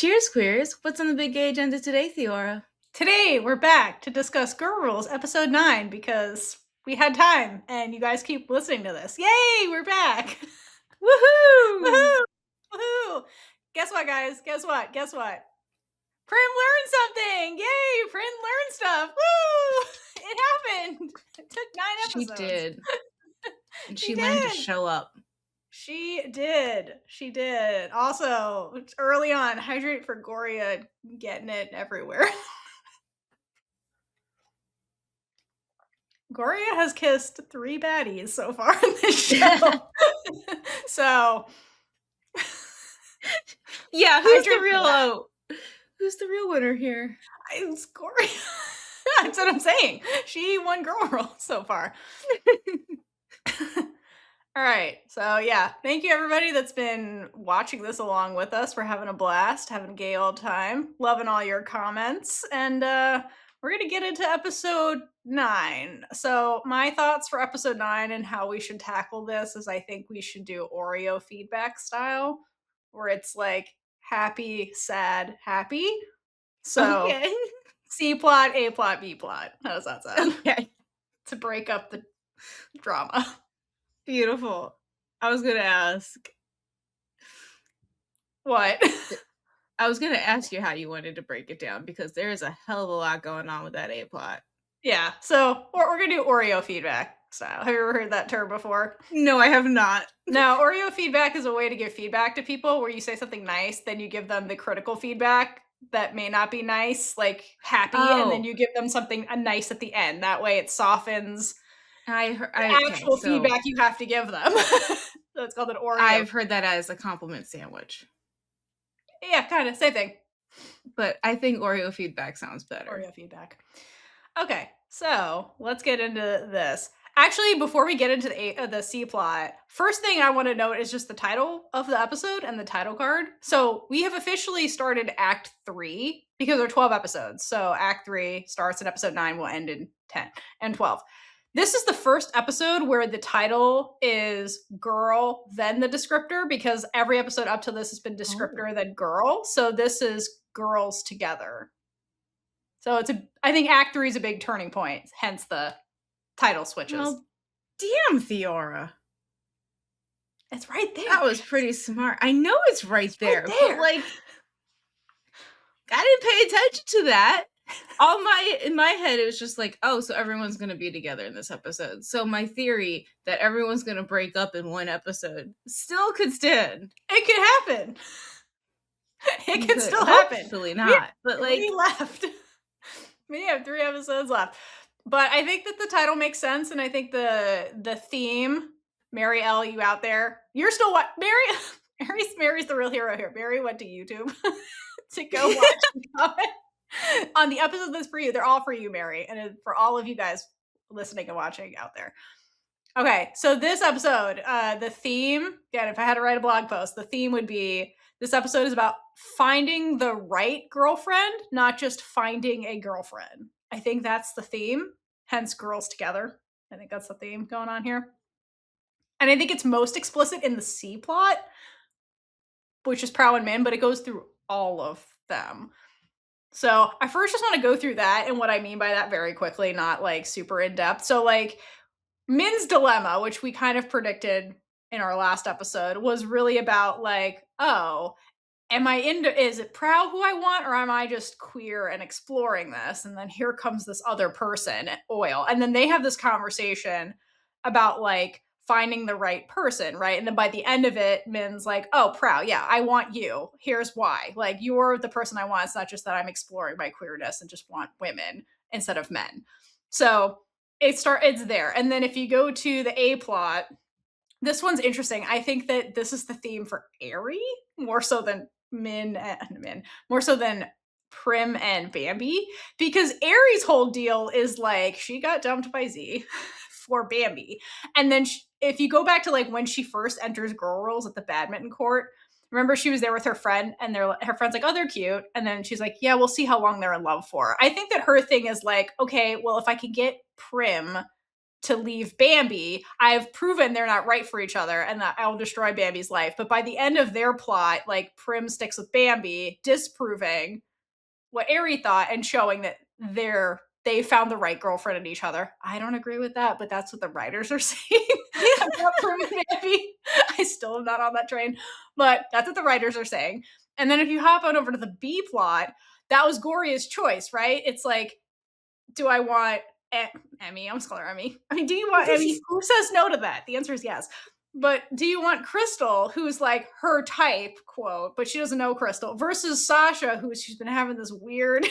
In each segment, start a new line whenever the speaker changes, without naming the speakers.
Cheers, queers. What's on the big gay agenda today, Theora?
Today, we're back to discuss Girl Rules, episode 9, because we had time, and you guys keep listening to this. Yay, we're back!
Woohoo!
Woohoo! Woohoo! Guess what, guys? Guess what? Guess what? Prim learned something! Yay! Prim learned stuff! Woo! It happened! It took 9
She
episodes.
did. And she
She
learned to
did!
show up.
She did. She did. Also, early on, hydrate for Gorya, getting it everywhere. Gorya has kissed 3 baddies so far in this show. So
Yeah,
who's the
real winner here?
it's Gorya. That's what I'm saying. She won Girl Rule so far. All right. So yeah, thank you everybody that's been watching this along with us. We're having a blast, having a gay old time, loving all your comments, and we're gonna get into episode 9. So my thoughts for episode 9 and how we should tackle this is I think we should do Oreo feedback style, where it's like happy, sad, happy. So
Okay.
C plot, A plot, B plot. How does that sound?
Okay.
To break up the drama.
Beautiful. I was gonna ask.
What?
I was gonna ask you how you wanted to break it down because there is a hell of a lot going on with that A plot.
Yeah. So we're gonna do Oreo feedback style. Have you ever heard that term before?
No, I have not.
No, Oreo feedback is a way to give feedback to people where you say something nice, then you give them the critical feedback that may not be nice, like happy, and then you give them something nice at the end. That way it softens the actual feedback you have to give them. So it's called an Oreo.
I've heard that as a compliment sandwich.
Yeah, kind of. Same thing.
But I think Oreo feedback sounds better.
Oreo feedback. Okay, so let's get into this. Actually, before we get into the C plot, first thing I want to note is just the title of the episode and the title card. So we have officially started Act 3 because there are 12 episodes. So Act 3 starts in episode 9, will end in 10 and 12. This is the first episode where the title is girl, then the descriptor, because every episode up to this has been descriptor, then girl. So this is girls together. So I think Act 3 is a big turning point, hence the title switches.
Well, damn, Theora.
It's right there.
That was pretty smart. I know it's right there.
Right there.
But like, I didn't pay attention to that. In my head, it was just like, oh, so everyone's gonna be together in this episode. So my theory that everyone's gonna break up in one episode still could stand.
It could happen. It could still happen.
Hopefully not. But like,
we left. We have 3 episodes left. But I think that the title makes sense, and I think the theme, Mary L, you out there, you're still what? Mary's the real hero here. Mary went to YouTube to go watch and comment on the episode that's for you. They're all for you, Mary, and for all of you guys listening and watching out there. Okay, so this episode, the theme, again, if I had to write a blog post, the theme would be, this episode is about finding the right girlfriend, not just finding a girlfriend. I think that's the theme, hence girls together. I think that's the theme going on here. And I think it's most explicit in the C plot, which is Prow and Min, but it goes through all of them. So I first just want to go through that and what I mean by that very quickly, not like super in depth. So like Min's dilemma, which we kind of predicted in our last episode, was really about like, oh, is it Prow who I want, or am I just queer and exploring this? And then here comes this other person, Oil. And then they have this conversation about like finding the right person, right? And then by the end of it, Min's like, oh, Prow, yeah, I want you. Here's why. Like, you're the person I want. It's not just that I'm exploring my queerness and just want women instead of men. So it's there. And then if you go to the A plot, this one's interesting. I think that this is the theme for Aerie, more so than more so than Prim and Bambi, because Aerie's whole deal is like she got dumped by Z for Bambi, and then if you go back to like when she first enters Girl Rules at the badminton court, remember she was there with her friend, and her friend's like, oh, they're cute, and then she's like, yeah, we'll see how long they're in love for. I think that her thing is like, okay, well, if I can get Prim to leave Bambi. I've proven they're not right for each other and that I'll destroy Bambi's life. But by the end of their plot, like Prim sticks with Bambi, disproving what Ari thought and showing that they found the right girlfriend in each other. I don't agree with that, but that's what the writers are saying. I'm not Prim and Bambi. I still am not on that train, but that's what the writers are saying. And then if you hop on over to the B plot, that was Gorya's choice, right? It's like, do I want Emmy? I'm just calling her Emmy. I mean, do you want Emmy? Who says no to that? The answer is yes. But do you want Crystal, who's like her type, quote, but she doesn't know Crystal, versus Shasha, she's been having this weird,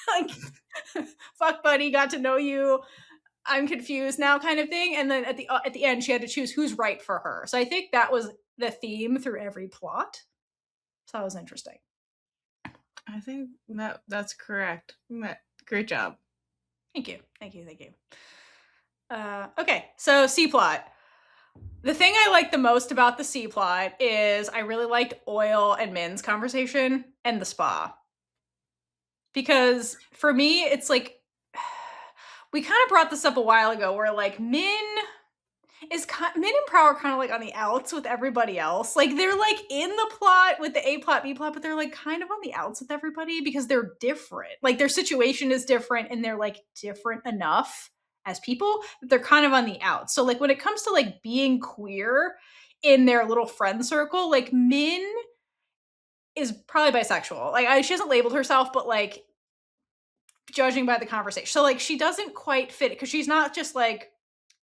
like, fuck buddy, got to know you, I'm confused now kind of thing. And then at the end, she had to choose who's right for her. So I think that was the theme through every plot. So that was interesting.
I think that's correct. Great job.
Thank you. Okay, so C plot. The thing I like the most about the C plot is I really liked Oil and Min's conversation and the spa. Because for me, it's like, we kind of brought this up a while ago where like Min and Prow are kind of like on the outs with everybody else. Like they're like in the plot with the A plot, B plot, but they're like kind of on the outs with everybody because they're different. Like their situation is different and they're like different enough as people that they're kind of on the outs. So like when it comes to like being queer in their little friend circle, like Min is probably bisexual. Like she hasn't labeled herself, but like judging by the conversation. So like she doesn't quite fit because she's not just like,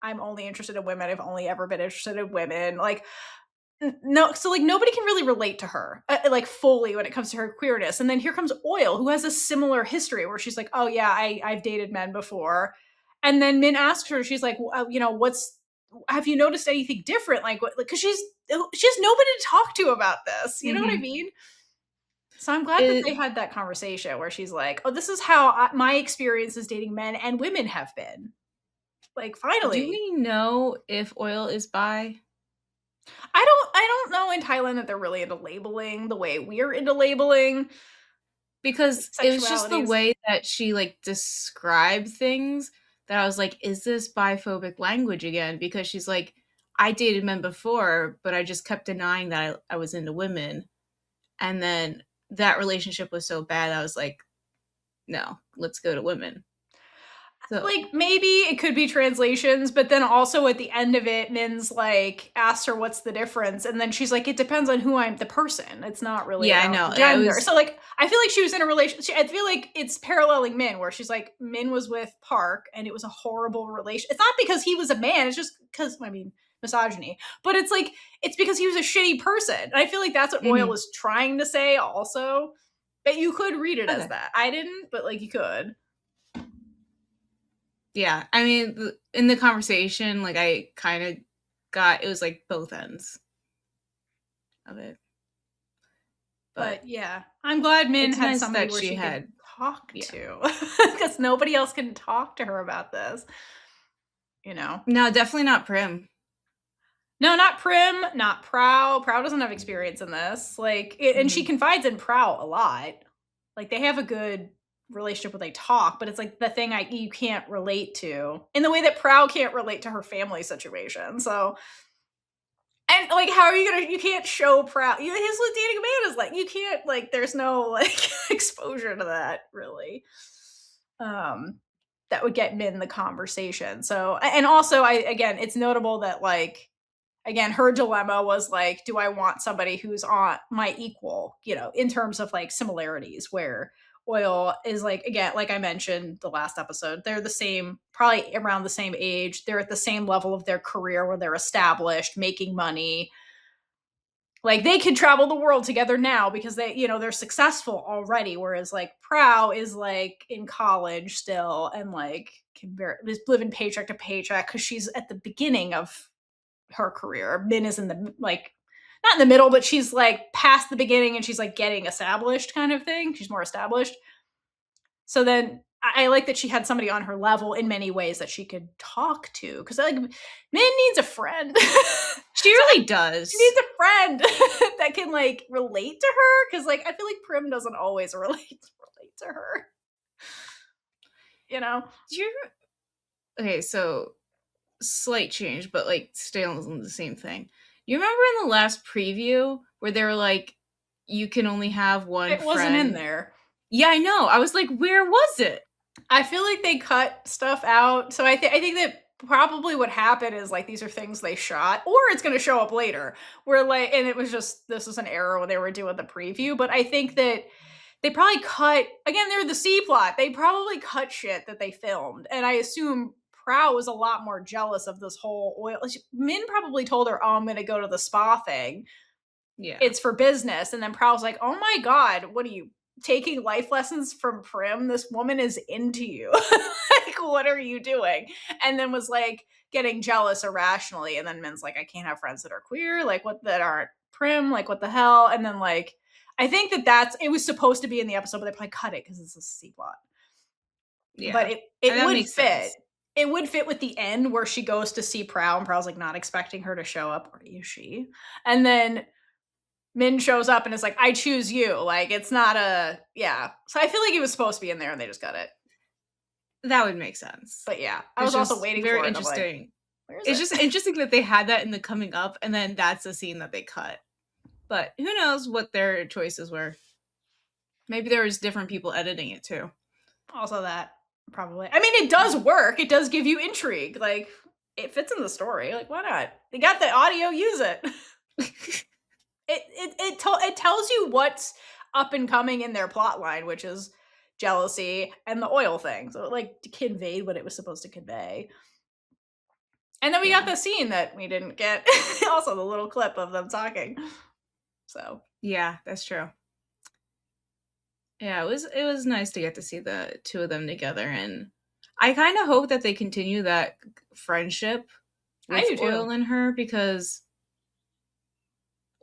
I'm only interested in women. I've only ever been interested in women. Like, no, so like nobody can really relate to her like fully when it comes to her queerness. And then here comes Oil, who has a similar history where she's like, oh yeah, I've dated men before. And then Min asks her, she's like, you know, have you noticed anything different? Like, what? Because she has nobody to talk to about this. You know what I mean? So I'm glad that they had that conversation where she's like, oh, this is how my experiences dating men and women have been. Like, finally.
Do we know if Oil is bi?
I don't know in Thailand that they're really into labeling the way we're into labeling.
Because it was just the way that she like described things that I was like, is this biphobic language again? Because she's like, I dated men before, but I just kept denying that I was into women. And then that relationship was so bad, I was like, no, let's go to women.
So. Like maybe it could be translations, but then also at the end of it, Min's like asked her what's the difference, and then she's like, it depends on who I'm the person. It's not really
I know
gender. So like I feel like she was in a relationship. I feel like it's paralleling Min, where she's like, Min was with Park and it was a horrible relation. It's not because he was a man, it's just because misogyny. But it's like it's because he was a shitty person. And I feel like that's what Oil was trying to say also. But you could read it as that. I didn't, but like you could.
Yeah, I mean, in the conversation, like I kind of got it was like both ends of it.
But yeah, I'm glad Min had somebody where she could talk to, because nobody else can talk to her about this. You know?
No, definitely not Prim.
No, not Prim, not Prow. Prow doesn't have experience in this. Like, and she confides in Prow a lot. Like, they have a good relationship where they talk, but it's like the thing you can't relate to in the way that Prow can't relate to her family situation. So, and like, how are you can't show Prow, his dating a man is like, you can't, like, there's no like exposure to that really. That would get Min the conversation. So, and also again, it's notable that like, again, her dilemma was like, do I want somebody who's on my equal, you know, in terms of like similarities, where Oil is like, again, like I mentioned the last episode, they're the same, probably around the same age. They're at the same level of their career where they're established, making money. Like they could travel the world together now because they, you know, they're successful already. Whereas like Prow is like in college still and like can is living paycheck to paycheck because she's at the beginning of her career. Min is in the like not in the middle, but she's like past the beginning and she's like getting established kind of thing. She's more established. So then I like that she had somebody on her level in many ways that she could talk to. Because like Min needs a friend.
She really does.
She needs a friend that can like relate to her. Because like I feel like Prim doesn't always relate to her. You know?
Okay, so slight change, but like stay on the same thing. You remember in the last preview where they were like, you can only have one
It wasn't in
friend?
there.
Yeah, I know. I was like, where was it?
I feel like they cut stuff out. So I think that probably what happened is like these are things they shot, or it's going to show up later. Where like, and it was just this was an error when they were doing the preview. But I think that they probably cut again. They're the C plot. They probably cut shit that they filmed, and I assume Prow was a lot more jealous of this whole oil. Min probably told her, "Oh, I'm going to go to the spa thing.
Yeah.
It's for business." And then Prowl's like, "Oh my god, what are you taking life lessons from Prim? This woman is into you. Like, what are you doing?" And then was like getting jealous irrationally. And then Min's like, "I can't have friends that are queer, like what that aren't Prim, like what the hell?" And then like I think that that's it was supposed to be in the episode, but they probably cut it because it's a C plot. But
Yeah.
it
And that
would
makes
fit.
sense.
It would fit with the end where she goes to see Prowl and Prowl's like not expecting her to show up, or is she? And then Min shows up and is like, "I choose you." Like, it's not a yeah. So I feel like it was supposed to be in there and they just got it.
That would make sense.
But yeah, I
It's
was also
just
waiting
very
for it. And I'm like,
interesting.
where is
It's
it?
just interesting that they had that in the coming up, and then that's the scene that they cut. But who knows what their choices were? Maybe there was different people editing it too.
Also, that probably. I mean, it does work. It does give you intrigue. Like, it fits in the story. Like, why not? They got the audio. Use it. It tells you what's up and coming in their plot line, which is jealousy and the oil thing. So it like conveyed what it was supposed to convey. And then we got
Yeah.
the scene that we didn't get. Also, the little clip of them talking. So
Yeah, that's true. Yeah, it was nice to get to see the two of them together, and I kind of hope that they continue that friendship
I
with
do too.
Oil and her, because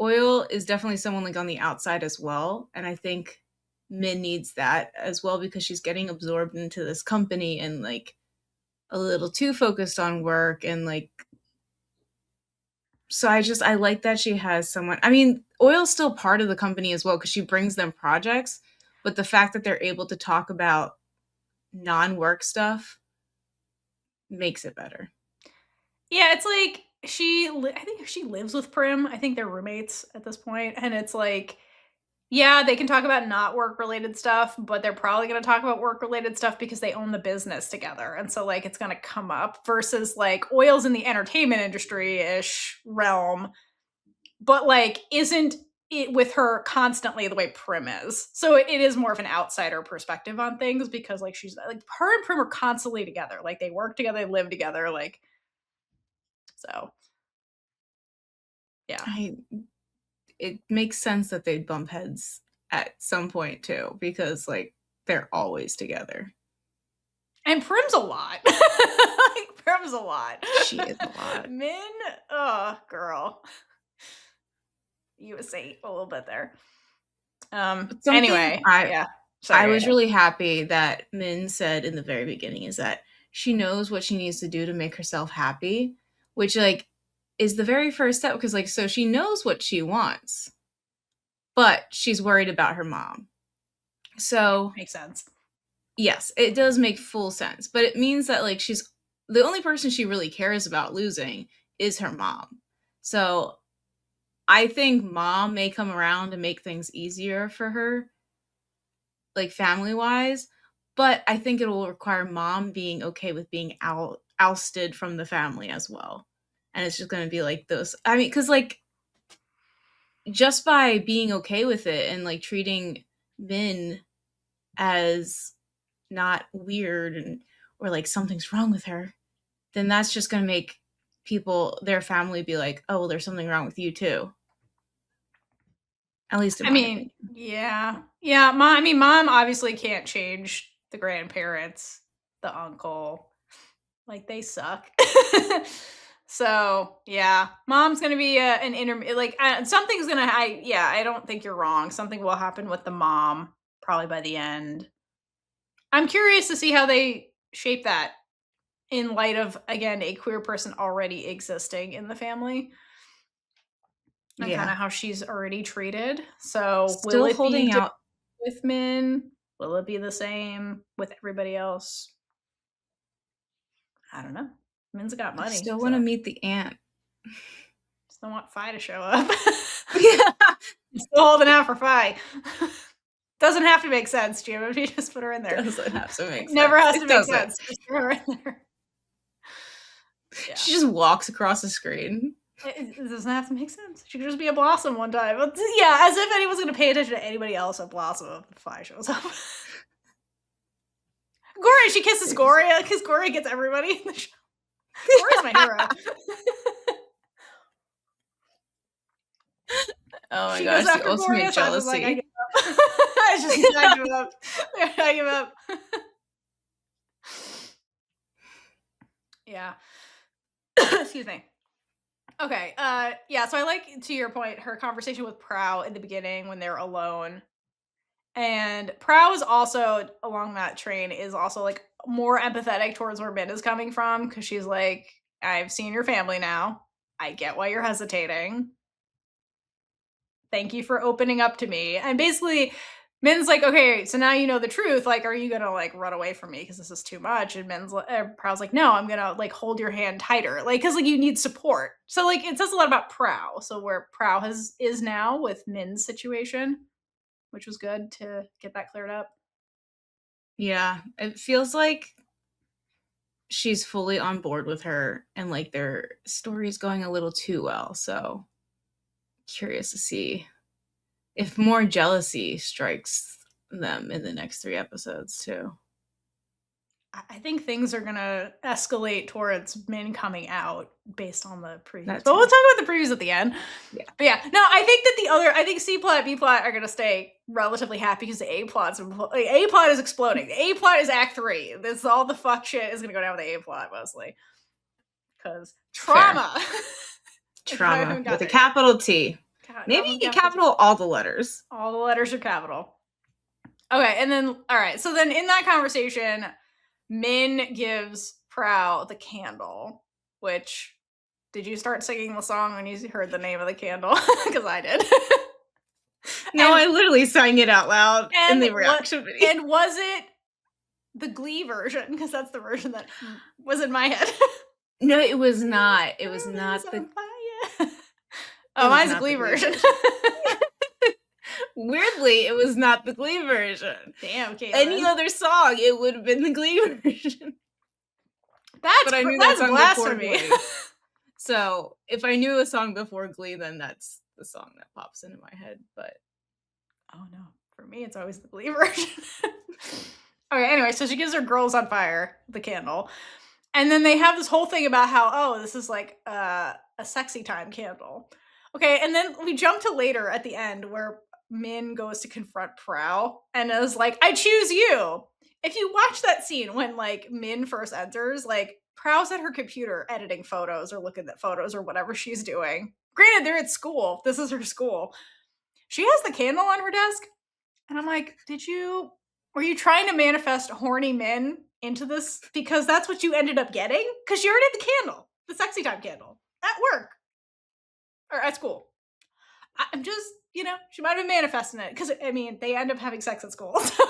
Oil is definitely someone like on the outside as well, and I think Min needs that as well because she's getting absorbed into this company and like a little too focused on work, and like so I like that she has someone. I mean, Oil's still part of the company as well because she brings them projects, but the fact that they're able to talk about non-work stuff makes it better.
Yeah, it's like I think she lives with Prim. I think they're roommates at this point, and it's like yeah, they can talk about not work related stuff, but they're probably going to talk about work related stuff because they own the business together. And so like it's going to come up versus like Oil's in the entertainment industry-ish realm, but like isn't it with her constantly the way Prim is. So it is more of an outsider perspective on things because like she's like her and Prim are constantly together. Like they work together, they live together, like so yeah.
I It makes sense that they'd bump heads at some point too because like they're always together.
And Prim's a lot. Like Prim's a lot.
She is a lot.
Min, oh girl. You was a little bit there.
But something
Anyway,
I
yeah.
I
Sorry,
was
go ahead.
really happy that Min said in the very beginning is that she knows what she needs to do to make herself happy, which like is the very first step because like so she knows what she wants, but she's worried about her mom. So,
Makes sense.
yes, it does make full sense, but it means that like she's the only person she really cares about losing is her mom. So, I think mom may come around and make things easier for her like family wise, but I think it will require mom being okay with being ousted from the family as well. And it's just going to be like those. I mean, because like just by being okay with it and like treating Min as not weird and or like something's wrong with her, then that's just going to make people, their family, be like, oh, well, there's something wrong with you too. At least in
I
my
mean,
opinion.
yeah. Yeah, mom I mean, mom obviously can't change the grandparents, the uncle. Like they suck. So, yeah. Mom's going to be an like something's going to I don't think you're wrong. Something will happen with the mom probably by the end. I'm curious to see how they shape that in light of again a queer person already existing in the family and kind
Yeah.
of how she's already treated. So will
Still
it be
holding
different
out.
with Min? Will it be the same with everybody else? I don't know. Min's got money.
I still want to meet the aunt.
Still want Fi to show up.
Yeah.
Still holding out for Fi. Doesn't have to make sense, Jim, if you just put her in there.
Doesn't have to make sense.
Never has to make sense. Just throw her in there.
Yeah. She just walks across the screen.
It doesn't have to make sense. She could just be a Blossom one time. Yeah, as if anyone's going to pay attention to anybody else at Blossom if Fi shows up. Gorya, she kisses Gorya because Gorya gets everybody in the show. Gorya's my hero.
Oh my gosh, the ultimate Gorya, jealousy.
So I give up. I give up. I give up. Yeah. Excuse me. Okay. Yeah, so I like, to your point, her conversation with Prow in the beginning when they're alone. And Prow is also, along that train, is also like more empathetic towards where Min is coming from, because she's like, I've seen your family now. I get why you're hesitating. Thank you for opening up to me. And basically, Min's like, okay, so now you know the truth. Like, are you gonna like run away from me because this is too much? And Prow's like, no, I'm gonna like hold your hand tighter, like, because like you need support. So like it says a lot about Prow. So where Prow is now with Min's situation, which was good to get that cleared up.
Yeah, it feels like she's fully on board with her, and like their story's going a little too well. So curious to see if more jealousy strikes them in the next 3 episodes too.
I think things are gonna escalate towards Min coming out based on the previews. But we'll talk about the previews at the end.
Yeah.
But yeah, no, I think C plot, B plot are gonna stay relatively happy because the A plot is exploding. The A plot is Act 3. This all the fuck shit is gonna go down with the A plot mostly. Because trauma.
Trauma with a capital T. Maybe you can capital all the letters.
All the letters are capital. Okay, and then, all right, so then in that conversation, Min gives Prow the candle, which, did you start singing the song when you heard the name of the candle? Because I did.
No, I literally sang it out loud in the reaction video.
And was it the Glee version? Because that's the version that was in my head.
No, it was not. It was not the...
Oh, mine's the Glee version.
Weirdly, it was not the Glee version.
Damn, Caitlin.
Any other song, it would have been the Glee version.
But I knew that song before Glee.
So if I knew a song before Glee, then that's the song that pops into my head. But
oh no, for me, it's always the Glee version. Okay, anyway, so she gives her Girls on Fire the candle, and then they have this whole thing about how, this is like a sexy time candle. Okay, and then we jump to later at the end where Min goes to confront Prow and is like, I choose you. If you watch that scene when like Min first enters, like Prow's at her computer editing photos or looking at photos or whatever she's doing. Granted, they're at school. This is her school. She has the candle on her desk. And I'm like, were you trying to manifest horny Min into this? Because that's what you ended up getting? Because you already had the candle, the sexy time candle, at work. Or at school. I'm just, she might have been manifesting it. Because, I mean, they end up having sex at school. So.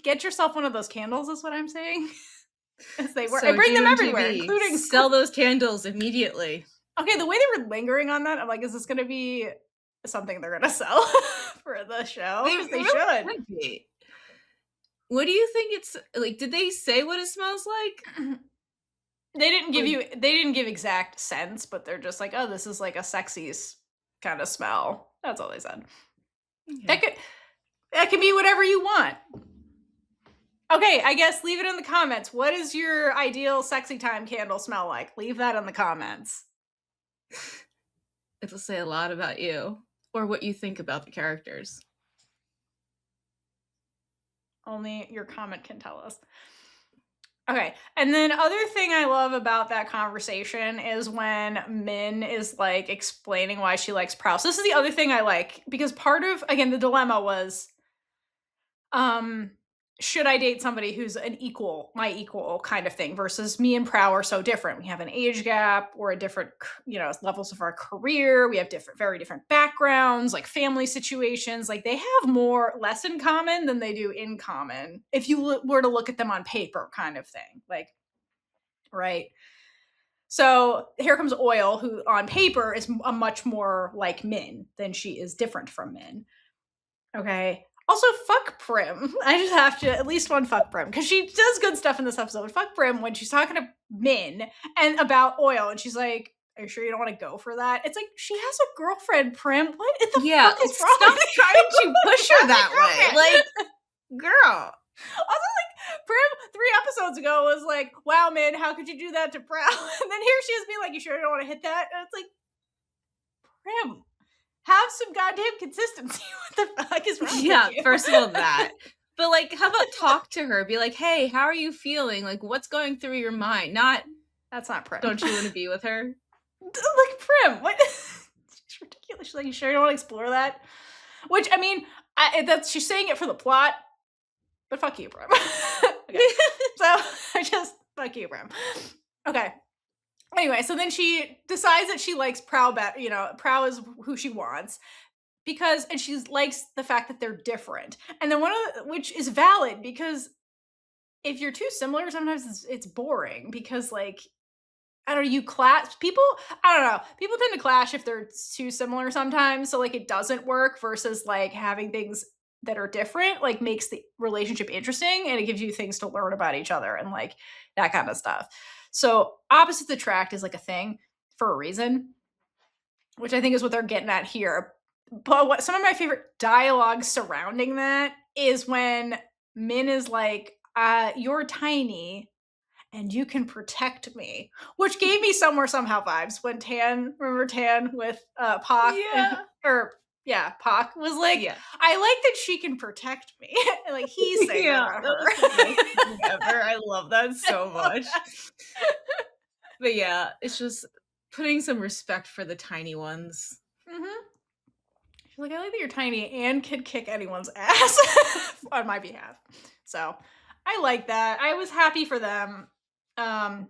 Get yourself one of those candles, is what I'm saying. As they work. So I bring them everywhere, including
sell those candles immediately.
Okay, the way they were lingering on that, I'm like, is this going to be something they're going to sell for the show? They should.
Would be. What do you think it's like? Did they say what it smells like?
They didn't give exact sense, but they're just like, oh, this is like a sexy kind of smell. That's all they said. Okay. That can be whatever you want. Okay, I guess leave it in the comments. What does your ideal sexy time candle smell like? Leave that in the comments.
It'll say a lot about you or what you think about the characters.
Only your comment can tell us. Okay, and then other thing I love about that conversation is when Min is like explaining why she likes Prow. So this is the other thing I like, because part of, again, the dilemma was, should I date somebody who's my equal kind of thing, versus me and Prow are so different. We have an age gap, we're at different, levels of our career, we have very different backgrounds, like family situations, like they have less in common than they do in common if you were to look at them on paper, kind of thing. Like, right? So here comes Oil, who on paper is a much more like Min than she is different from Min. Okay. Also, fuck Prim. I just have to at least one fuck Prim because she does good stuff in this episode. Fuck Prim when she's talking to Min and about Oil, and she's like, "Are you sure you don't want to go for that?" It's like she has a girlfriend, Prim. What the fuck is wrong?
Stop trying to push her that way. Like, girl.
Also, like, Prim 3 episodes ago was like, "Wow, Min, how could you do that to Prowl?" And then here she is being like, "You sure you don't want to hit that?" And it's like, Prim, have some goddamn consistency. What the fuck is wrong with you?
Yeah, first of all, that. But, like, how about talk to her? Be like, hey, how are you feeling? Like, what's going through your mind? Not,
that's not Prim.
Don't you want to be with her?
Like, Prim, what? She's ridiculous. She's like, you sure you don't want to explore that? Which, I mean, she's saying it for the plot, but fuck you, Prim. Okay. So, I just, fuck you, Prim. Okay. Anyway, so then she decides that she likes Prowl better. You know, Prowl is who she wants. And she likes the fact that they're different. And then which is valid because if you're too similar, sometimes it's boring because, like, I don't know, people tend to clash if they're too similar sometimes. So, like, it doesn't work versus, like, having things that are different, like, makes the relationship interesting and it gives you things to learn about each other and, like, that kind of stuff. So, opposites attract is, like, a thing for a reason, which I think is what they're getting at here. But what some of my favorite dialogue surrounding that is when Min is like, you're tiny and you can protect me, which gave me Somewhere Somehow vibes when remember Tan with Pac?
Yeah.
Pac was like, I like that she can protect me. And, like, he's saying that about her.
That was the nicest thing ever. I love that so much. But yeah, it's just putting some respect for the tiny ones.
Mm-hmm. She's like, I like that you're tiny and can kick anyone's ass on my behalf. So I like that. I was happy for them. And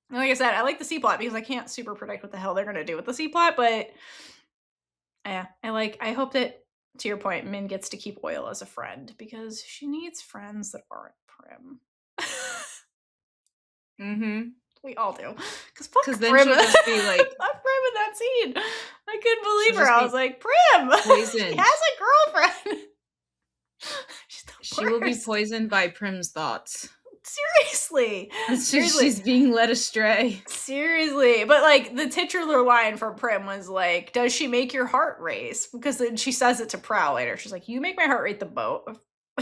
like I said, I like the C plot because I can't super predict what the hell they're going to do with the C plot, but yeah, I hope that, to your point, Min gets to keep Oil as a friend because she needs friends that aren't Prim.
Mm-hmm.
We all do. Because
then
Prim.
she'll just be like,
fuck Prim in that scene. I couldn't believe her. I was like, Prim!
Poisoned.
She has a girlfriend.
She will be poisoned by Prim's thoughts.
Seriously.
She's being led astray.
Seriously. But, like, the titular line from Prim was like, does she make your heart race? Because then she says it to Prowl later. She's like, you make my heart rate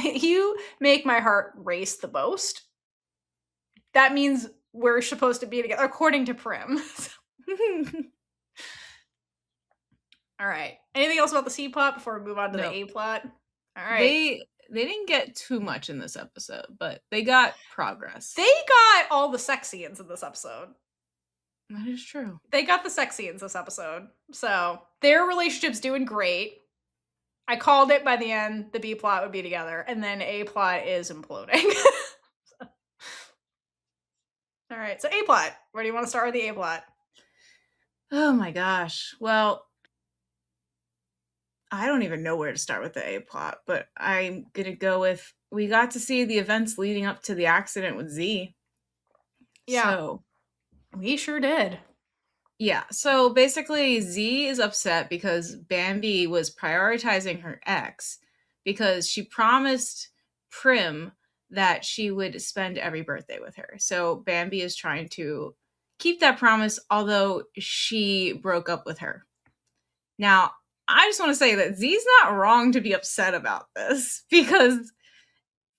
you make my heart race the most. That means we're supposed to be together, according to Prim. All right. Anything else about the C plot before we move on to the A plot? All right.
They didn't get too much in this episode, but they got progress.
They got all the sex scenes in this episode.
That is true.
They got the sex scenes this episode. So their relationship's doing great. I called it by the end. The B plot would be together, and then A plot is imploding. All right, so A plot. Where do you want to start with the A plot?
Oh my gosh. Well, I don't even know where to start with the A plot, but I'm going to go with, we got to see the events leading up to the accident with Z.
Yeah. So, we sure did.
Yeah. So basically Z is upset because Bambi was prioritizing her ex because she promised Prim that she would spend every birthday with her. So Bambi is trying to keep that promise, although she broke up with her. Now, I just want to say that Z's not wrong to be upset about this because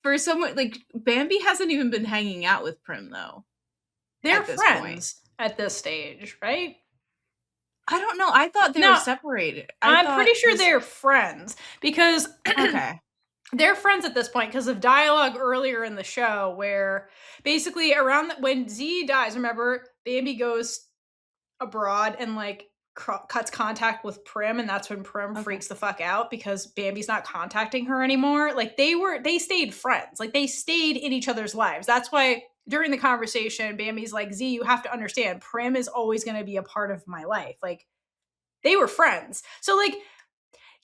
for someone like Bambi hasn't even been hanging out with Prim though.
They're friends at this stage, right?
I don't know. I thought they were separated.
I'm pretty sure they're friends because
okay.
They're friends at this point because of dialogue earlier in the show where basically when Z dies, remember, Bambi goes abroad and, like, cuts contact with Prim, and that's when Prim freaks the fuck out because Bambi's not contacting her anymore. Like, they stayed friends. Like, they stayed in each other's lives. That's why during the conversation, Bambi's like, Z, you have to understand, Prim is always going to be a part of my life. Like, they were friends. So, like,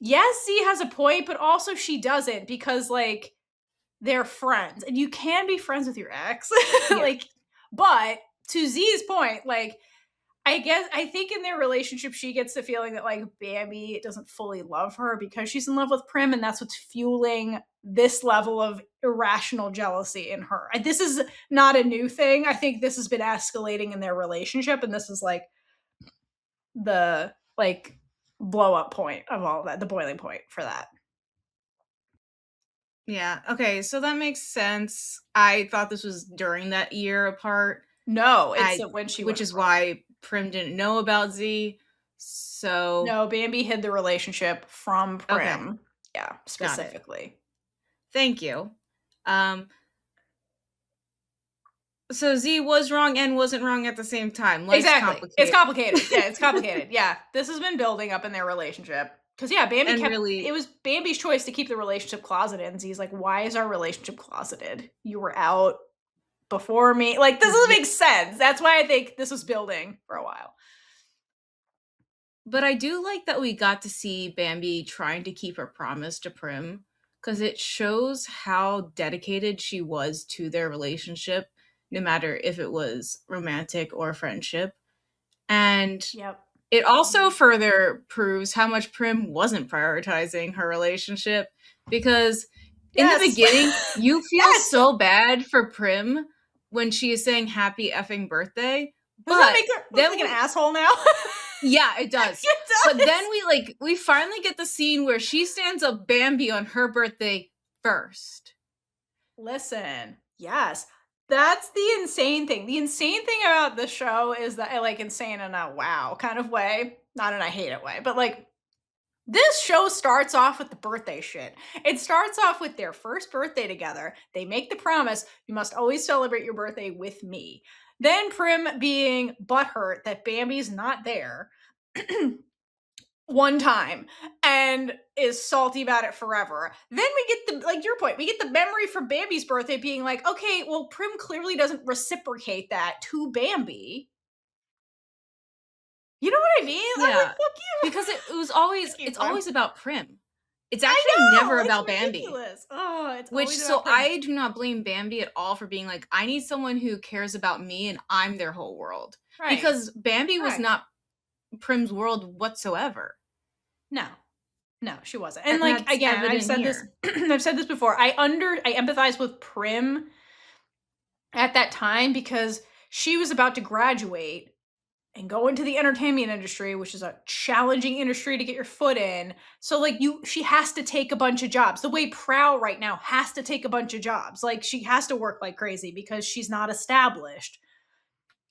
yes, Z has a point, but also she doesn't because, like, they're friends. And you can be friends with your ex.
Yeah.
Like, but to Z's point, like, I think in their relationship, she gets the feeling that like Bambi doesn't fully love her because she's in love with Prim, and that's what's fueling this level of irrational jealousy in her. This is not a new thing. I think this has been escalating in their relationship, and this is like the like blow up point of all that, the boiling point for that.
Yeah. Okay. So that makes sense. I thought this was during that year apart.
No, it's when she
which is why Prim didn't know about Z. So
no, Bambi hid the relationship from Prim.
Okay.
Yeah, specifically.
Thank you. So Z was wrong and wasn't wrong at the same time. Life's
exactly.
Complicated.
It's complicated. Yeah, it's complicated. Yeah. This has been building up in their relationship. Because yeah, Bambi it was Bambi's choice to keep the relationship closeted. And Z's like, why is our relationship closeted? You were out before me. Like, this doesn't make sense. That's why I think this was building for a while.
But I do like that we got to see Bambi trying to keep her promise to Prim, because it shows how dedicated she was to their relationship, no matter if it was romantic or friendship. And it also further proves how much Prim wasn't prioritizing her relationship, because in the beginning, you feel so bad for Prim when she is saying happy effing birthday.
Does that make her look like an asshole now?
Yeah, it does. It does. But then we finally get the scene where she stands up Bambi on her birthday first.
Listen, yes. That's the insane thing. The insane thing about the show is that I like insane in a wow kind of way. Not in a hate it way, but like this show starts off with the birthday shit. It starts off with their first birthday together. They make the promise, you must always celebrate your birthday with me. Then Prim being butthurt that Bambi's not there one time and is salty about it forever. Then we get the, like your point, we get the memory from Bambi's birthday being like, okay, well, Prim clearly doesn't reciprocate that to Bambi. You know what I mean?
Yeah. I'm like, fuck you. Because it was always, it's always about Prim. It's actually never about Bambi.
Oh, it's
which so Prim. I do not blame Bambi at all for being like, I need someone who cares about me and I'm their whole world. Right. Because Bambi was not Prim's world whatsoever.
No, she wasn't. And like again, I've said this. I've said this before. I empathize with Prim at that time because she was about to graduate and go into the entertainment industry, which is a challenging industry to get your foot in. So like she has to take a bunch of jobs. The way Prow right now has to take a bunch of jobs. Like she has to work like crazy because she's not established.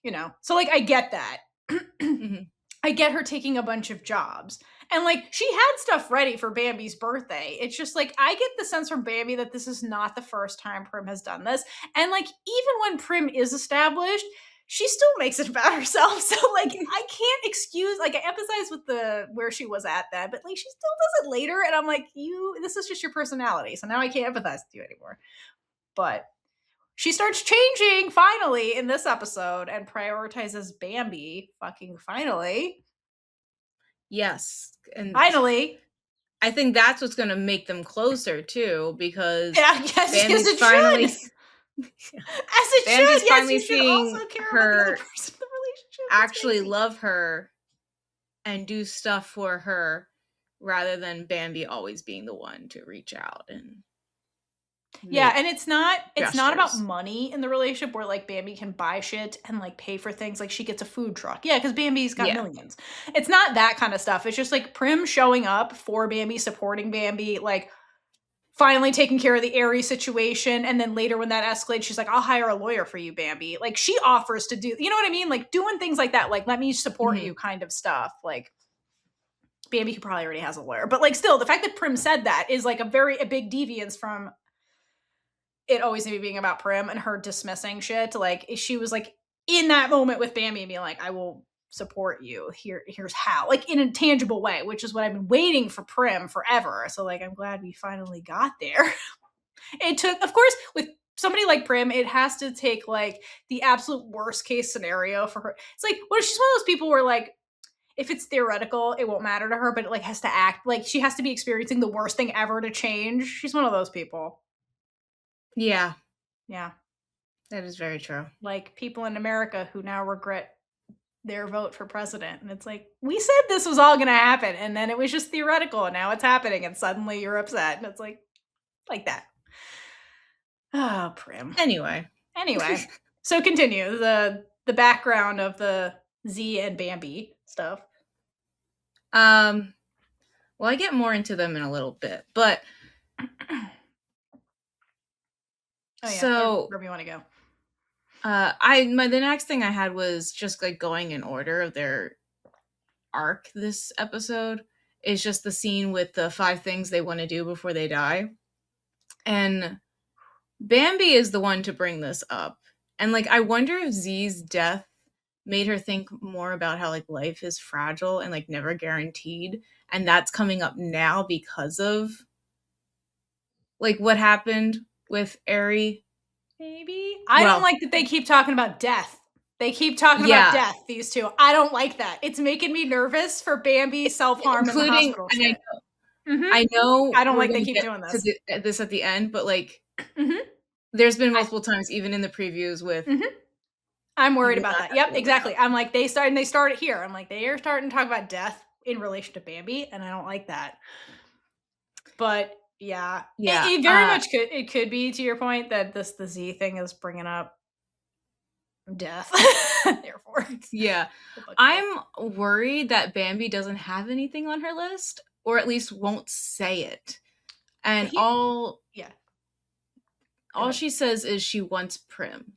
You know, so like I get that. Mm-hmm. I get her taking a bunch of jobs. And like she had stuff ready for Bambi's birthday. It's just like I get the sense from Bambi that this is not the first time Prim has done this. And like even when Prim is established, she still makes it about herself. So like I can't excuse, like I empathize with the where she was at that, but like she still does it later. And I'm like, this is just your personality. So now I can't empathize with you anymore. But she starts changing finally in this episode and prioritizes Bambi fucking finally.
Yes. And
finally.
I think that's what's going to make them closer too, because
Bambi's finally
as it Bambi's should. Finally seeing her actually love her and do stuff for her rather than Bambi always being the one to reach out and
and it's not about money in the relationship where like Bambi can buy shit and like pay for things, like she gets a food truck because Bambi's got millions. It's not that kind of stuff. It's just like Prim showing up for Bambi, supporting Bambi, like finally taking care of the Aries situation, and then later when that escalates, she's like, I'll hire a lawyer for you, Bambi. Like she offers to do, you know what I mean, like doing things like that, like let me support you kind of stuff. Like Bambi who probably already has a lawyer, but like still the fact that Prim said that is like a big deviance from it always being about Prim and her dismissing shit. Like she was like in that moment with Bambi and being like, I will support you. Here's how, like in a tangible way, which is what I've been waiting for Prim forever. So like I'm glad we finally got there. It took, of course, with somebody like Prim, it has to take like the absolute worst case scenario for her. It's like, what if she's one of those people where like if it's theoretical, it won't matter to her, but it like has to act like she has to be experiencing the worst thing ever to change. She's one of those people.
Yeah. That is very true.
Like people in America who now regret their vote for president. And it's like, we said this was all going to happen. And then it was just theoretical. And now it's happening. And suddenly you're upset. And it's like that. Oh, Prim.
Anyway.
So continue the background of the Z and Bambi stuff.
Well, I get more into them in a little bit, but so
wherever you want to go.
The next thing I had was just like going in order of their arc this episode is just the scene with the 5 things they want to do before they die. And Bambi is the one to bring this up. And like I wonder if Z's death made her think more about how like life is fragile and like never guaranteed, and that's coming up now because of like what happened with Ari.
Maybe. I don't like that they keep talking about death. They keep talking about death, these two. I don't like that. It's making me nervous for Bambi's self-harm in the hospital shit.
I know
I don't like they keep doing this.
This at the end, but like there's been multiple times even in the previews with
I'm worried about that. Yep, exactly. I'm like, they start it here. I'm like, they are starting to talk about death in relation to Bambi, and I don't like that. But yeah. It very much could be, to your point, that the Z thing is bringing up death. Therefore.
Yeah. I'm worried that Bambi doesn't have anything on her list, or at least won't say it. And all she says is she wants Prim.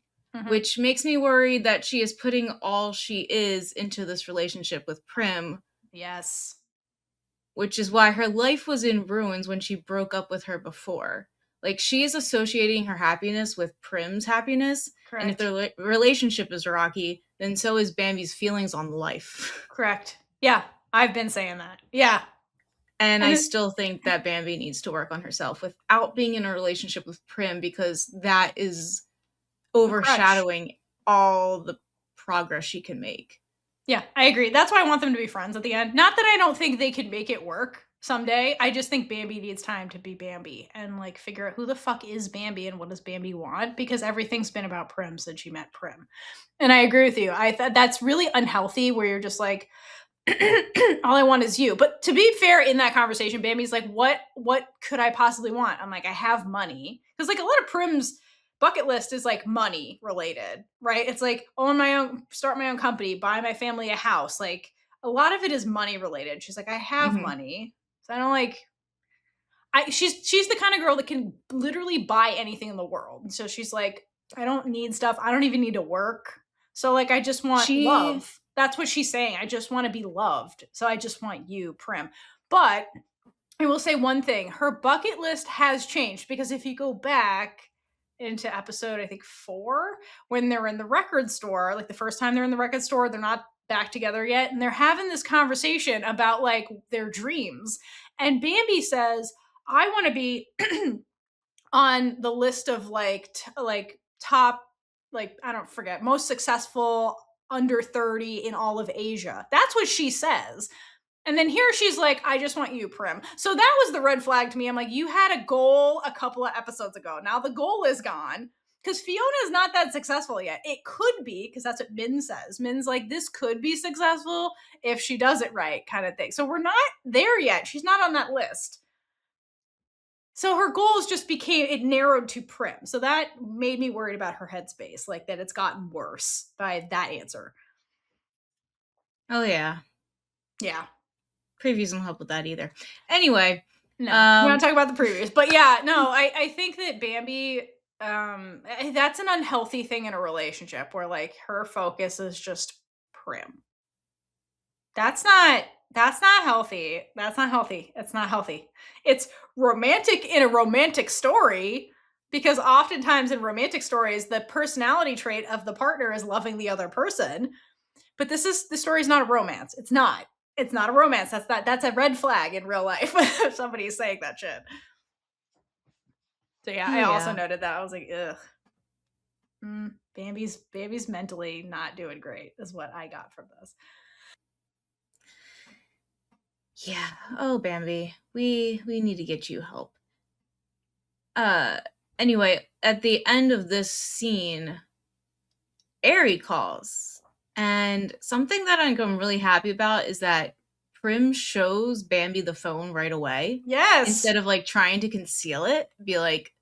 Which makes me worried that she is putting all she is into this relationship with Prim.
Yes.
Which is why her life was in ruins when she broke up with her before. Like, she is associating her happiness with Prim's happiness. Correct. And if their relationship is rocky, then so is Bambi's feelings on life.
Correct. Yeah, I've been saying that. Yeah.
And I still think that Bambi needs to work on herself without being in a relationship with Prim, because that is overshadowing all the progress she can make.
Yeah, I agree. That's why I want them to be friends at the end. Not that I don't think they could make it work someday. I just think Bambi needs time to be Bambi and like figure out who the fuck is Bambi and what does Bambi want, because everything's been about Prim since she met Prim. And I agree with you. I thought that's really unhealthy where you're just like, all I want is you. But to be fair, in that conversation, Bambi's like, what could I possibly want? I'm like, I have money. Because like a lot of Prim's bucket list is like money related, right? It's like own my own, start my own company, buy my family a house. Like a lot of it is money related. She's like, I have money. So I don't like, she's the kind of girl that can literally buy anything in the world. So she's like, I don't need stuff. I don't even need to work. So like, I just want love. That's what she's saying. I just want to be loved. So I just want you, Prim. But I will say one thing. Her bucket list has changed, because if you go back into episode, I think 4, when they're in the record store, like the first time they're in the record store, they're not back together yet. And they're having this conversation about like their dreams. And Bambi says, I want to be on the list of like top, like, I don't forget, most successful under 30 in all of Asia. That's what she says. And then here she's like, I just want you, Prim. So that was the red flag to me. I'm like, you had a goal a couple of episodes ago. Now the goal is gone, because Fiona's not that successful yet. It could be, because that's what Min says. Min's like, this could be successful if she does it right, kind of thing. So we're not there yet. She's not on that list. So her goals just it narrowed to Prim. So that made me worried about her headspace, like that it's gotten worse by that answer.
Oh, yeah.
Yeah.
Previews don't help with that either. Anyway.
No, we're not talking about the previews. But yeah, no, I think that Bambi, that's an unhealthy thing in a relationship where like her focus is just Prim. That's not healthy. That's not healthy. It's not healthy. It's romantic in a romantic story, because oftentimes in romantic stories, the personality trait of the partner is loving the other person. But the story is not a romance. It's not a romance. That's a red flag in real life if somebody's saying that shit. So yeah, I also noted that. I was like, ugh. Bambi's mentally not doing great is what I got from this.
Yeah. Oh, Bambi, we need to get you help. Anyway, at the end of this scene, Aerie calls. And something that I'm really happy about is that Prim shows Bambi the phone right away.
Yes.
Instead of like trying to conceal it, be like,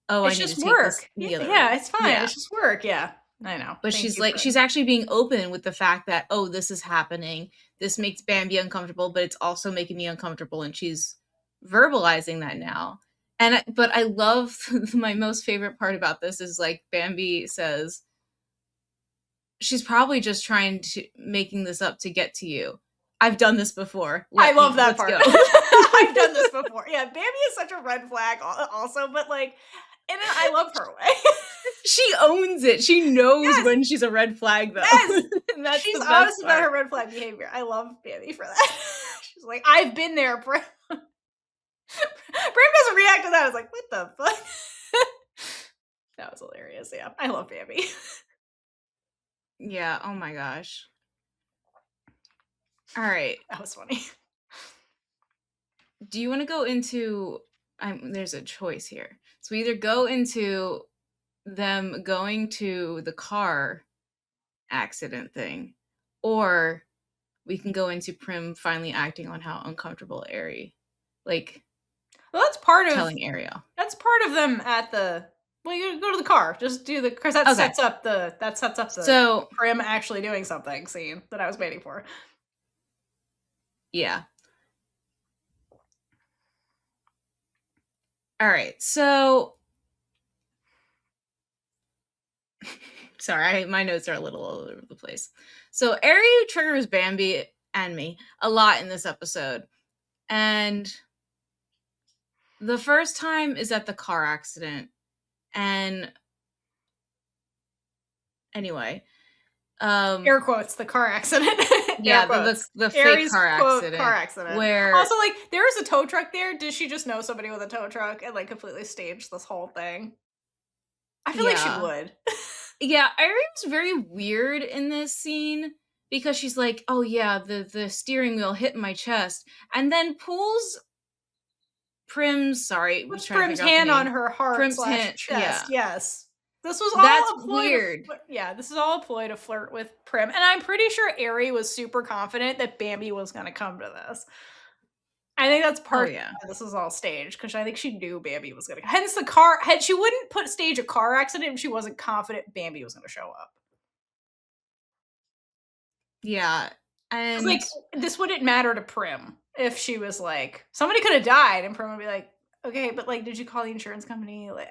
oh, I
It's
need to
just
take this
work.
in the other
Yeah,
room.
it's fine.
Yeah.
It's just work. Yeah. I know.
But
Thank
she's
you,
like, she's
Prim.
actually being open with the fact that, oh, this is happening. This makes Bambi uncomfortable, but it's also making me uncomfortable. And she's verbalizing that now. But I love my most favorite part about this is like Bambi says, she's probably just trying to making this up to get to you. I've done this before.
I love that
Let's
part.
go.
I've done this before. Yeah, Bambi is such a red flag also, but like in an I love her way.
She owns it. She knows
Yes.
when she's a red flag, though.
Yes.
And that's
She's
the best
honest about
part.
her red flag behavior. I love Bambi for that. She's like, I've been there, Prim. Prim doesn't react to that. I was like, what the fuck? That was hilarious. Yeah, I love Bambi.
Yeah. Oh my gosh. All right.
That was funny.
Do you want to go into? There's a choice here. So we either go into them going to the car accident thing, or we can go into Prim finally acting on how uncomfortable Aerie, like
Well, that's part of
telling Ariel.
them at the. Well, you go to the car. Just do the because that
Okay.
sets up the
So
Prim actually doing something scene that I was waiting for.
yeah. All right. So sorry, my notes are a little all over the place. So Aerie triggers Bambi and me a lot in this episode. And the first time is at the car accident. And anyway,
Air quotes, the car accident.
yeah,
Air quotes.
the fake
Aries
car
quote
accident,
car accident.
where
Also, like, there is a tow truck there. Did she just know somebody with a tow truck and like completely staged this whole thing? I feel like she
yeah.
would.
Yeah, Irie's very weird in this scene because she's like, "Oh yeah, the steering wheel hit my chest," and then pulls Prim's
Puts Prim's hand on her heart
Prim's
slash
hand,
chest.
yeah.
Yes. This was
That's
all a ploy
weird.
this is all a ploy to flirt with Prim. And I'm pretty sure Aerie was super confident that Bambi was going to come to this. I think that's
Oh
part
yeah.
why this is all staged because I think she knew Bambi was going to. Hence, the car. She wouldn't stage a car accident if she wasn't confident Bambi was going to show up.
Yeah. And
Like, this wouldn't matter to Prim if she was like, somebody could have died, and Prim would be like, okay, but like, did you call the insurance company? Like,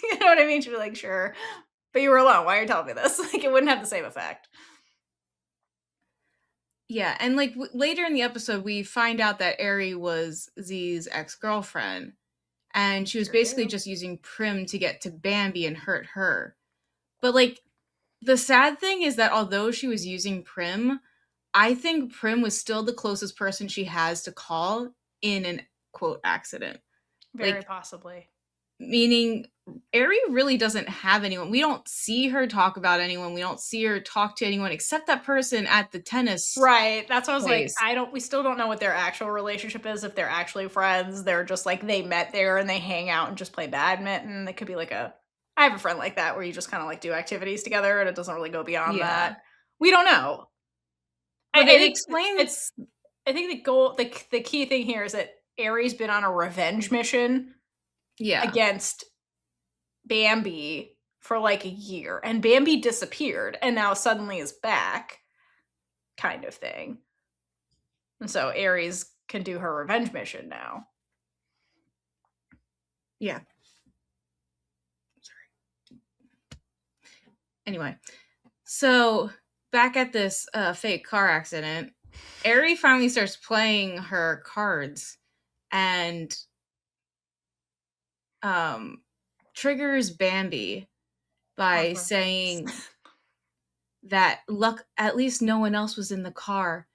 you know what I mean? She'd be like, sure, but you were alone. Why are you telling me this? Like, it wouldn't have the same effect.
yeah, and like later in the episode, we find out that Aerie was Z's ex-girlfriend, and she was basically just using Prim to get to Bambi and hurt her. But like, the sad thing is that although she was using Prim, I think Prim was still the closest person she has to call in an quote accident.
Very possibly.
Meaning Aerie really doesn't have anyone. We don't see her talk about anyone. We don't see her talk to anyone except that person at the tennis.
Right. That's what I was
place.
like, we still don't know what their actual relationship is, if they're actually friends. They're just like they met there and they hang out and just play badminton. It could be like I have a friend like that where you just kind of like do activities together and it doesn't really go beyond that. We don't know.
But
I
it
think
explains.
I think the goal, the key thing here is that Aerie's been on a revenge mission against Bambi for like a year, and Bambi disappeared and now suddenly is back, kind of thing. And so Aries can do her revenge mission now.
Yeah. Sorry. Anyway, so back at this fake car accident, Aerie finally starts playing her cards and triggers Bambi by saying that luck, at least no one else was in the car.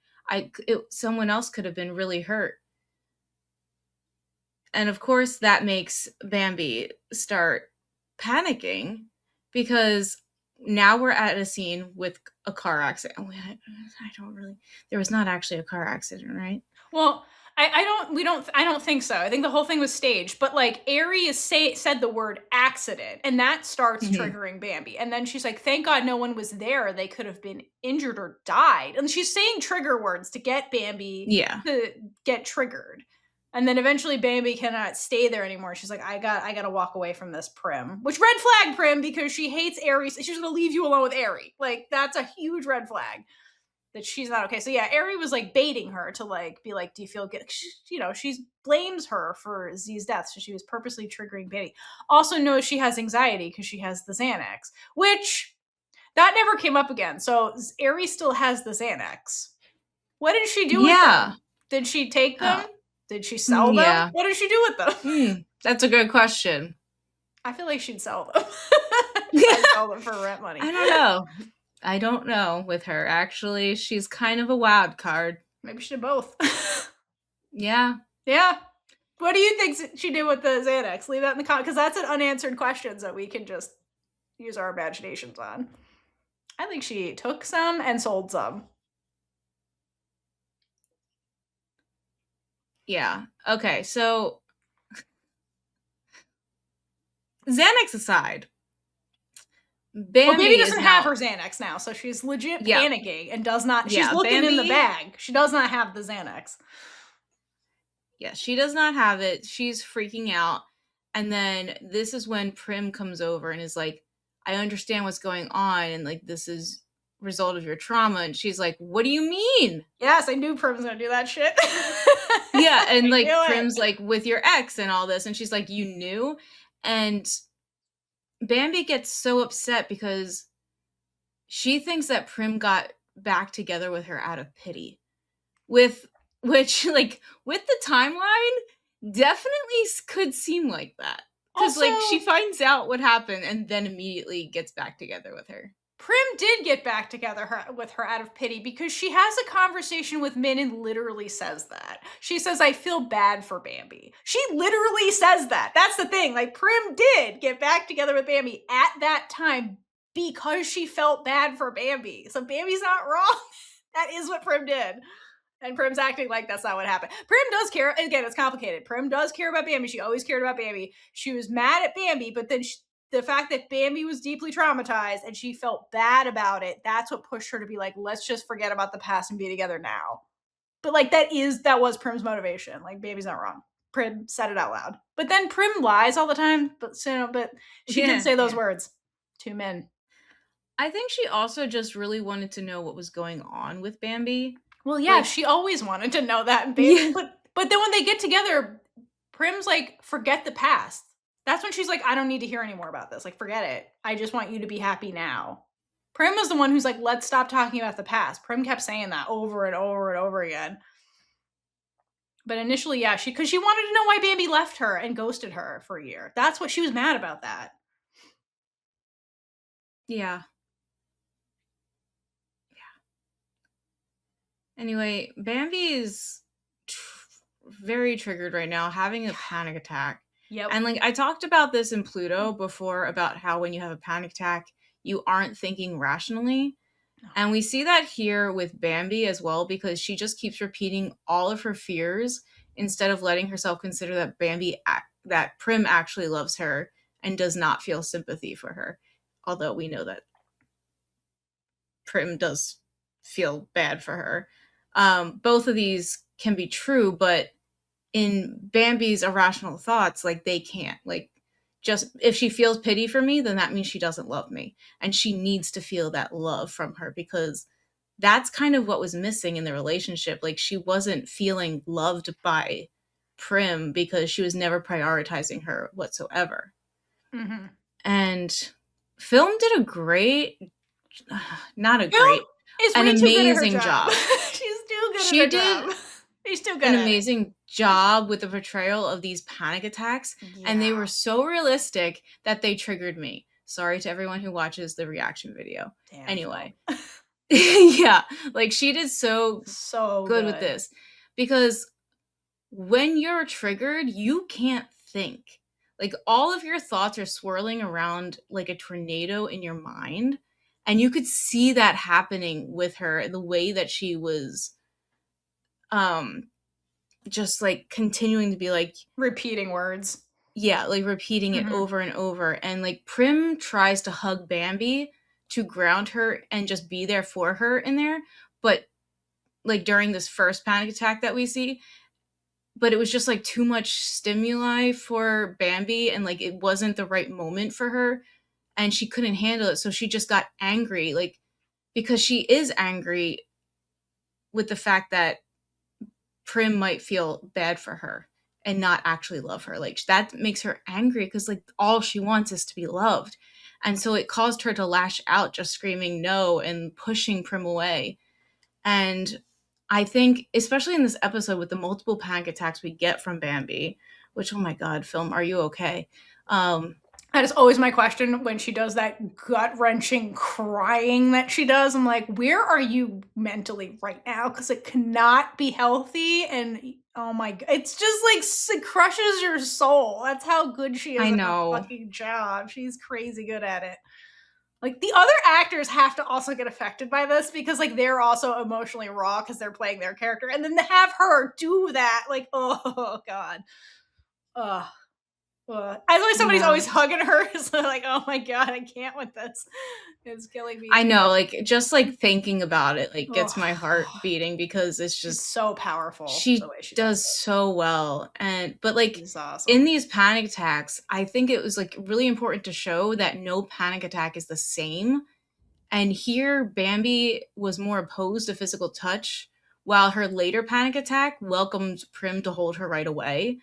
Someone else could have been really hurt. And of course that makes Bambi start panicking because now we're at a scene with a car accident. I don't really, there was not actually a car accident, right?
Well, I don't think so. I think the whole thing was staged. But like Aerie said the word accident, and that starts triggering Bambi. And then she's like, "Thank God no one was there. They could have been injured or died." And she's saying trigger words to get Bambi to get triggered. And then eventually Bambi cannot stay there anymore. She's like, I gotta walk away from this Prim. Which red flag Prim, because she hates Aerie. She's gonna leave you alone with Aerie. Like, that's a huge red flag. That she's not okay. So yeah, Aerie was like baiting her to like be like, "Do you feel good?" She blames her for Z's death, so she was purposely triggering Bambi. Also knows she has anxiety because she has the Xanax, which that never came up again. So Aerie still has the Xanax. What did she do with them? Did she take them? Did she sell them? Yeah. What did she do with them?
That's a good question.
I feel like she'd sell them. Sell them for rent money.
I don't know with her. Actually, she's kind of a wild card.
Maybe she did both.
Yeah.
What do you think she did with the Xanax? Leave that in the comments, because that's an unanswered question that we can just use our imaginations on. I think she took some and sold some.
Yeah. Okay, so Xanax aside,
Bambi doesn't have her Xanax now, so she's legit panicking and does not. She's looking in the bag. She does not have the Xanax.
Yeah, she does not have it. She's freaking out. And then this is when Prim comes over and is like, "I understand what's going on, and like this is result of your trauma." And she's like, "What do you mean?"
Yes, I knew Prim was gonna do that shit.
Yeah, and like Prim's like, "With your ex and all this," and she's like, "You knew?" And Bambi gets so upset because she thinks that Prim got back together with her out of pity. Which, like, with the timeline, definitely could seem like that. Because, like, she finds out what happened and then immediately gets back together with her.
Prim did get back together with her out of pity, because she has a conversation with Min and literally says that. She says, "I feel bad for Bambi." She literally says that. That's the thing. Like, Prim did get back together with Bambi at that time because she felt bad for Bambi. So Bambi's not wrong. That is what Prim did. And Prim's acting like that's not what happened. Prim does care. Again, it's complicated. Prim does care about Bambi. She always cared about Bambi. She was mad at Bambi, but then the fact that Bambi was deeply traumatized and she felt bad about it, that's what pushed her to be like, "Let's just forget about the past and be together now." But like, that was Prim's motivation. Like, Bambi's not wrong. Prim said it out loud. But then Prim lies all the time. But she did say those words to Min.
I think she also just really wanted to know what was going on with Bambi.
Well, yeah, like, she always wanted to know that. Bambi, but then when they get together, Prim's like, "Forget the past." That's when she's like, "I don't need to hear any more about this. Like, forget it. I just want you to be happy now." Prim was the one who's like, "Let's stop talking about the past." Prim kept saying that over and over and over again. But initially, yeah, because she wanted to know why Bambi left her and ghosted her for a year. That's what she was mad about that.
Yeah. Anyway, Bambi is very triggered right now, having a panic attack.
Yep.
And like, I talked about this in Pluto before, about how when you have a panic attack, you aren't thinking rationally. And we see that here with Bambi as well, because she just keeps repeating all of her fears instead of letting herself consider that that Prim actually loves her and does not feel sympathy for her. Although we know that Prim does feel bad for her. Both of these can be true, but in Bambi's irrational thoughts, like, they can't. Like, just if she feels pity for me, then that means she doesn't love me. And she needs to feel that love from her, because that's kind of what was missing in the relationship. Like, she wasn't feeling loved by Prim because she was never prioritizing her whatsoever.
Mm-hmm.
And Film did a great, not a great, an amazing job.
She's too good at her job. She's too good
an amazing job with the portrayal of these panic attacks. And they were so realistic that they triggered me. Sorry to everyone who watches the reaction video.
Damn,
anyway. Yeah, like, she did so good with this, because when you're triggered, you can't think. Like, all of your thoughts are swirling around like a tornado in your mind, and you could see that happening with her, the way that she was just like continuing to be like
repeating words.
Yeah, like repeating it over and over. And like Prim tries to hug Bambi to ground her and just be there for her in there. But like during this first panic attack that we see, but it was just like too much stimuli for Bambi and like it wasn't the right moment for her and she couldn't handle it. So she just got angry, like because she is angry with the fact that Prim might feel bad for her and not actually love her. Like that makes her angry because like all she wants is to be loved. And so it caused her to lash out, just screaming no and pushing Prim away. And I think, especially in this episode with the multiple panic attacks we get from Bambi, which, oh my God, film, are you okay?
That is always my question when she does that gut-wrenching crying that she does. I'm like, where are you mentally right now? Because it cannot be healthy. And oh my God, it's just like, it crushes your soul. That's how good she is at her fucking job. She's crazy good at it. Like the other actors have to also get affected by this because like they're also emotionally raw because they're playing their character. And then to have her do that, like, oh God. Ugh. As always, somebody's always hugging her. It's like, oh my God, I can't with this. It's killing me.
I know, like just like thinking about it, like gets my heart beating because it's just
so powerful.
She does so well, but like
awesome.
in these panic attacks, I think it was like really important to show that no panic attack is the same. And here, Bambi was more opposed to physical touch, while her later panic attack welcomed Prim to hold her right away.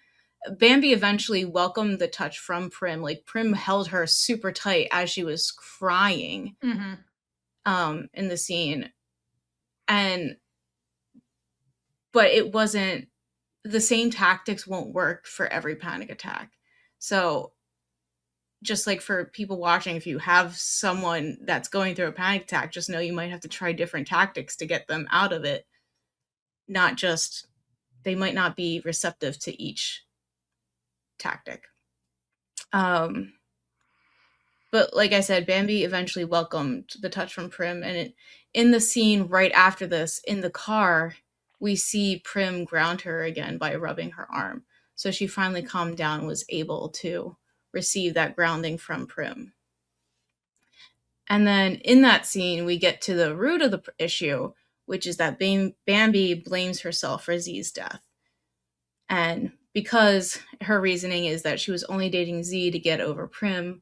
Bambi eventually welcomed the touch from Prim. Like Prim held her super tight as she was crying in the scene. But it wasn't, the same tactics won't work for every panic attack. So just like for people watching, if you have someone that's going through a panic attack, just know you might have to try different tactics to get them out of it. Not just, they might not be receptive to each tactic. But like I said, Bambi eventually welcomed the touch from Prim. And in the scene right after this, in the car, we see Prim ground her again by rubbing her arm. So she finally calmed down and was able to receive that grounding from Prim. And then in that scene, we get to the root of the issue, which is that Bambi blames herself for Z's death. And because her reasoning is that she was only dating Z to get over Prim,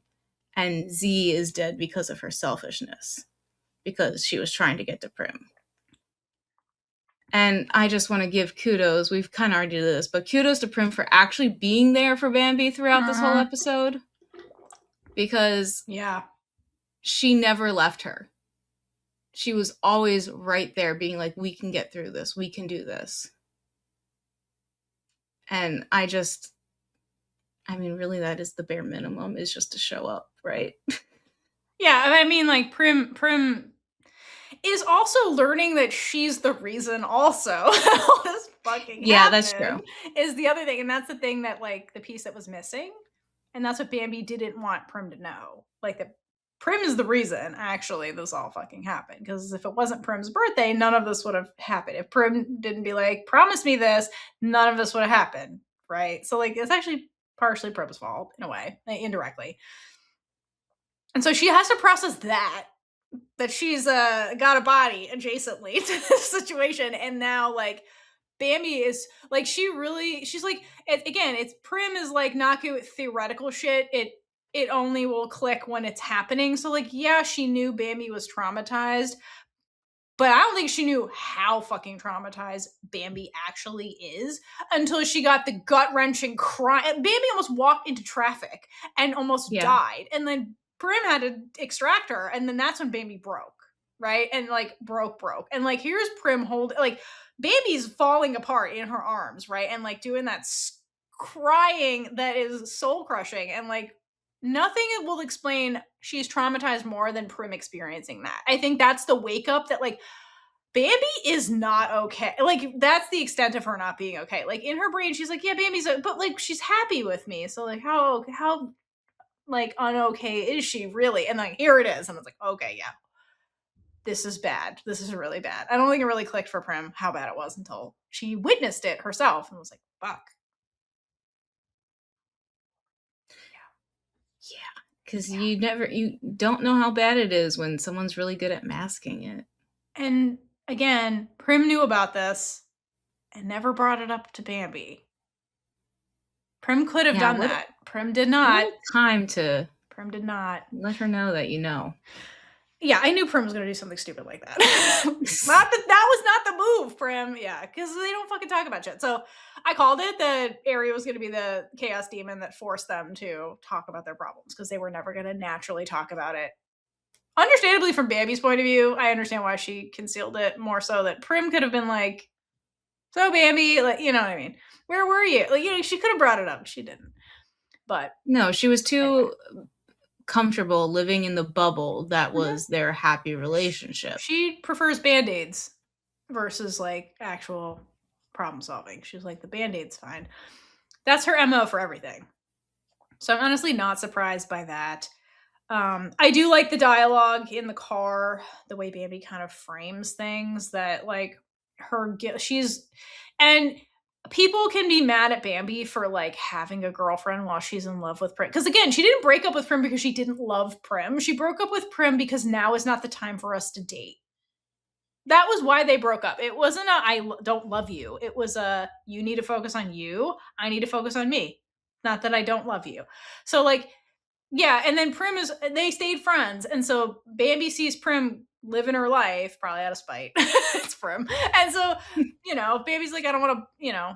and Z is dead because of her selfishness, because she was trying to get to Prim. And I just want to give kudos. We've kind of already did this, but kudos to Prim for actually being there for Bambi throughout this whole episode. Because she never left her. She was always right there being like, we can get through this. We can do this. And really that is the bare minimum, is just to show up, right?
Yeah, I mean, like Prim is also learning that she's the reason also all this fucking
that's true.
Is the other thing. And that's the thing that like the piece that was missing. And that's what Bambi didn't want Prim to know. Like that Prim is the reason actually this all fucking happened. Because if it wasn't Prim's birthday, none of this would have happened. If Prim didn't be like, promise me this, none of this would have happened. Right? So like it's actually partially Prim's fault in a way, like, indirectly. And so she has to process that she's got a body adjacently to this situation. And now like Bambi is like, she's like, it's Prim is like not good with theoretical shit. It only will click when it's happening. So like, yeah, she knew Bambi was traumatized, but I don't think she knew how fucking traumatized Bambi actually is until she got the gut-wrenching cry. Bambi almost walked into traffic and almost died. And then Prim had to extract her, and then that's when Bambi broke, right? And like broke. And like here's Prim like Bambi's falling apart in her arms, right? And like doing that crying that is soul crushing, and like nothing will explain she's traumatized more than Prim experiencing that. I think that's the wake up that like Bambi is not okay. Like that's the extent of her not being okay. Like in her brain, she's like, yeah, Bambi's, but like she's happy with me. So like how like unokay is she really? And like here it is, and it's like, okay, yeah. this is bad. This is really bad. I don't think it really clicked for Prim how bad it was until she witnessed it herself and was like, fuck.
Yeah, because you don't know how bad it is when someone's really good at masking it.
And again, Prim knew about this and never brought it up to Bambi. Prim could have done that. Prim did not.
Time to.
Prim did not.
Let her know that you know.
Yeah, I knew Prim was going to do something stupid like that. That was not the move, Prim. Yeah, because they don't fucking talk about shit. So I called it that Aria was going to be the chaos demon that forced them to talk about their problems because they were never going to naturally talk about it. Understandably, from Bambi's point of view, I understand why she concealed it more so that Prim could have been like, so Bambi, like, you know what I mean? Where were you? Like, you know, she could have brought it up. She didn't. But
no, she was too comfortable living in the bubble that was their happy relationship.
She prefers Band-Aids versus like actual problem solving. She's like, the Band-Aid's fine. That's her MO for everything. So I'm honestly not surprised by that. I do like the dialogue in the car, the way Bambi kind of frames things, that like and people can be mad at Bambi for like having a girlfriend while she's in love with Prim. Because again, she didn't break up with Prim because she didn't love Prim. She broke up with Prim because now is not the time for us to date. That was why they broke up. It wasn't I don't love you. It was you need to focus on you. I need to focus on me. Not that I don't love you. So like, yeah. And then they stayed friends. And so Bambi sees Prim living her life, probably out of spite. It's Prim. And so, you know, Bambi's like, I don't want to, you know,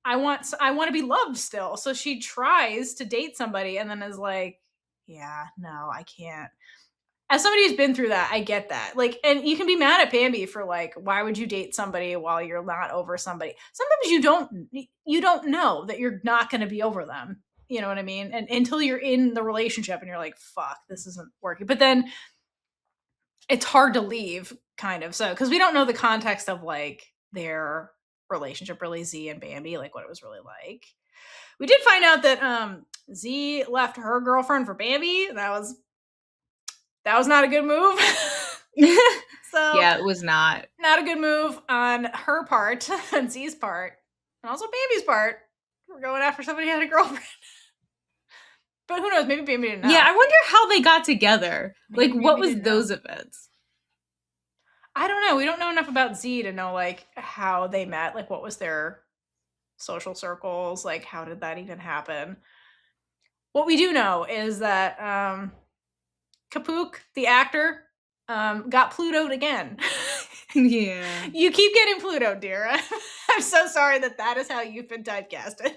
I want to be loved still. So she tries to date somebody and then is like, yeah, no, I can't. As somebody who's been through that, I get that. Like, and you can be mad at Bambi for like, why would you date somebody while you're not over somebody? Sometimes you don't know that you're not going to be over them. You know what I mean? And until you're in the relationship and you're like, fuck, this isn't working. But then it's hard to leave, kind of. So, because we don't know the context of like their relationship, really, Z and Bambi, like what it was really like. We did find out that Z left her girlfriend for Bambi. That was not a good move. So
yeah, it was not
a good move on her part, on Z's part, and also Bambi's part. We're going after somebody who had a girlfriend. But who knows? Maybe Bambi didn't know.
Yeah, I wonder how they got together. Maybe like, what was those events?
I don't know. We don't know enough about Z to know like how they met. Like, what was their social circles? Like, how did that even happen? What we do know is that Kapook, the actor, got Plutoed again.
Yeah.
You keep getting Plutoed, dear. I'm so sorry that is how you've been typecasted.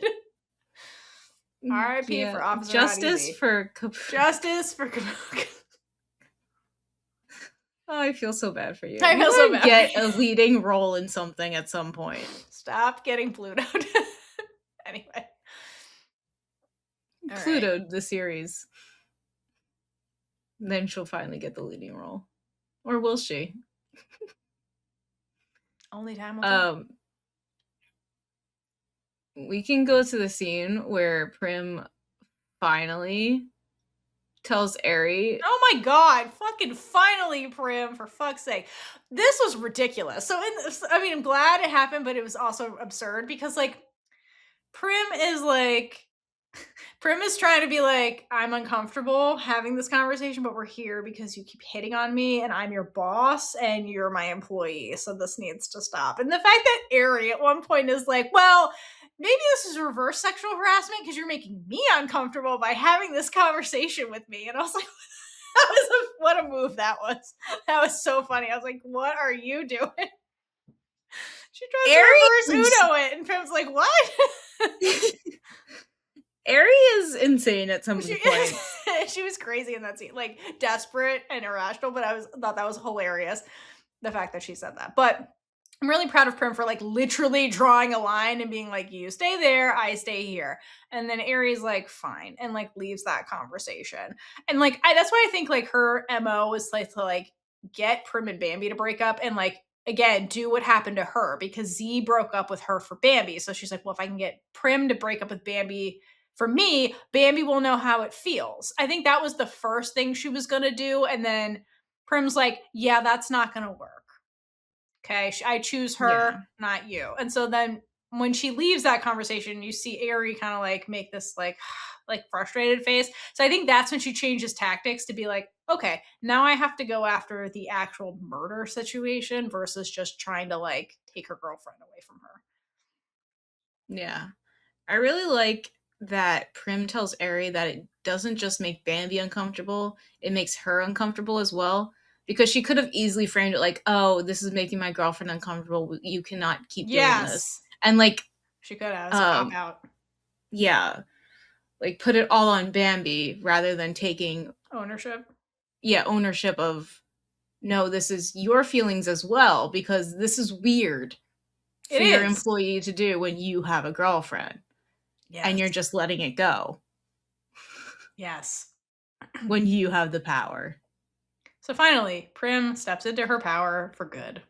R.I.P. for Officer
Justice for Kapook.
Justice for Kapook.
Oh, I feel so bad for you.
I feel so bad.
Get a leading role in something at some point.
Stop getting Plutoed. Anyway.
Plutoed, right. The series. Then she'll finally get the leading role. Or will she?
Only time will tell.
We can go to the scene where Prim finally tells Ari.
Oh my god, fucking finally, Prim, for fuck's sake. This was ridiculous. So, I'm glad it happened, but it was also absurd because, like, Prim is trying to be like, I'm uncomfortable having this conversation, but we're here because you keep hitting on me and I'm your boss and you're my employee. So this needs to stop. And the fact that Ari at one point is like, well, maybe this is reverse sexual harassment because you're making me uncomfortable by having this conversation with me. And I was like, what a move that was. That was so funny. I was like, what are you doing? She tries to reverse Uno it, and Prim's like, what?
Ari is insane at some point.
She was crazy in that scene, like desperate and irrational, but I thought that was hilarious, the fact that she said that. But I'm really proud of Prim for like literally drawing a line and being like, you stay there, I stay here. And then Ari's like, fine, and like leaves that conversation. And like that's why I think like her MO was like to like get Prim and Bambi to break up and like again do what happened to her, because Z broke up with her for Bambi. So she's like, well, if I can get Prim to break up with Bambi for me, Bambi will know how it feels. I think that was the first thing she was going to do. And then Prim's like, yeah, that's not going to work. Okay, I choose her, not you. And so then when she leaves that conversation, you see Aerie kind of like make this like frustrated face. So I think that's when she changes tactics to be like, okay, now I have to go after the actual murder situation versus just trying to like take her girlfriend away from her.
Yeah. I really like that Prim tells Aerie that it doesn't just make Bambi uncomfortable, it makes her uncomfortable as well. Because she could have easily framed it like, oh, this is making my girlfriend uncomfortable. You cannot keep doing this. And like,
she could have as a cop out.
Yeah. Like put it all on Bambi rather than taking
ownership.
Yeah, ownership of, no, this is your feelings as well, because this is weird for your employee to do when you have a girlfriend. Yes. And you're just letting it go.
Yes.
When you have the power.
So finally, Prim steps into her power for good.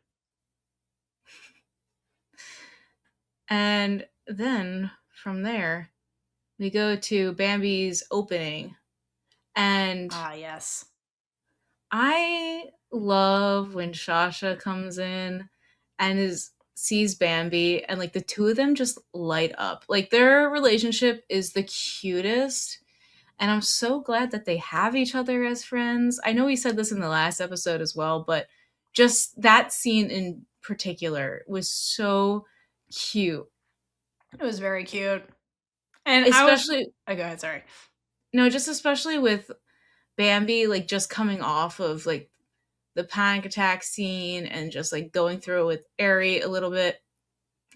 And then from there, we go to Bambi's opening. And
yes.
I love when Shasha comes in and sees Bambi, and like the two of them just light up. Like their relationship is the cutest. And I'm so glad that they have each other as friends. I know we said this in the last episode as well, but just that scene in particular was so cute.
It was very cute. And
especially
go ahead, sorry.
No, just especially with Bambi like just coming off of like the panic attack scene and just like going through it with Aerie a little bit.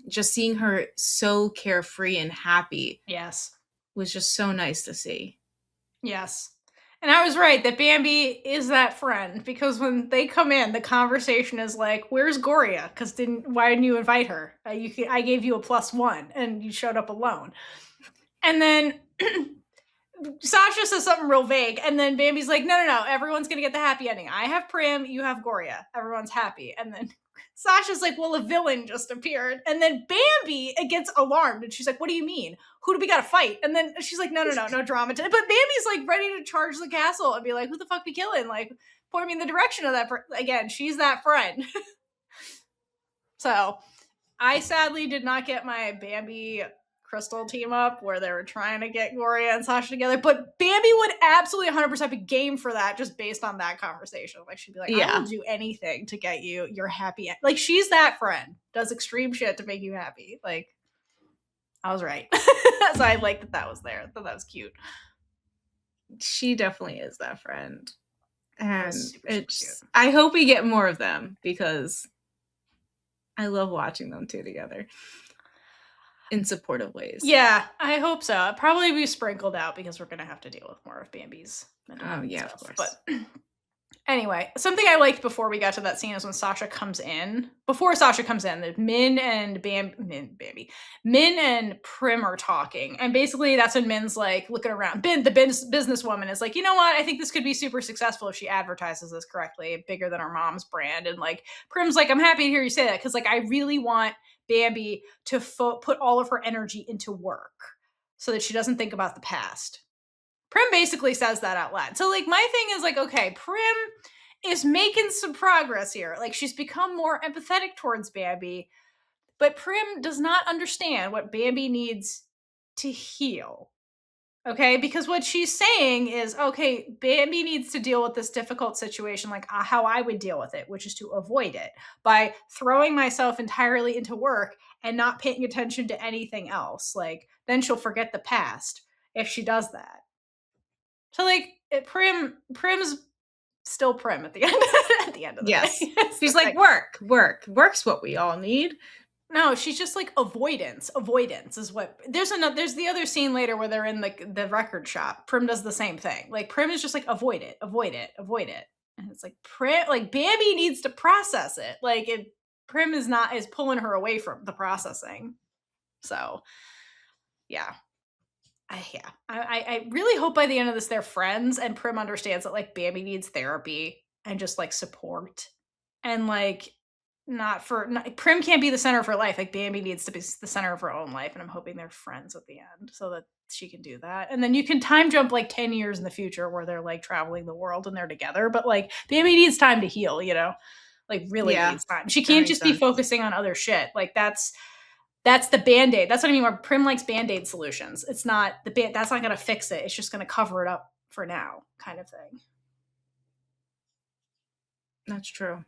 Just seeing her so carefree and happy.
Yes.
Was just so nice to see.
Yes. And I was right that Bambi is that friend, because when they come in, the conversation is like, "Where's Gorya? Because why didn't you invite her? I gave you a +1, and you showed up alone." And then Sasha says something real vague, and then Bambi's like, "No, everyone's gonna get the happy ending. I have Prim, you have Gorya. Everyone's happy." And then Sasha's like, "Well, a villain just appeared." And then Bambi gets alarmed, and she's like, "What do you mean? Who do we gotta fight?" And then she's like, no drama. But Bambi's like ready to charge the castle and be like, "Who the fuck we killing?" Like, point me in the direction of that. Again, she's that friend. So, I sadly did not get my Bambi Crystal team up where they were trying to get Gorya and Sasha together, but Bambi would absolutely 100% be game for that just based on that conversation. Like, she'd be like, I will do anything to get you your happy. Like, she's that friend, does extreme shit to make you happy. Like, I was right. So I liked that was there. I thought that was cute.
She definitely is that friend. And it's, I hope we get more of them because I love watching them two together. In supportive ways.
Yeah, I hope so. It'll probably be sprinkled out because we're going to have to deal with more of Bambi's mental health stuff. Of course. But anyway, something I liked before we got to that scene is when Sasha comes in. Before Sasha comes in, Min and Prim are talking. And basically that's when Min's like looking around. The businesswoman is like, you know what? I think this could be super successful if she advertises this correctly, bigger than her mom's brand. And like Prim's like, I'm happy to hear you say that because like I really want Bambi to put all of her energy into work so that she doesn't think about the past. Prim basically says that out loud. So like my thing is like, okay, Prim is making some progress here. Like she's become more empathetic towards Bambi, but Prim does not understand what Bambi needs to heal. Okay, because what she's saying is, okay, Bambi needs to deal with this difficult situation like how I would deal with it, which is to avoid it by throwing myself entirely into work and not paying attention to anything else. Like, then she'll forget the past if she does that. So, like, Prim's still Prim at the end. At the end of the day.
She's like, work's what we all need.
No, she's just like avoidance. Avoidance is what there's the other scene later where they're in the record shop. Prim does the same thing. Like Prim is just like avoid it. And it's like Prim, like Bambi needs to process it. Like Prim is pulling her away from the processing. So yeah. I really hope by the end of this they're friends and Prim understands that like Bambi needs therapy and just like support and like Prim can't be the center of her life. Like Bambi needs to be the center of her own life, and I'm hoping they're friends at the end so that she can do that. And then you can time jump like 10 years in the future where they're like traveling the world and they're together. But like Bambi needs time to heal, like really needs time. She can't just be focusing on other shit. Like that's the Band-Aid. That's what I mean. Where Prim likes Band-Aid solutions. It's not that's not going to fix it. It's just going to cover it up for now, kind of thing.
That's true.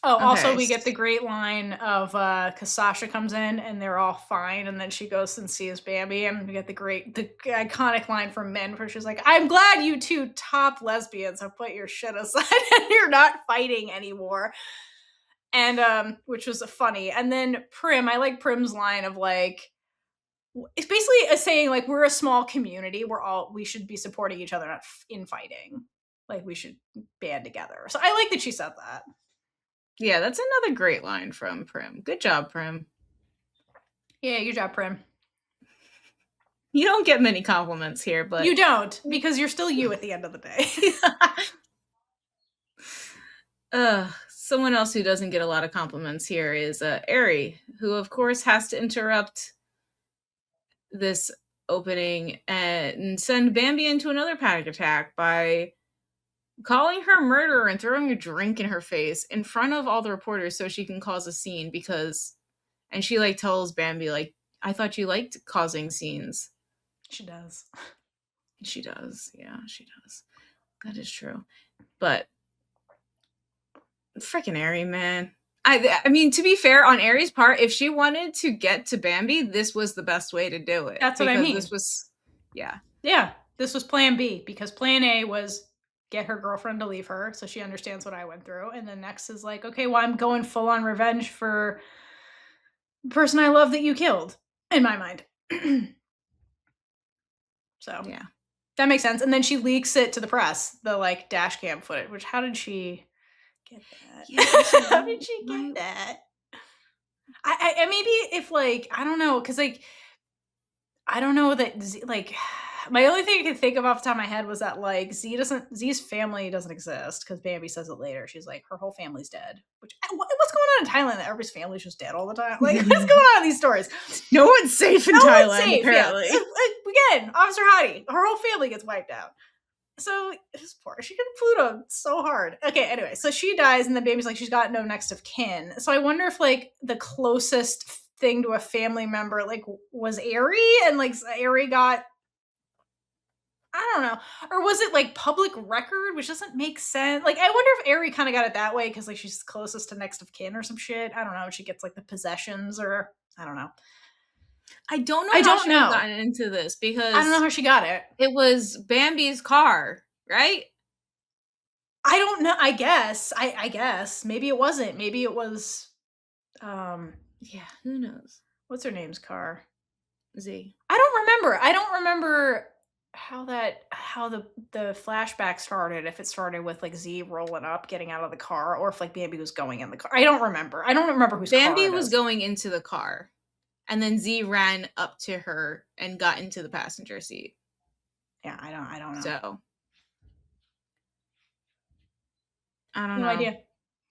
Also we get the great line of because Shasha comes in and they're all fine, and then she goes and sees Bambi, and we get the iconic line from Min where she's like, "I'm glad you two top lesbians have put your shit aside and you're not fighting anymore." And which was funny. And then Prim, I like Prim's line of like, it's basically saying like, we're a small community, we should be supporting each other, not infighting. Like we should band together. So I like that she said that.
Yeah, that's another great line from Prim. Good job, Prim.
Yeah, good job, Prim.
You don't get many compliments here, but
you don't, because you're still you at the end of the
day. Someone else who doesn't get a lot of compliments here is Aerie, who of course has to interrupt this opening and send Bambi into another panic attack by calling her murderer and throwing a drink in her face in front of all the reporters so she can cause a scene and she like tells Bambi like, I thought you liked causing scenes.
She does.
She does. Yeah, she does. That is true. But freaking Aerie, man. I mean, to be fair, on Aerie's part, if she wanted to get to Bambi, this was the best way to do it.
That's what I mean.
This was, yeah.
Yeah, this was plan B, because plan A was get her girlfriend to leave her so she understands what I went through. And then next is like, okay, well, I'm going full on revenge for the person I love that you killed, in my mind. So
yeah,
that makes sense. And then she leaks it to the press, the like dash cam footage, which how did she get that? Yeah, how did she get that? I maybe if like, I don't know, because like, I don't know that like my only thing I could think of off the top of my head was that like Z's family doesn't exist, because Bambi says it later. She's like, her whole family's dead. Which what's going on in Thailand that everybody's family's just dead all the time? Like what's going on in these stories?
No one's safe in Thailand. Apparently,
yeah. Again, Officer Hottie, her whole family gets wiped out. So poor. She got Pluto so hard. Okay, anyway, so she dies, and then Bambi's like, she's got no next of kin. So I wonder if like the closest thing to a family member like was Aerie, and like Aerie got, I don't know, or was it like public record, which doesn't make sense. Like I wonder if Aerie kind of got it that way because like she's closest to next of kin or some shit. I don't know. She gets like the possessions, or I don't know.
I don't know how she got into this, because
I don't know how she got it.
It was Bambi's car, right?
I don't know. I guess. I guess. Maybe it wasn't. Maybe it was
yeah, who knows?
What's her name's car?
Z.
I don't remember how the flashback started, if it started with like Z rolling up, getting out of the car, or if like Bambi was going in the car. I don't remember whose
Bambi was going into the car, and then Z ran up to her and got into the passenger seat.
Yeah, I don't know.
So I don't know.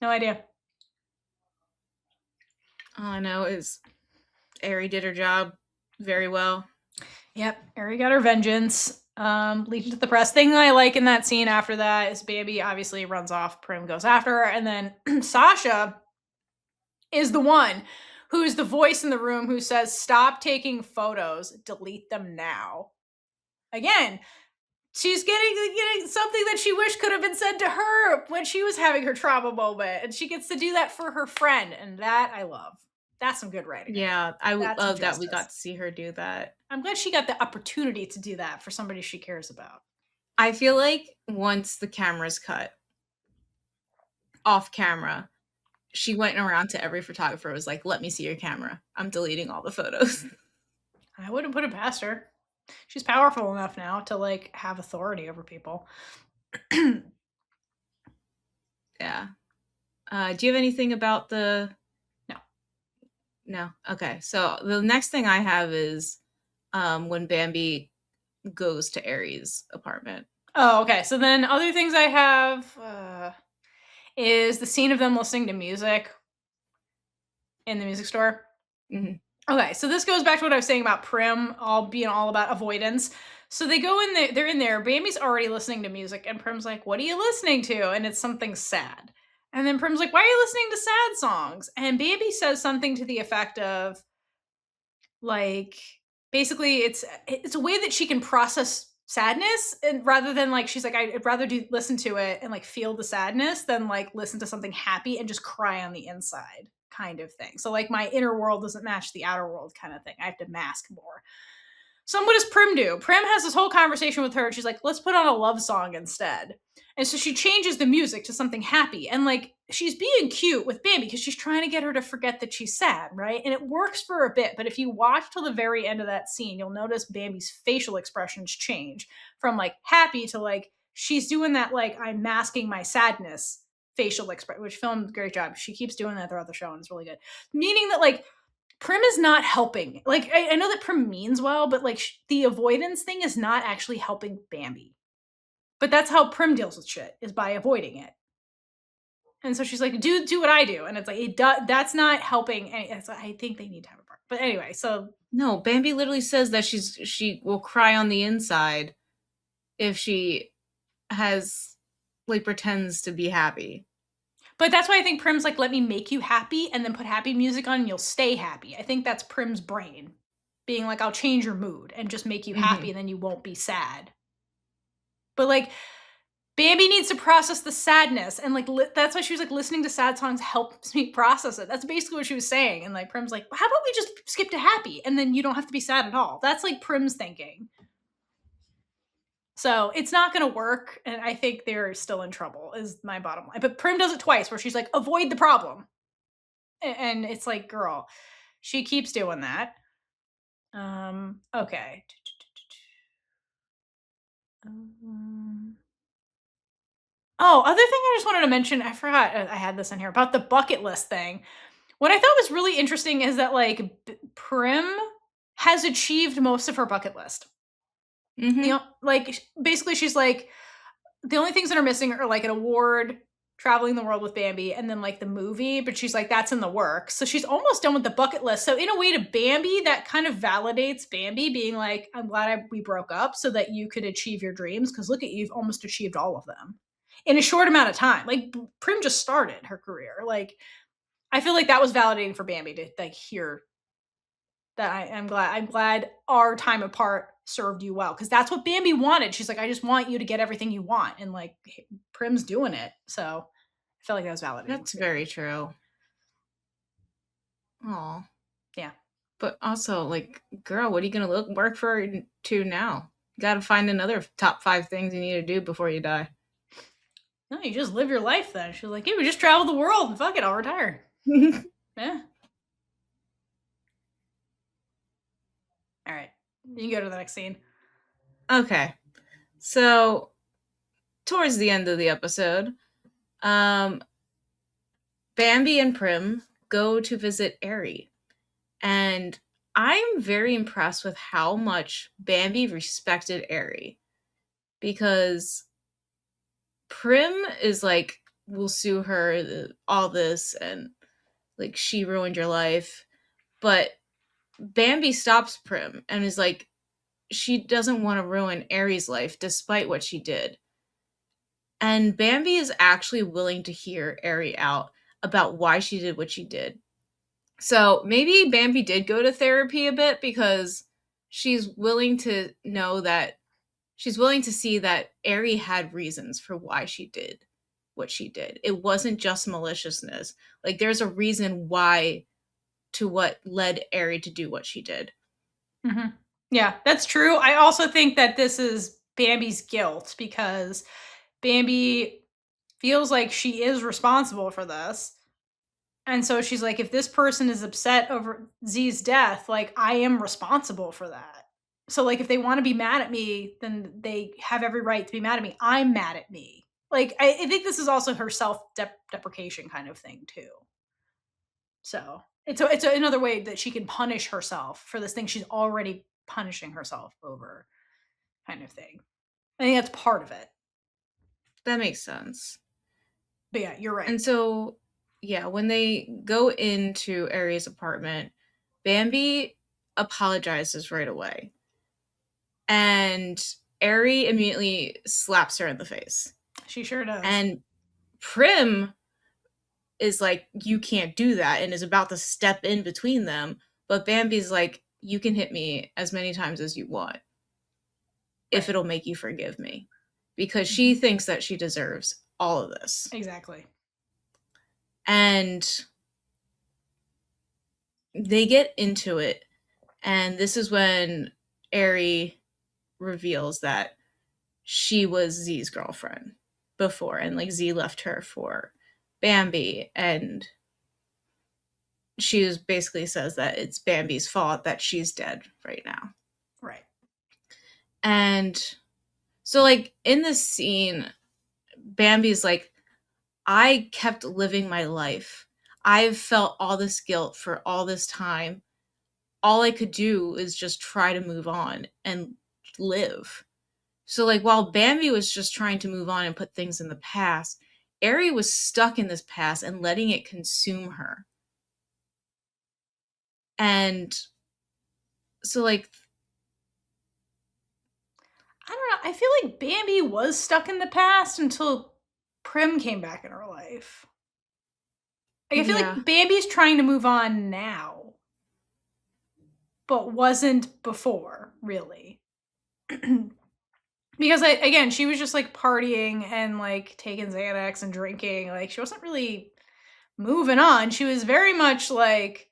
No idea.
All I know is Aerie did her job very well.
Yep, Aerie got her vengeance. Leading to the press. Thing I like in that scene after that is Bambi obviously runs off, Prim goes after her, and then Shasha is the one who's the voice in the room who says, stop taking photos, delete them now. Again, she's getting something that she wished could have been said to her when she was having her trauma moment, and she gets to do that for her friend, and that I love. That's some good writing.
Yeah, I love that we got to see her do that.
I'm glad she got the opportunity to do that for somebody she cares about.
I feel like once the camera's cut off camera, she went around to every photographer, was like, let me see your camera. I'm deleting all the photos.
I wouldn't put it past her. She's powerful enough now to like have authority over people.
Yeah. Do you have anything about the... No. Okay. So the next thing I have is when Bambi goes to Aerie's apartment.
Oh, okay. So then other things I have is the scene of them listening to music in the music store.
Mhm.
Okay, so this goes back to what I was saying about Prim all being all about avoidance. So they go in there, they're in there, Bambi's already listening to music, and Prim's like, "What are you listening to?" And it's something sad. And then Prim's like, "Why are you listening to sad songs?" And Bambi says something to the effect of, like, basically it's a way that she can process sadness, and rather than, like, she's like, I'd rather do listen to it and like feel the sadness than like listen to something happy and just cry on the inside kind of thing. So like my inner world doesn't match the outer world kind of thing. I have to mask more. So what does Prim do? Prim has this whole conversation with her, and she's like, let's put on a love song instead. And so she changes the music to something happy. And like she's being cute with Bambi because she's trying to get her to forget that she's sad, right? And it works for a bit. But if you watch till the very end of that scene, you'll notice Bambi's facial expressions change from like happy to like she's doing that like I'm masking my sadness facial expression, which filmed great job. She keeps doing that throughout the show and it's really good. Meaning that like Prim is not helping. Like, I know that Prim means well, but like the avoidance thing is not actually helping Bambi. But that's how Prim deals with shit is by avoiding it. And so she's like, do what I do, and it's like that's not helping. I think they need to have a part. But anyway, so
No, Bambi literally says that she will cry on the inside if she has like pretends to be happy.
but that's why I think Prim's like, let me make you happy, and then put happy music on, and you'll stay happy. I think that's Prim's brain being like, I'll change your mood and just make you happy,
Mhm.
and then you won't be sad. But like Bambi needs to process the sadness, and like that's why she was like listening to sad songs helps me process it. That's basically what she was saying. And like Prim's like, how about we just skip to happy, and then you don't have to be sad at all. That's like Prim's thinking. So it's not going to work, and I think they're still in trouble. Is my bottom line. But Prim does it twice, where she's like, avoid the problem, and it's like, girl, she keeps doing that. Okay. Um, Oh, other thing I just wanted to mention, I forgot I had this in here about the bucket list thing. What I thought was really interesting is that like Prim has achieved most of her bucket list.
Mhm.
Like basically she's like the only things that are missing are like an award, traveling the world with Bambi, and then like the movie, but she's like that's in the works. So she's almost done with the bucket list. So in a way to Bambi, that kind of validates Bambi being like, I'm glad we broke up so that you could achieve your dreams because look at you, you've almost achieved all of them in a short amount of time. Like Prim just started her career. Like I feel like that was validating for Bambi to like hear that I'm glad our time apart served you well because that's what Bambi wanted. She's like, I just want you to get everything you want, and like Prim's doing it. So I feel like that was validating
That's
for
very
Bambi.
true. Aw.
Yeah.
But also, like, girl, what are you gonna look work for to now? You gotta find another top 5 things you need to do before you die.
No, you just live your life then. She's like, yeah, we just travel the world and fuck it, I'll retire. Yeah. All right. You can go to the next scene.
Okay. So, towards the end of the episode, um, Bambi and Prim go to visit Airy. And I'm very impressed with how much Bambi respected Airy because Prim is like, we'll sue her, all this, and like, she ruined your life. But Bambi stops Prim and is like, she doesn't want to ruin Airy's life despite what she did. And Bambi is actually willing to hear Airy out about why she did what she did. So maybe Bambi did go to therapy a bit because she's willing to know that she's willing to see that Airy had reasons for why she did what she did. It wasn't just maliciousness. Like there's a reason why to what led Airy to do what she did.
Mm-hmm. Yeah, that's true. I also think that this is Bambi's guilt because Bambi feels like she is responsible for this. And so she's like, if this person is upset over Z's death, like I am responsible for that. So like if they want to be mad at me, then they have every right to be mad at me. I'm mad at me. Like I think this is also her self-deprecation kind of thing too. So it's another way that she can punish herself for this thing she's already punishing herself over, kind of thing. I think that's part of it.
That makes sense.
But yeah, you're right.
And so, yeah, when they go into Aries' apartment, Bambi apologizes right away. And Ari immediately slaps her in the face.
She sure does.
And Prim is like, you can't do that, and is about to step in between them. But Bambi's like, you can hit me as many times as you want if
Right.
it'll make you forgive me. Because she
Mhm.
thinks that she deserves all of this.
Exactly.
And they get into it. And this is when Ari reveals that she was Z's girlfriend before, and like Z left her for Bambi, and she was basically says that it's Bambi's fault that she's dead right now.
Right.
And so like in this scene, Bambi's like, I kept living my life. I've felt all this guilt for all this time. All I could do is just try to move on and live. So like while Bambi was just trying to move on and put things in the past, Ari was stuck in this past and letting it consume her. And so like
I don't know. I feel like Bambi was stuck in the past until Prim came back in her life. Like, I feel
yeah,
like Bambi's trying to move on now, but wasn't before, really. Because again, she was just like partying and like taking Xanax and drinking. Like, she wasn't really moving on. She was very much like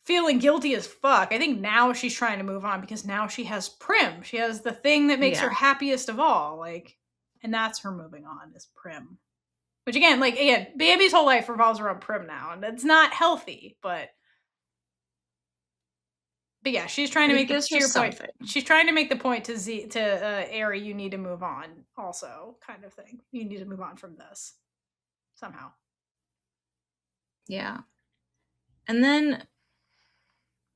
feeling guilty as fuck. I think now she's trying to move on because now she has Prim. She has the thing that makes her
yeah.
happiest of all. Like, and that's her moving on is Prim. Which again, like again, Bambi's whole life revolves around Prim now, and it's not healthy, but yeah, she's trying
But
to
it
make the
gives
to
her
your point.
something.
She's trying to make the point to Z to Ari, you need to move on, also kind of thing. You need to move on from this somehow.
Yeah. And then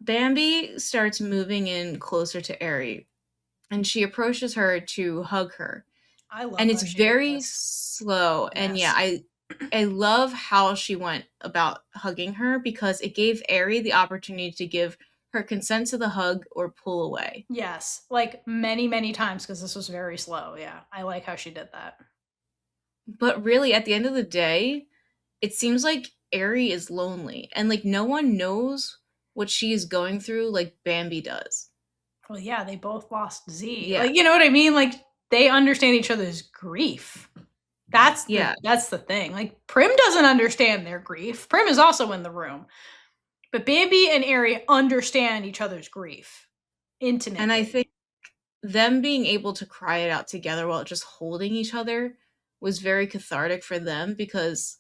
Bambi starts moving in closer to Ari, and she approaches her to hug her.
I love
And
how
it's
she did
very
this.
slow. And yeah,
Yes.
I love how she went about hugging her because it gave Ari the opportunity to give her consent to the hug or pull away.
Yes. Like many, many times because this was very slow. Yeah. I like how she did that.
But really, at the end of the day, it seems like Ari is lonely and like no one knows what she is going through like Bambi does.
Well, yeah, they both lost Z.
Yeah.
Like, you know what I mean? Like they understand each other's grief. That's the
Yeah.
that's the thing. Like Prim doesn't understand their grief. Prim is also in the room. But Bambi and Ari understand each other's grief
And I think
intimately.
them being able to cry it out together while just holding each other was very cathartic for them because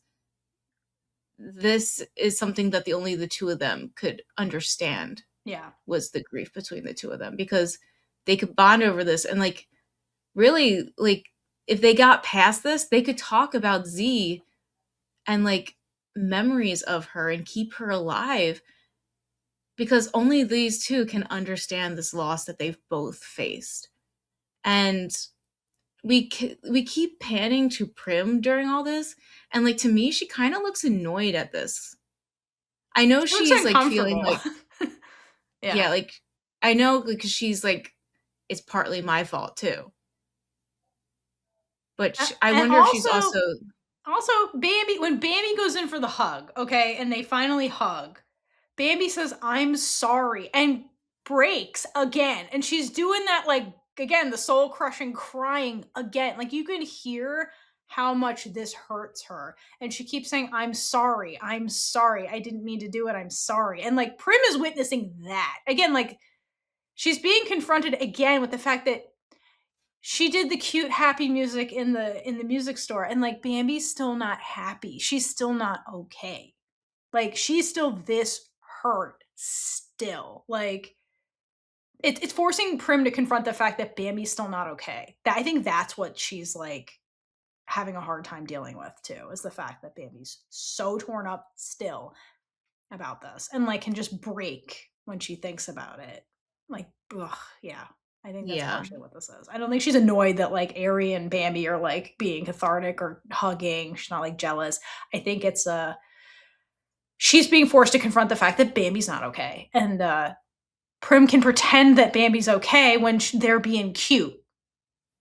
this is something that only the two of them could understand
Yeah.
was the grief between the two of them because they could bond over this and like really like if they got past this they could talk about Z and like memories of her and keep her alive because only these two can understand this loss that they've both faced. And we keep panning to Prim during all this, and like to me, she kind of looks annoyed at this. I know
She looks
she's like feeling
uncomfortable.
like,
Yeah.
yeah, like I know because she's like, it's partly my fault too. But I
And
wonder if she's
also
also,
also Bambi when Bambi goes in for the hug, okay, and they finally hug. Bambi says, "I'm sorry," and breaks again. And she's doing that, like, again, the soul crushing crying again. Like, you can hear how much this hurts her. And she keeps saying, "I'm sorry. I'm sorry. I didn't mean to do it. I'm sorry." And, like, Prim is witnessing that. Again, like, she's being confronted again with the fact that she did the cute happy music in the music store and like Bambi's still not happy. She's still not okay. Like she's still this hurt still. Like it's forcing Prim to confront the fact that Bambi's still not okay. That I think that's what she's like having a hard time dealing with too, is the fact that Bambi's so torn up still about this and like can just break when she thinks about it. Like, ugh, yeah. I think that's partially what this is. I don't think she's annoyed that like Aerie and Bambi are like being cathartic or hugging. She's not like jealous. I think it's she's being forced to confront the fact that Bambi's not okay. And Prim can pretend that Bambi's okay when they're being cute,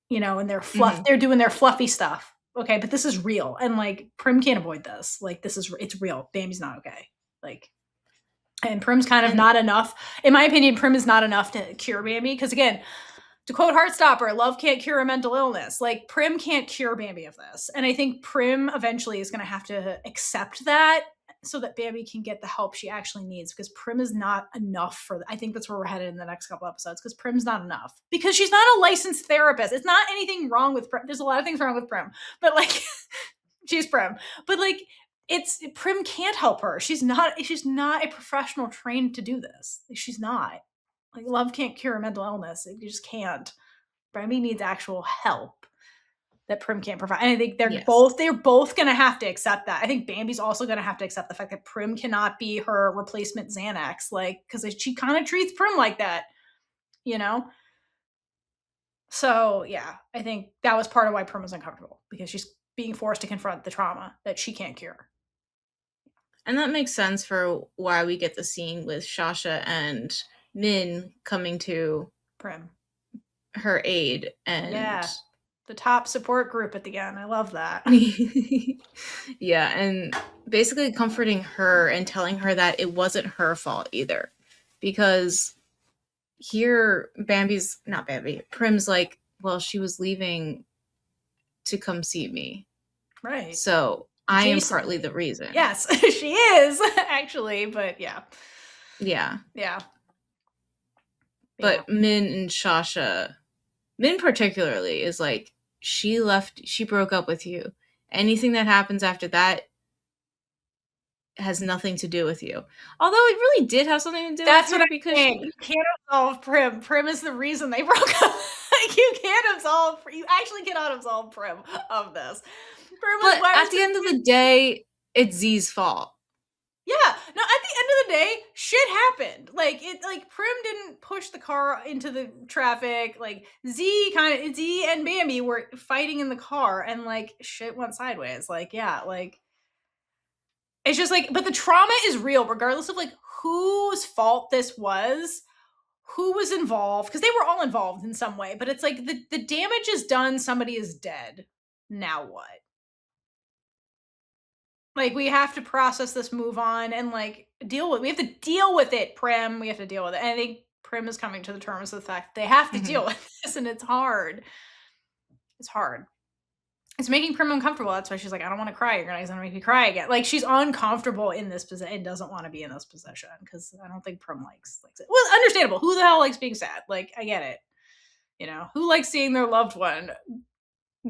you know, and they're doing their fluffy stuff. Okay, but this is real. And like Prim can't avoid this. Like it's real. Bambi's not okay. Like, and Prim's kind of not enough. In my opinion, Prim is not enough to cure Bambi. Because again, to quote Heartstopper, love can't cure a mental illness. Like Prim can't cure Bambi of this. And I think Prim eventually is going to have to accept that so that Bambi can get the help she actually needs, because Prim is not enough for I think that's where we're headed in the next couple episodes, because Prim's not enough. Because she's not a licensed therapist. It's not anything wrong with Prim. There's a lot of things wrong with Prim. But like she's Prim. But like Prim can't help her. She's not a professional trained to do this. Like, she's not. Like love can't cure a mental illness. You just can't. Bambi needs actual help that Prim can't provide. And I think they're both going to have to accept that. I think Bambi's also going to have to accept the fact that Prim cannot be her replacement Xanax, like, because she kind of treats Prim like that, you know? So yeah, I think that was part of why Prim was uncomfortable, because she's being forced to confront the trauma that she can't cure.
And that makes sense for why we get the scene with Shasha and Min coming to
Prim,
her aid, and
the top support group at the end. I love that.
Yeah, and basically comforting her and telling her that it wasn't her fault either. Because here Prim's like, well, she was leaving to come see me.
Right.
So I am partly the reason.
Yes, she is, actually, but yeah.
Yeah.
Yeah.
But Min and Shasha, Min particularly, is like, she broke up with you. Anything that happens after that has nothing to do with you. Although it really did have something to do with her, because
you can't absolve Prim. Prim is the reason they broke up. You actually cannot absolve Prim of this.
But at the end of the day, it's Z's fault.
Yeah, no, at the end of the day, shit happened. Like Prim didn't push the car into the traffic. Like Z and Bambi were fighting in the car, and like shit went sideways. Like, yeah, like it's just like, but the trauma is real, regardless of like whose fault this was, who was involved, because they were all involved in some way. But it's like the damage is done. Somebody is dead. Now what? Like, we have to process this, move on, and like we have to deal with it, Prim. We have to deal with it. And I think Prim is coming to the terms of the fact they have to deal with this, and it's hard. It's hard. It's making Prim uncomfortable. That's why she's like, I don't want to cry. You're going to make me cry again. Like, she's uncomfortable in this position and doesn't want to be in this position, because I don't think Prim likes it. Well, understandable. Who the hell likes being sad? Like, I get it. You know, who likes seeing their loved one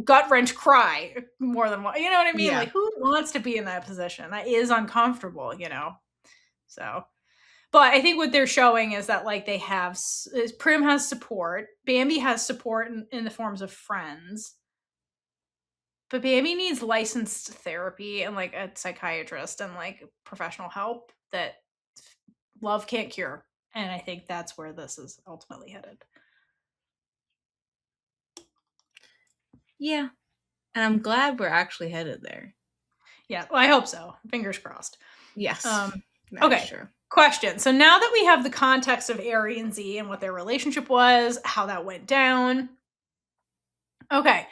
gut wrench cry more than one? You know what I mean? Yeah. Like, who wants to be in that position? That is uncomfortable, you know? So, but I think what they're showing is that like Prim has support. Bambi has support in the forms of friends. But Bambi needs licensed therapy and like a psychiatrist and like professional help that love can't cure. And I think that's where this is ultimately headed.
Yeah. And I'm glad we're actually headed there.
Yeah, well, I hope so. Fingers crossed.
Yes.
Okay. True. Question. So now that we have the context of Aerie and Z and what their relationship was, how that went down. Okay.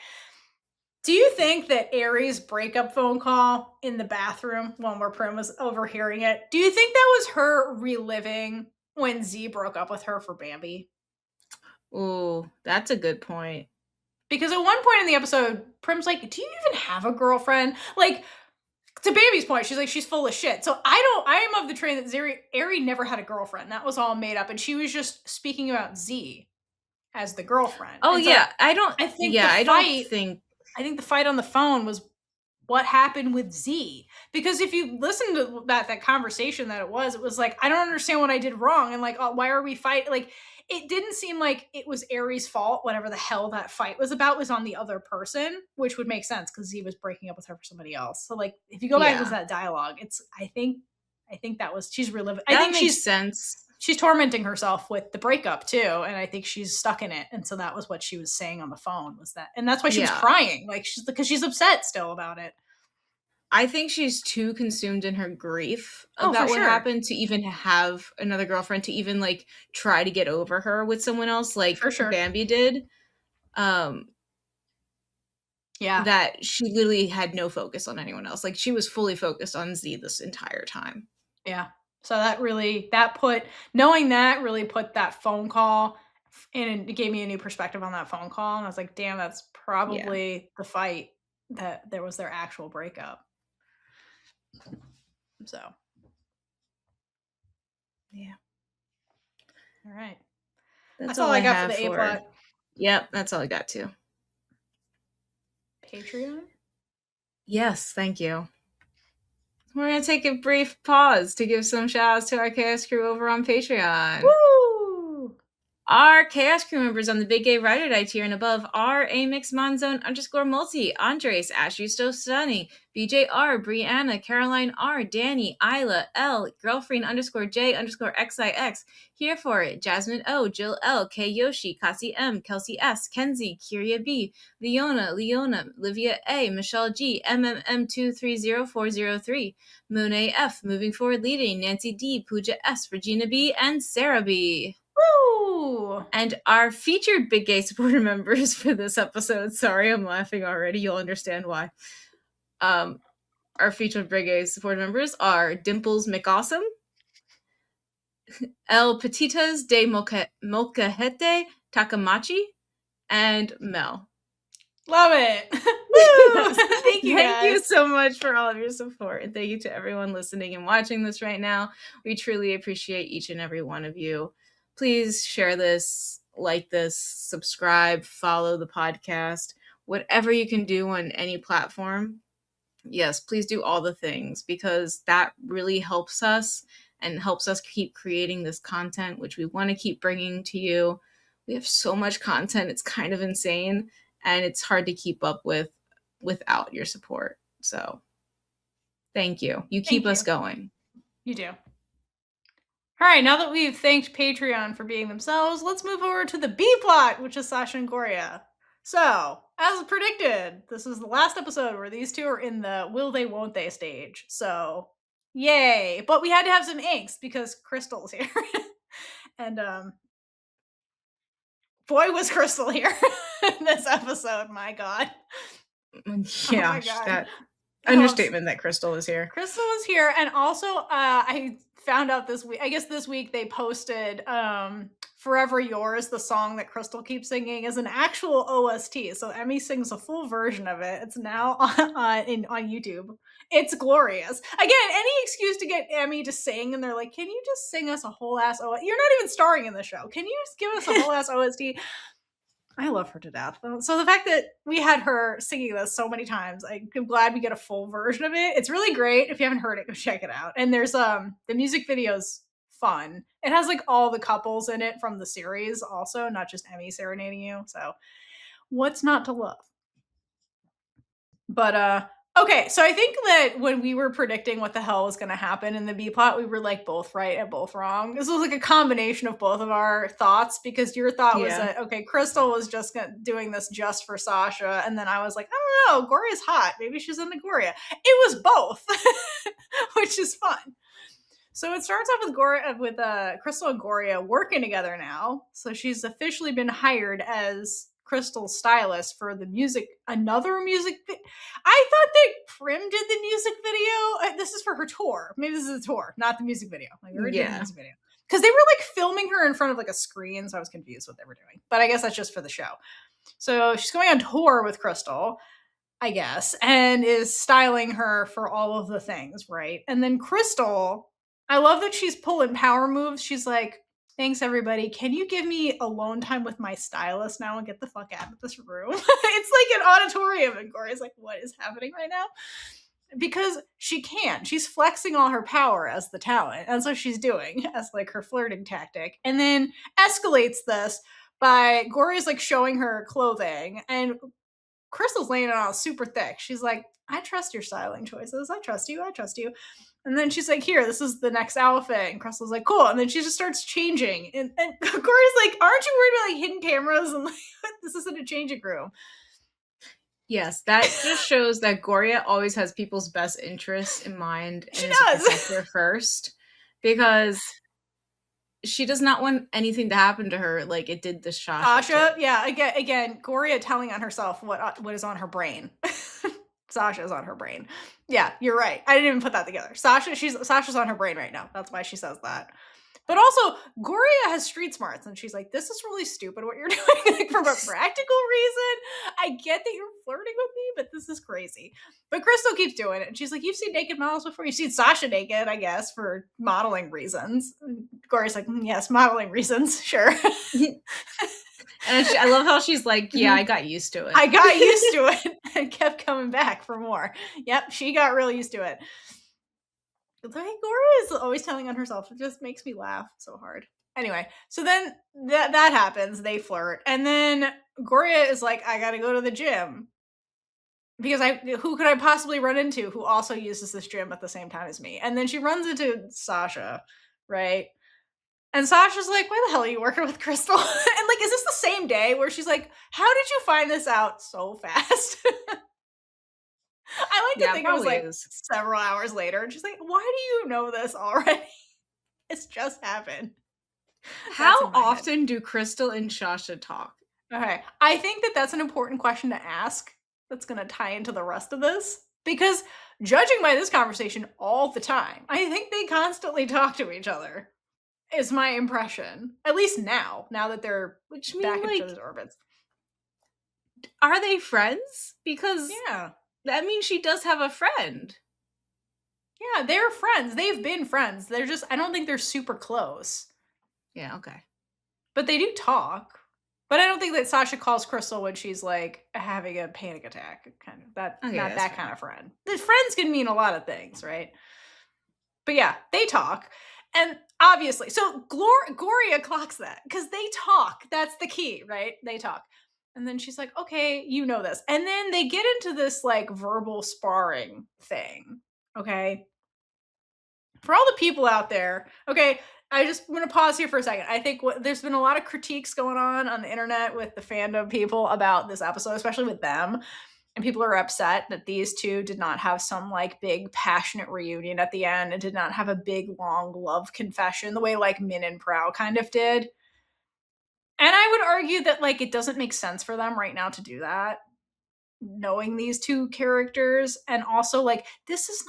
Do you think that Aerie's breakup phone call in the bathroom where Prim was overhearing it, do you think that was her reliving when Z broke up with her for Bambi?
Oh, that's a good point.
Because at one point in the episode, Prim's like, do you even have a girlfriend? Like, to Bambi's point, she's like, she's full of shit. So I am of the train that Aerie never had a girlfriend. That was all made up. And she was just speaking about Z as the girlfriend.
Oh,
and
yeah.
So I think the fight on the phone was what happened with Z. Because if you listen to that conversation that it was like, I don't understand what I did wrong. And like, why are we fighting? Like, it didn't seem like it was Aerie's fault. Whatever the hell that fight was about was on the other person, which would make sense because Z was breaking up with her for somebody else. So like, if you go back to that dialogue, I think I think she's reliving.
That I think makes sense.
She's tormenting herself with the breakup too, and I think she's stuck in it. And so that was what she was saying on the phone, was that, and that's why she was crying, like because she's upset still about it.
I think she's too consumed in her grief about what happened to even have another girlfriend, to even like try to get over her with someone else, like Bambi did. That she literally had no focus on anyone else. Like she was fully focused on Z this entire time.
Yeah. So knowing that really put that phone call, and it gave me a new perspective on that phone call. And I was like, damn, that's probably the fight that there was their actual breakup. So.
Yeah.
All right.
That's all I got for the A-plot. Yep, that's all I got too.
Patreon?
Yes, thank you. We're going to take a brief pause to give some shout outs to our Chaos Crew over on Patreon.
Woo!
Our Chaos Crew members on the Big Gay Ride or Die tier and above are Amix Monzone _Multi, Andres, Ashley Stosani, BJR, Brianna, Caroline R, Danny, Isla, L, Girlfriend _J _XIX, Here For It, Jasmine O, Jill L, K Yoshi, Cassie M, Kelsey S, Kenzie, Kyria B, Leona, Livia A, Michelle G, MMM230403, Moon AF, Moving Forward Leading, Nancy D, Pooja S, Regina B, and Sarah B.
Woo!
And our featured Big Gay supporter members for this episode, sorry, I'm laughing already, you'll understand why. Our featured Big Gay supporter members are Dimples McAwesome, El Petitas de Molcajete Takamachi, and Mel.
Love it. Woo! Thank you, guys.
Thank you so much for all of your support. And thank you to everyone listening and watching this right now. We truly appreciate each and every one of you. Please share this, like this, subscribe, follow the podcast, whatever you can do on any platform. Yes, please do all the things, because that really helps us and helps us keep creating this content, which we want to keep bringing to you. We have so much content. It's kind of insane, and it's hard to keep up with without your support. So thank you. You keep us going.
You do. All right, now that we've thanked Patreon for being themselves, let's move over to the B plot, which is Shasha and Gorya. So, as predicted, this is the last episode where these two are in the will they, won't they stage. So, yay. But we had to have some angst because Crystal's here. And, boy, was Crystal here in this episode, my God.
Yeah, oh my God. That understatement that Crystal was here.
Crystal was here, and also I found out this week, I guess this week, they posted Forever Yours, the song that Crystal keeps singing, as an actual OST. So Emmy sings a full version of it. It's now on YouTube. It's glorious. Again, any excuse to get Emmy to sing, and they're like, can you just sing us a whole ass OST? You're not even starring in the show. Can you just give us a whole ass OST? I love her to death. So the fact that we had her singing this so many times, I'm glad we get a full version of it. It's really great. If you haven't heard it, go check it out. And there's the music video's fun. It has like all the couples in it from the series also, not just Emmy serenading you. So what's not to love? But okay, so I think that when we were predicting what the hell was going to happen in the B plot, we were like both right and both wrong. This was like a combination of both of our thoughts, because your thought was that, okay, Crystal was just doing this just for Shasha, and then I was like, I don't know, Gorya's hot. Maybe she's into Gorya. It was both, which is fun. So it starts off with Crystal and Gorya working together now. So she's officially been hired as Crystal's stylist for another music. I thought that Prim did the music video. This is for her tour. Maybe this is a tour, not the music video. Like, we already did the music video. Because they were like filming her in front of like a screen, so I was confused what they were doing. But I guess that's just for the show. So she's going on tour with Crystal, I guess, and is styling her for all of the things, right? And then Crystal, I love that she's pulling power moves. She's like, thanks, everybody. Can you give me alone time with my stylist now and get the fuck out of this room? It's like an auditorium, and Gorya's like, what is happening right now? Because she can. She's flexing all her power as the talent. That's what she's doing as like her flirting tactic. And then escalates this by Gorya's like showing her clothing, and Crystal's laying it on super thick. She's like, I trust your styling choices. I trust you. And then she's like, here, this is the next outfit. And Crystal's like, cool. And then she just starts changing. And Gorya's like, aren't you worried about like hidden cameras? And like, this isn't a changing room.
Yes, that just shows that Gorya always has people's best interests in mind and
she
is
does.
a protector first, because she does not want anything to happen to her like it did to Shasha.
Yeah, again, Gorya telling on herself what is on her brain. Sasha's on her brain. Yeah, you're right. I didn't even put that together. Sasha's on her brain right now. That's why she says that. But also, Gorya has street smarts, and she's like, this is really stupid what you're doing, like, from a practical reason. I get that you're flirting with me, but this is crazy. But Crystal keeps doing it, and she's like, you've seen naked models before? You've seen Sasha naked, I guess, for modeling reasons. And Gorya's like, yes, modeling reasons, sure.
And I love how she's like, yeah, I got used to it.
I got used to it and kept coming back for more. Yep, she got real used to it. Like, Gorya is always telling on herself. It just makes me laugh so hard. Anyway, so then that happens. They flirt. And then Gorya is like, I gotta go to the gym. Because who could I possibly run into who also uses this gym at the same time as me? And then she runs into Sasha, right? And Sasha's like, why the hell are you working with Crystal? And like, is this the same day where she's like, how did you find this out so fast? I like to think it was like several hours later. And she's like, why do you know this already? It's just happened.
How often do Crystal and Shasha talk?
Okay. I think that's an important question to ask that's going to tie into the rest of this. Because judging by this conversation all the time, I think they constantly talk to each other. Is my impression. At least now that they're back in each other's orbits.
Are they friends? Because
yeah,
that means she does have a friend.
Yeah, they're friends. They've been friends. They're just, I don't think they're super close.
Yeah, okay.
But they do talk. But I don't think that Sasha calls Crystal when she's like having a panic attack. Kind of not that kind of friend. The friends can mean a lot of things, right? But yeah, they talk. And obviously, so Gorya clocks that because they talk. That's the key, right? They talk. And then she's like, okay, you know this. And then they get into this like verbal sparring thing. Okay. For all the people out there, okay, I just want to pause here for a second. I think there's been a lot of critiques going on the internet with the fandom people about this episode, especially with them. And people are upset that these two did not have some like big passionate reunion at the end and did not have a big long love confession the way like Min and Prow kind of did. And I would argue that like it doesn't make sense for them right now to do that, knowing these two characters. And also like this is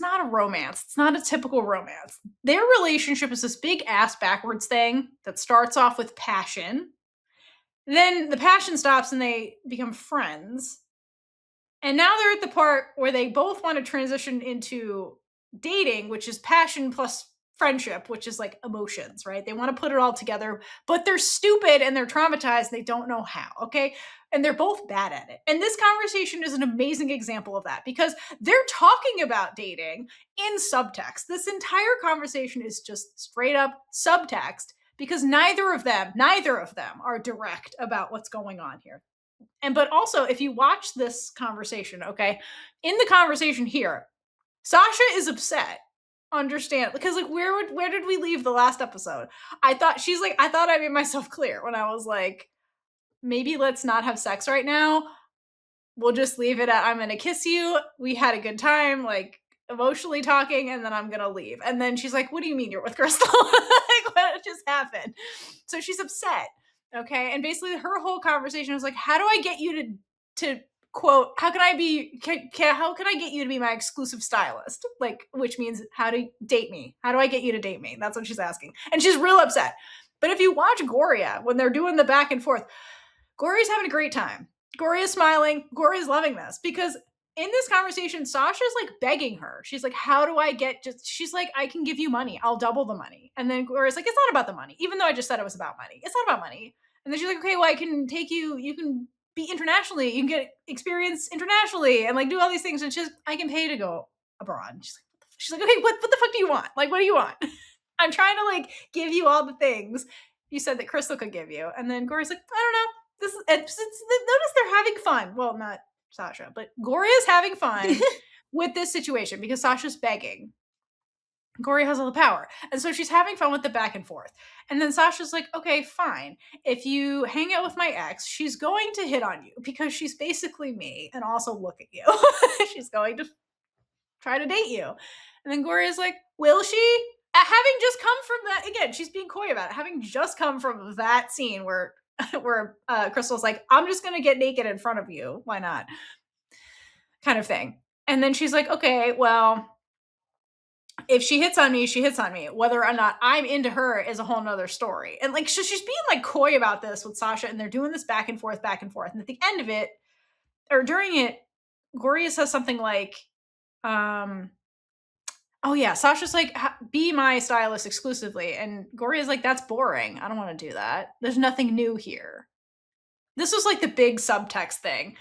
not a romance. It's not a typical romance. Their relationship is this big ass backwards thing that starts off with passion. Then the passion stops and they become friends. And now they're at the part where they both want to transition into dating, which is passion plus friendship, which is like emotions, right? They want to put it all together, but they're stupid and they're traumatized and they don't know how, okay? And they're both bad at it. And this conversation is an amazing example of that because they're talking about dating in subtext. This entire conversation is just straight up subtext because neither of them are direct about what's going on here. But also, if you watch this conversation, okay, in the conversation here, Sasha is upset. Understand, because like where did we leave the last episode? I thought I made myself clear when I was like, maybe let's not have sex right now. We'll just leave it at I'm gonna kiss you. We had a good time, like emotionally talking, and then I'm gonna leave. And then she's like, what do you mean you're with Crystal? Like, what just happened? So she's upset. Okay. And basically her whole conversation was like, how do I get you to quote, how can I get you to be my exclusive stylist? Like, which means how to date me. How do I get you to date me? That's what she's asking. And she's real upset. But if you watch Gorya, when they're doing the back and forth, Gorya's having a great time. Gorya's smiling. Gorya's loving this because in this conversation, Sasha's like begging her. She's like, how do I get she's like, I can give you money. I'll double the money. And then Gloria's like, it's not about the money. Even though I just said it was about money. It's not about money. And then she's like, okay, well, I can take you can be internationally. You can get experience internationally and like do all these things. And I can pay to go abroad. She's like, okay, what the fuck do you want? Like, what do you want? I'm trying to like give you all the things you said that Crystal could give you. And then Gloria's like, I don't know. Notice they're having fun. Well, not Sasha, but Gorya's having fun. with this situation because Sasha's begging. Gorya has all the power. And so she's having fun with the back and forth. And then Sasha's like, okay, fine. If you hang out with my ex, she's going to hit on you because she's basically me and also look at you. She's going to try to date you. And then Gorya's like, will she? Having just come from that, again, she's being coy about it. Having just come from that scene where Crystal's like, I'm just going to get naked in front of you. Why not? Kind of thing. And then she's like, okay, well, if she hits on me, she hits on me. Whether or not I'm into her is a whole nother story. And like, she's being like coy about this with Sasha, and they're doing this back and forth, back and forth. And at the end of it, or during it, Gorya says something like, oh yeah, Sasha's like, be my stylist exclusively. And Gorya's like, that's boring. I don't want to do that. There's nothing new here. This was like the big subtext thing.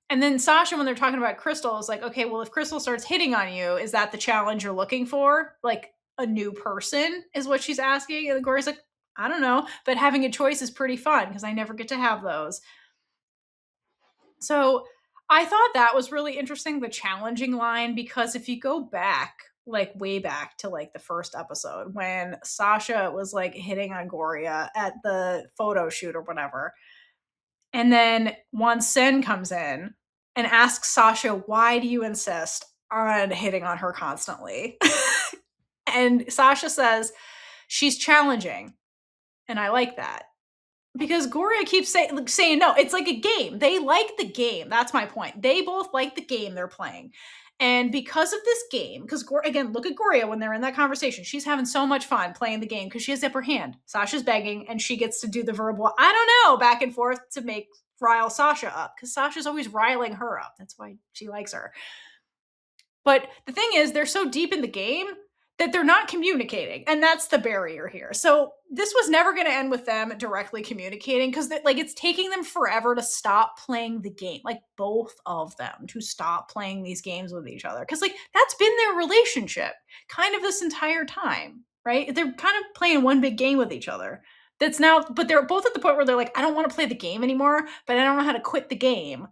And then Sasha, when they're talking about Crystal, is like, okay, well, if Crystal starts hitting on you, is that the challenge you're looking for? Like a new person is what she's asking. And Gorya's like, I don't know, but having a choice is pretty fun because I never get to have those. So I thought that was really interesting, the challenging line, because if you go back, like way back to like the first episode when Sasha was like hitting on Gorya at the photo shoot or whatever, and then Sen comes in and asks Sasha, why do you insist on hitting on her constantly? And Sasha says, she's challenging. And I like that. Because Gorya keeps saying no. It's like a game. They like the game. That's my point. They both like the game they're playing. And because of this game, because again, look at Gorya when they're in that conversation. She's having so much fun playing the game because she has the upper hand. Sasha's begging, and she gets to do the verbal, I don't know, back and forth to rile Sasha up, because Sasha's always riling her up. That's why she likes her. But the thing is, they're so deep in the game that they're not communicating, and that's the barrier here. So this was never going to end with them directly communicating, because like it's taking them forever to stop playing the game, like both of them to stop playing these games with each other, because like that's been their relationship kind of this entire time, right? They're kind of playing one big game with each other. That's now, but they're both at the point where they're like, I don't want to play the game anymore, but I don't know how to quit the game,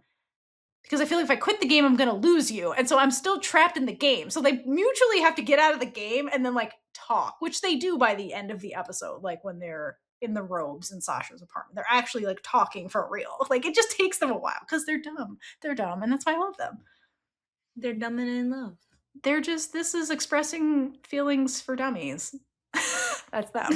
because I feel like if I quit the game, I'm going to lose you. And so I'm still trapped in the game. So they mutually have to get out of the game and then like talk, which they do by the end of the episode. Like when they're in the robes in Sasha's apartment, they're actually like talking for real. Like it just takes them a while because they're dumb. They're dumb. And that's why I love them.
They're dumb and in love.
They're just, this is expressing feelings for dummies. That's them.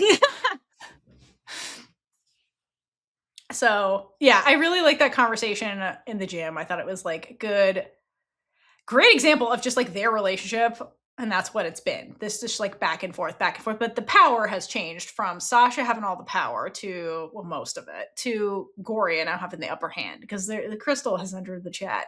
So yeah, I really like that conversation in the gym. I thought it was like great example of just like their relationship. And that's what it's been. This just like back and forth. But the power has changed from Sasha having all the power to, well, most of it, to Gorya now having the upper hand, because the Crystal has entered the chat.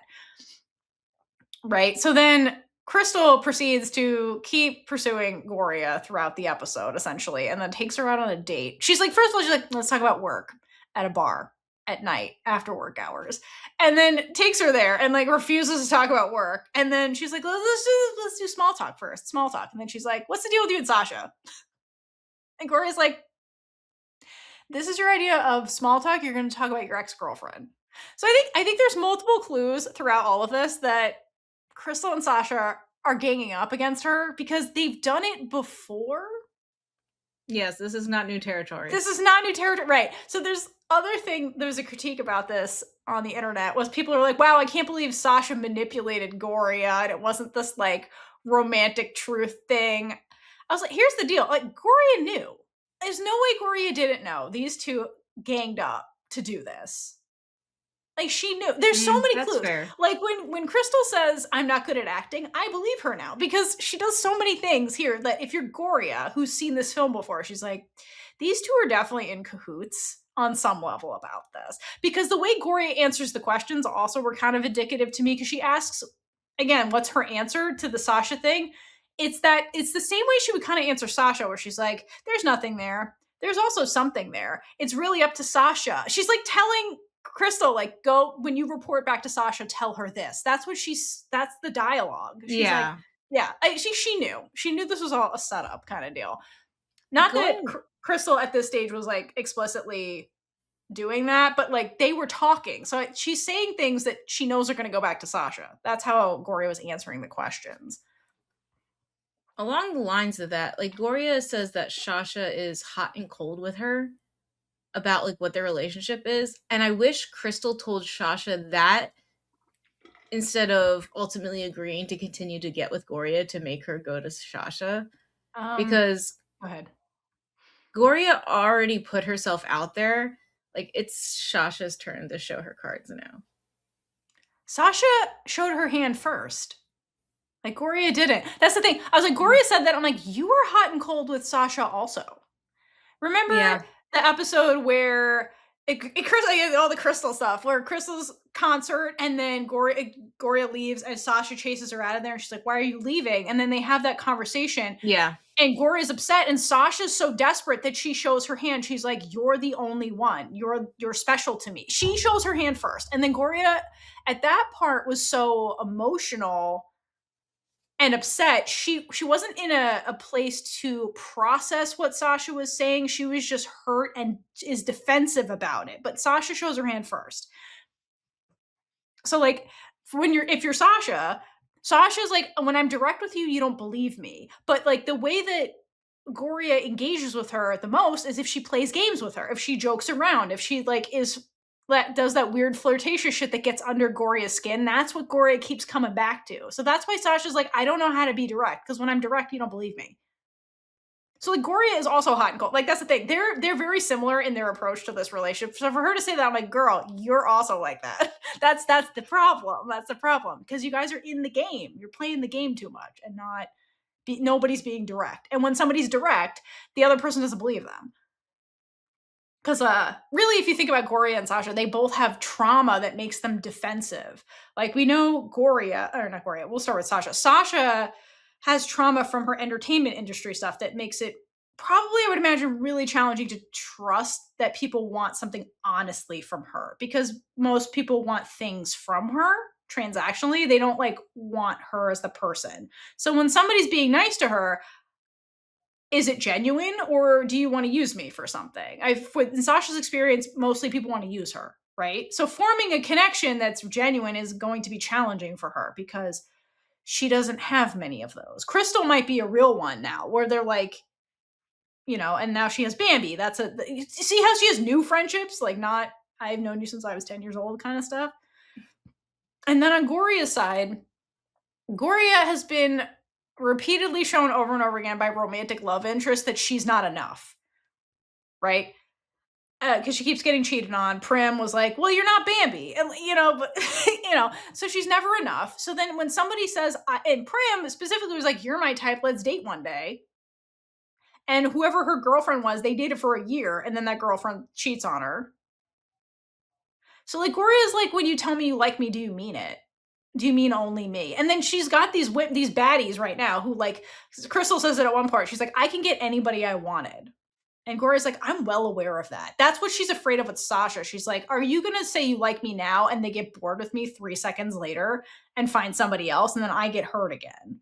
Right. So then Crystal proceeds to keep pursuing Gorya throughout the episode, essentially, and then takes her out on a date. She's like, first of all, she's like, let's talk about work at a bar at night after work hours, and then takes her there and like refuses to talk about work. And then she's like, let's do small talk first. Small talk. And then she's like, what's the deal with you and Sasha? And Gorya's like, this is your idea of small talk? You're going to talk about your ex-girlfriend. So I think there's multiple clues throughout all of this that Crystal and Sasha are ganging up against her because they've done it before.
Yes, this is not new territory.
This is not new territory, right? So there's a critique about this on the internet, was people are like, wow, I can't believe Sasha manipulated Gorya and it wasn't this like romantic truth thing. I was like, here's the deal. Like Gorya knew. There's no way Gorya didn't know these two ganged up to do this. Like she knew. There's so many clues. Fair. Like when Crystal says, I'm not good at acting, I believe her now, because she does so many things here that if you're Gorya, who's seen this film before, she's like, these two are definitely in cahoots on some level about this. Because the way Gorya answers the questions also were kind of indicative to me, because she asks, again, what's her answer to the Sasha thing? It's the same way she would kind of answer Sasha, where she's like, there's nothing there. There's also something there. It's really up to Sasha. She's like telling Crystal, like, go, when you report back to Sasha, tell her this. That's the dialogue. She's
yeah.
Like, yeah. She knew this was all a setup kind of deal. Not that Crystal at this stage was like explicitly doing that, but like they were talking. So she's saying things that she knows are going to go back to Shasha. That's how Gorya was answering the questions.
Along the lines of that, like Gorya says that Shasha is hot and cold with her about like what their relationship is. And I wish Crystal told Shasha that instead of ultimately agreeing to continue to get with Gorya to make her go to Shasha. Because
go ahead.
Gorya already put herself out there. Like, it's Shasha's turn to show her cards now.
Shasha showed her hand first. Like, Gorya didn't. That's the thing. I was like, Gorya said that. I'm like, you were hot and cold with Shasha also. Remember the episode where all the Crystal stuff, where Crystal's concert and then Gorya leaves and Shasha chases her out of there and she's like, why are you leaving? And then they have that conversation.
Yeah.
And Gorya's upset and Sasha's so desperate that she shows her hand. She's like, you're the only one. You're special to me. She shows her hand first. And then Gorya at that part was so emotional and upset. She wasn't in a place to process what Shasha was saying. She was just hurt and is defensive about it. But Shasha shows her hand first. So like if you're Sasha's like, when I'm direct with you, you don't believe me. But like the way that Gorya engages with her the most is if she plays games with her, if she jokes around, if she like does that weird flirtatious shit that gets under Gorya's skin. That's what Gorya keeps coming back to. So that's why Sasha's like, I don't know how to be direct, because when I'm direct, you don't believe me. So like Gorya is also hot and cold. Like that's the thing. They're very similar in their approach to this relationship. So for her to say that, I'm like, girl, you're also like that. That's the problem. That's the problem. Because you guys are in the game. You're playing the game too much and nobody's being direct. And when somebody's direct, the other person doesn't believe them. Because really, if you think about Gorya and Shasha, they both have trauma that makes them defensive. Like we know not Gorya, we'll start with Shasha. Shasha has trauma from her entertainment industry stuff that makes it probably, I would imagine, really challenging to trust that people want something honestly from her. Because most people want things from her transactionally. They don't like want her as the person. So when somebody's being nice to her, is it genuine or do you want to use me for something? In Sasha's experience, mostly people want to use her, right? So forming a connection that's genuine is going to be challenging for her because she doesn't have many of those. Crystal might be a real one now where they're like, and now she has Bambi. You see how she has new friendships? Like not, I've known you since I was 10 years old kind of stuff. And then on Gorya's side, Gorya has been repeatedly shown over and over again by romantic love interest that she's not enough, right? Because she keeps getting cheated on. Prim was like, well, you're not Bambi. And, but, so she's never enough. So then when somebody says, and Prim specifically was like, you're my type, let's date one day. And whoever her girlfriend was, they dated for a year. And then that girlfriend cheats on her. So like Gorya is like, when you tell me you like me, do you mean it? Do you mean only me? And then she's got these baddies right now who like, Crystal says it at one part. She's like, I can get anybody I wanted. And Gorya's like, I'm well aware of that. That's what she's afraid of with Shasha. She's like, are you going to say you like me now and they get bored with me 3 seconds later and find somebody else and then I get hurt again?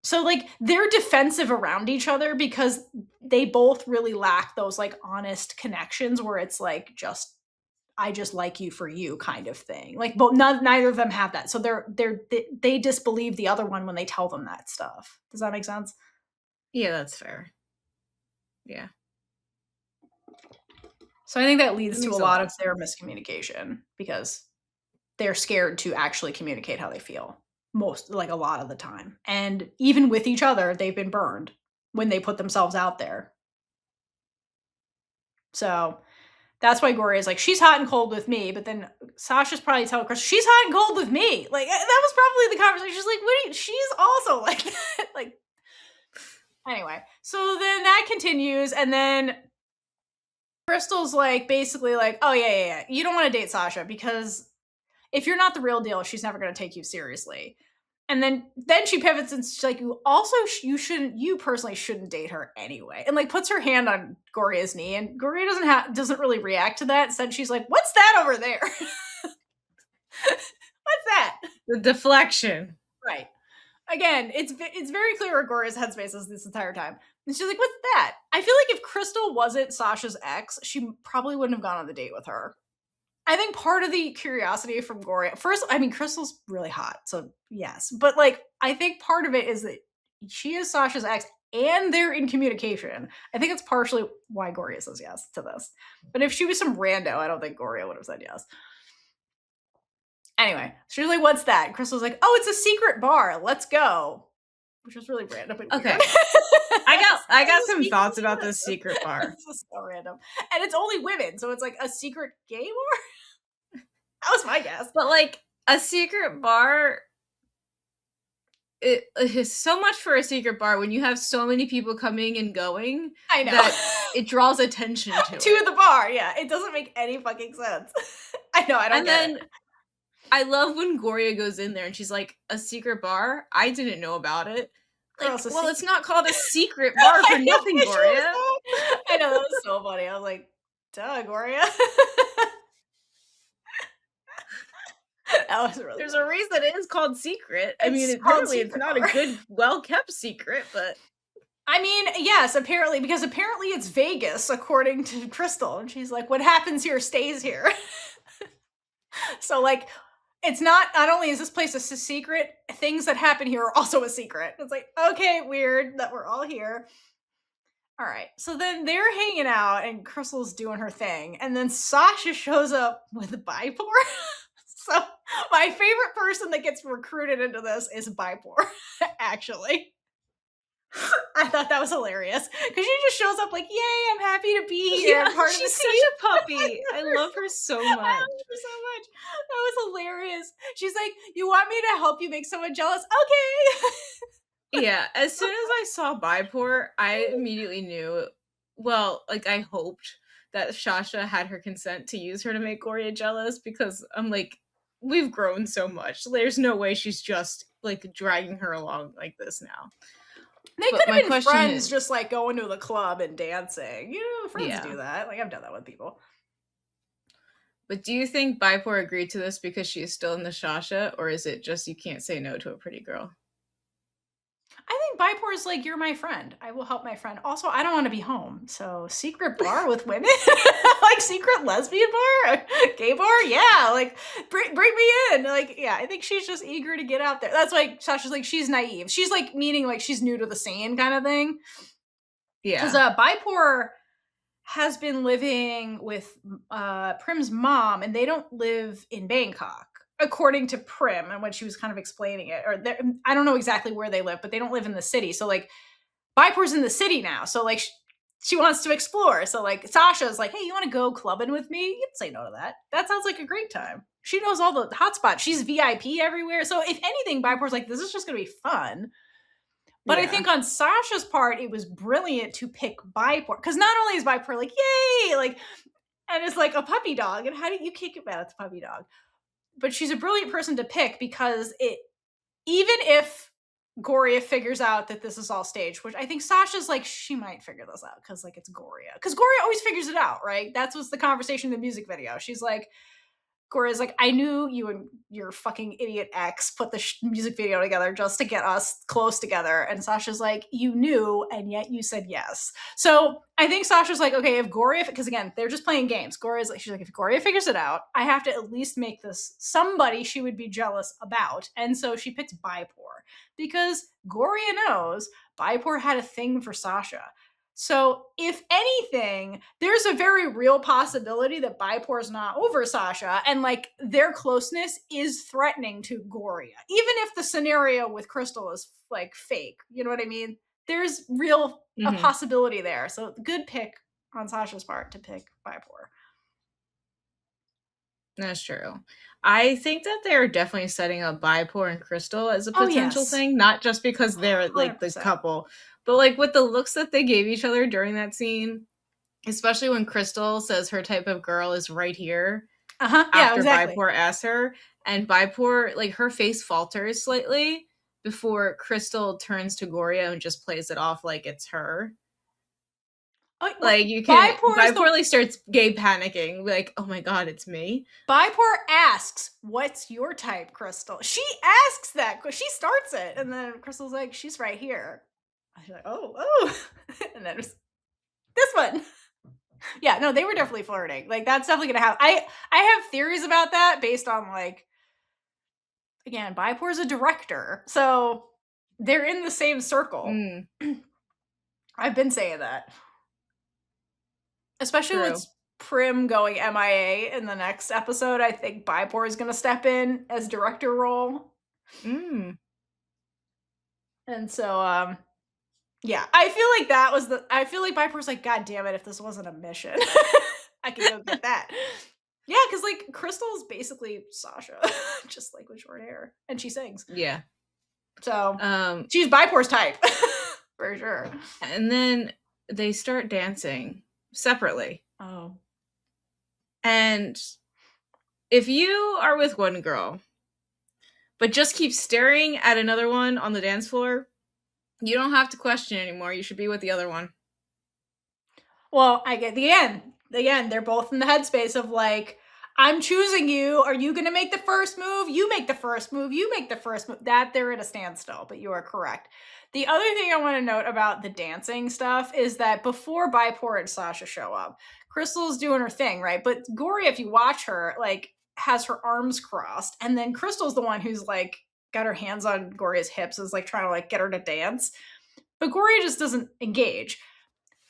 So like they're defensive around each other because they both really lack those like honest connections where it's like I just like you for you kind of thing. Like, but neither of them have that. So they disbelieve the other one when they tell them that stuff. Does that make sense?
Yeah, that's fair. Yeah.
So I think that leads to a lot of their miscommunication because they're scared to actually communicate how they feel a lot of the time. And even with each other, they've been burned when they put themselves out there. So that's why Gorya is like, she's hot and cold with me, but then Sasha's probably telling Chris, she's hot and cold with me. Like, that was probably the conversation. She's like, she's also like that. Like, anyway. So then that continues, and then Crystal's like, basically like, oh, yeah. You don't want to date Shasha because if you're not the real deal, she's never going to take you seriously. And then she pivots and she's like, you personally shouldn't date her anyway. And like puts her hand on Gorya's knee, and Gorya doesn't really react to that. Instead, she's like, what's that over there? What's that?
The deflection.
Right. again, it's very clear where Gorya's headspace is this entire time. And she's like, "What's that?" I feel like if Crystal wasn't Sasha's ex, she probably wouldn't have gone on the date with her. I think part of the curiosity from Gorya, first, I mean, Crystal's really hot, so yes, but like, I think part of it is that she is Sasha's ex and they're in communication. I think it's partially why Gorya says yes to this. But if she was some rando, I don't think Gorya would have said yes. Anyway, she was like, "What's that?" And Crystal's like, "Oh, it's a secret bar. Let's go." Which was really random and
Okay.
weird.
I got some thoughts about this secret bar.
This is so random. And it's only women, so it's like a secret gay bar? That was my guess.
But like a secret bar, it is so much for a secret bar when you have so many people coming and going.
I know.
That it draws attention to
the bar, yeah. It doesn't make any fucking sense. I know, I don't get it.
I love when Gorya goes in there and she's like, "A secret bar? I didn't know about it." Like, well, it's not called a secret bar for nothing, Gorya.
I know, that was so funny. I was like, duh, Gorya. That was really
There's a reason it is called secret. I mean, apparently it's not a good, well-kept secret, but...
I mean, yes, apparently, because apparently it's Vegas, according to Crystal. And she's like, "What happens here stays here." So, like, it's not only is this place a secret, things that happen here are also a secret. It's like, okay, weird that we're all here. All right, so then they're hanging out and Crystal's doing her thing, and then Sasha shows up with Bipor. So my favorite person that gets recruited into this is Bipor, actually. I thought that was hilarious because she just shows up like, "Yay, I'm happy to be here."
Yeah, she's such a puppy. I love her so much.
I love her so much. That was hilarious. She's like, "You want me to help you make someone jealous? Okay."
Yeah, as soon as I saw Bipor, I immediately knew, well, like I hoped that Shasha had her consent to use her to make Gorya jealous because I'm like, we've grown so much. There's no way she's just like dragging her along like this now.
They could have been friends, just like going to the club and dancing. You know, friends do that. Like, I've done that with people.
But do you think Bipor agreed to this because she is still in the Shasha, or is it just you can't say no to a pretty girl?
I think Bipor is like, "You're my friend. I will help my friend. Also, I don't want to be home. So secret bar with women? Like secret lesbian bar? Gay bar? Yeah, like bring me in." Like, yeah, I think she's just eager to get out there. That's why Sasha's like, she's naive. She's like, meaning like she's new to the scene kind of thing. Yeah. Because Bipor has been living with Prim's mom, and they don't live in Bangkok, according to Prim, and when she was kind of explaining it. Or I don't know exactly where they live, but they don't live in the city. So like, Bipor's in the city now, so like she wants to explore. So like, Sasha's like, "Hey, you want to go clubbing with me?" You can say no to that. That sounds like a great time. She knows all the hotspots. She's VIP everywhere. So if anything, Bipor's like, "This is just gonna be fun." But I think on Sasha's part, it was brilliant to pick Bipor, because not only is Bipor like, "Yay!" like, and it's like a puppy dog, and how do you kick it bad? It's a puppy dog. But she's a brilliant person to pick because even if Gorya figures out that this is all staged, which I think Sasha's like, she might figure this out because like it's Gorya. Because Gorya always figures it out, right? That's what's the conversation in the music video. She's like, Gorya's like, "I knew you and your fucking idiot ex put the music video together just to get us close together." And Sasha's like, "You knew, and yet you said yes." So I think Sasha's like, okay, if Gorya, because again, they're just playing games. Gorya's like, she's like, if Gorya figures it out, I have to at least make this somebody she would be jealous about. And so she picks Bipor because Gorya knows Bipor had a thing for Sasha. So, if anything, there's a very real possibility that Bipor's not over Sasha, and like their closeness is threatening to Gorya, even if the scenario with Crystal is like fake. You know what I mean? There's real a possibility there. So, good pick on Sasha's part to pick Bipor.
That's true. I think that they're definitely setting up Bipor and Crystal as a potential thing, not just because they're like 100%. The couple, but like with the looks that they gave each other during that scene, especially when Crystal says her type of girl is right here. After Bipor asks her, and Bipor, like her face falters slightly before Crystal turns to Gorya and just plays it off like it's her. Like, you can't. Bipor starts gay panicking. Like, oh my god, it's me.
Bipor asks, "What's your type, Crystal?" She asks that. She starts it, and then Crystal's like, "She's right here." She's like, "Oh," and then this one. Yeah, no, they were definitely flirting. Like, that's definitely gonna happen. I have theories about that based on, like, again, Bipor's a director, so they're in the same circle. I've been saying that. Especially with Prim going MIA in the next episode, I think Bipor is going to step in as director role. And so, yeah, I feel like that was I feel like Bipor's like, God damn it, if this wasn't a mission, I could go get that. Yeah, because, like, Crystal's basically Shasha, just, like, with short hair. And she sings.
Yeah.
So, she's Bipor's type. For sure.
And then they start dancing separately.
Oh.
And if you are with one girl, but just keep staring at another one on the dance floor, you don't have to question anymore. You should be with the other one.
Well, I get the end. Again, they're both in the headspace of, like, I'm choosing you. Are you going to make the first move? You make the first move. You make the first move. That they're at a standstill, but you are correct. The other thing I want to note about the dancing stuff is that before Bipor and Shasha show up, Crystal's doing her thing, right? But Gorya, if you watch her, like, has her arms crossed, and then Crystal's the one who's, like, got her hands on Gorya's hips, is, like, trying to, like, get her to dance. But Gorya just doesn't engage.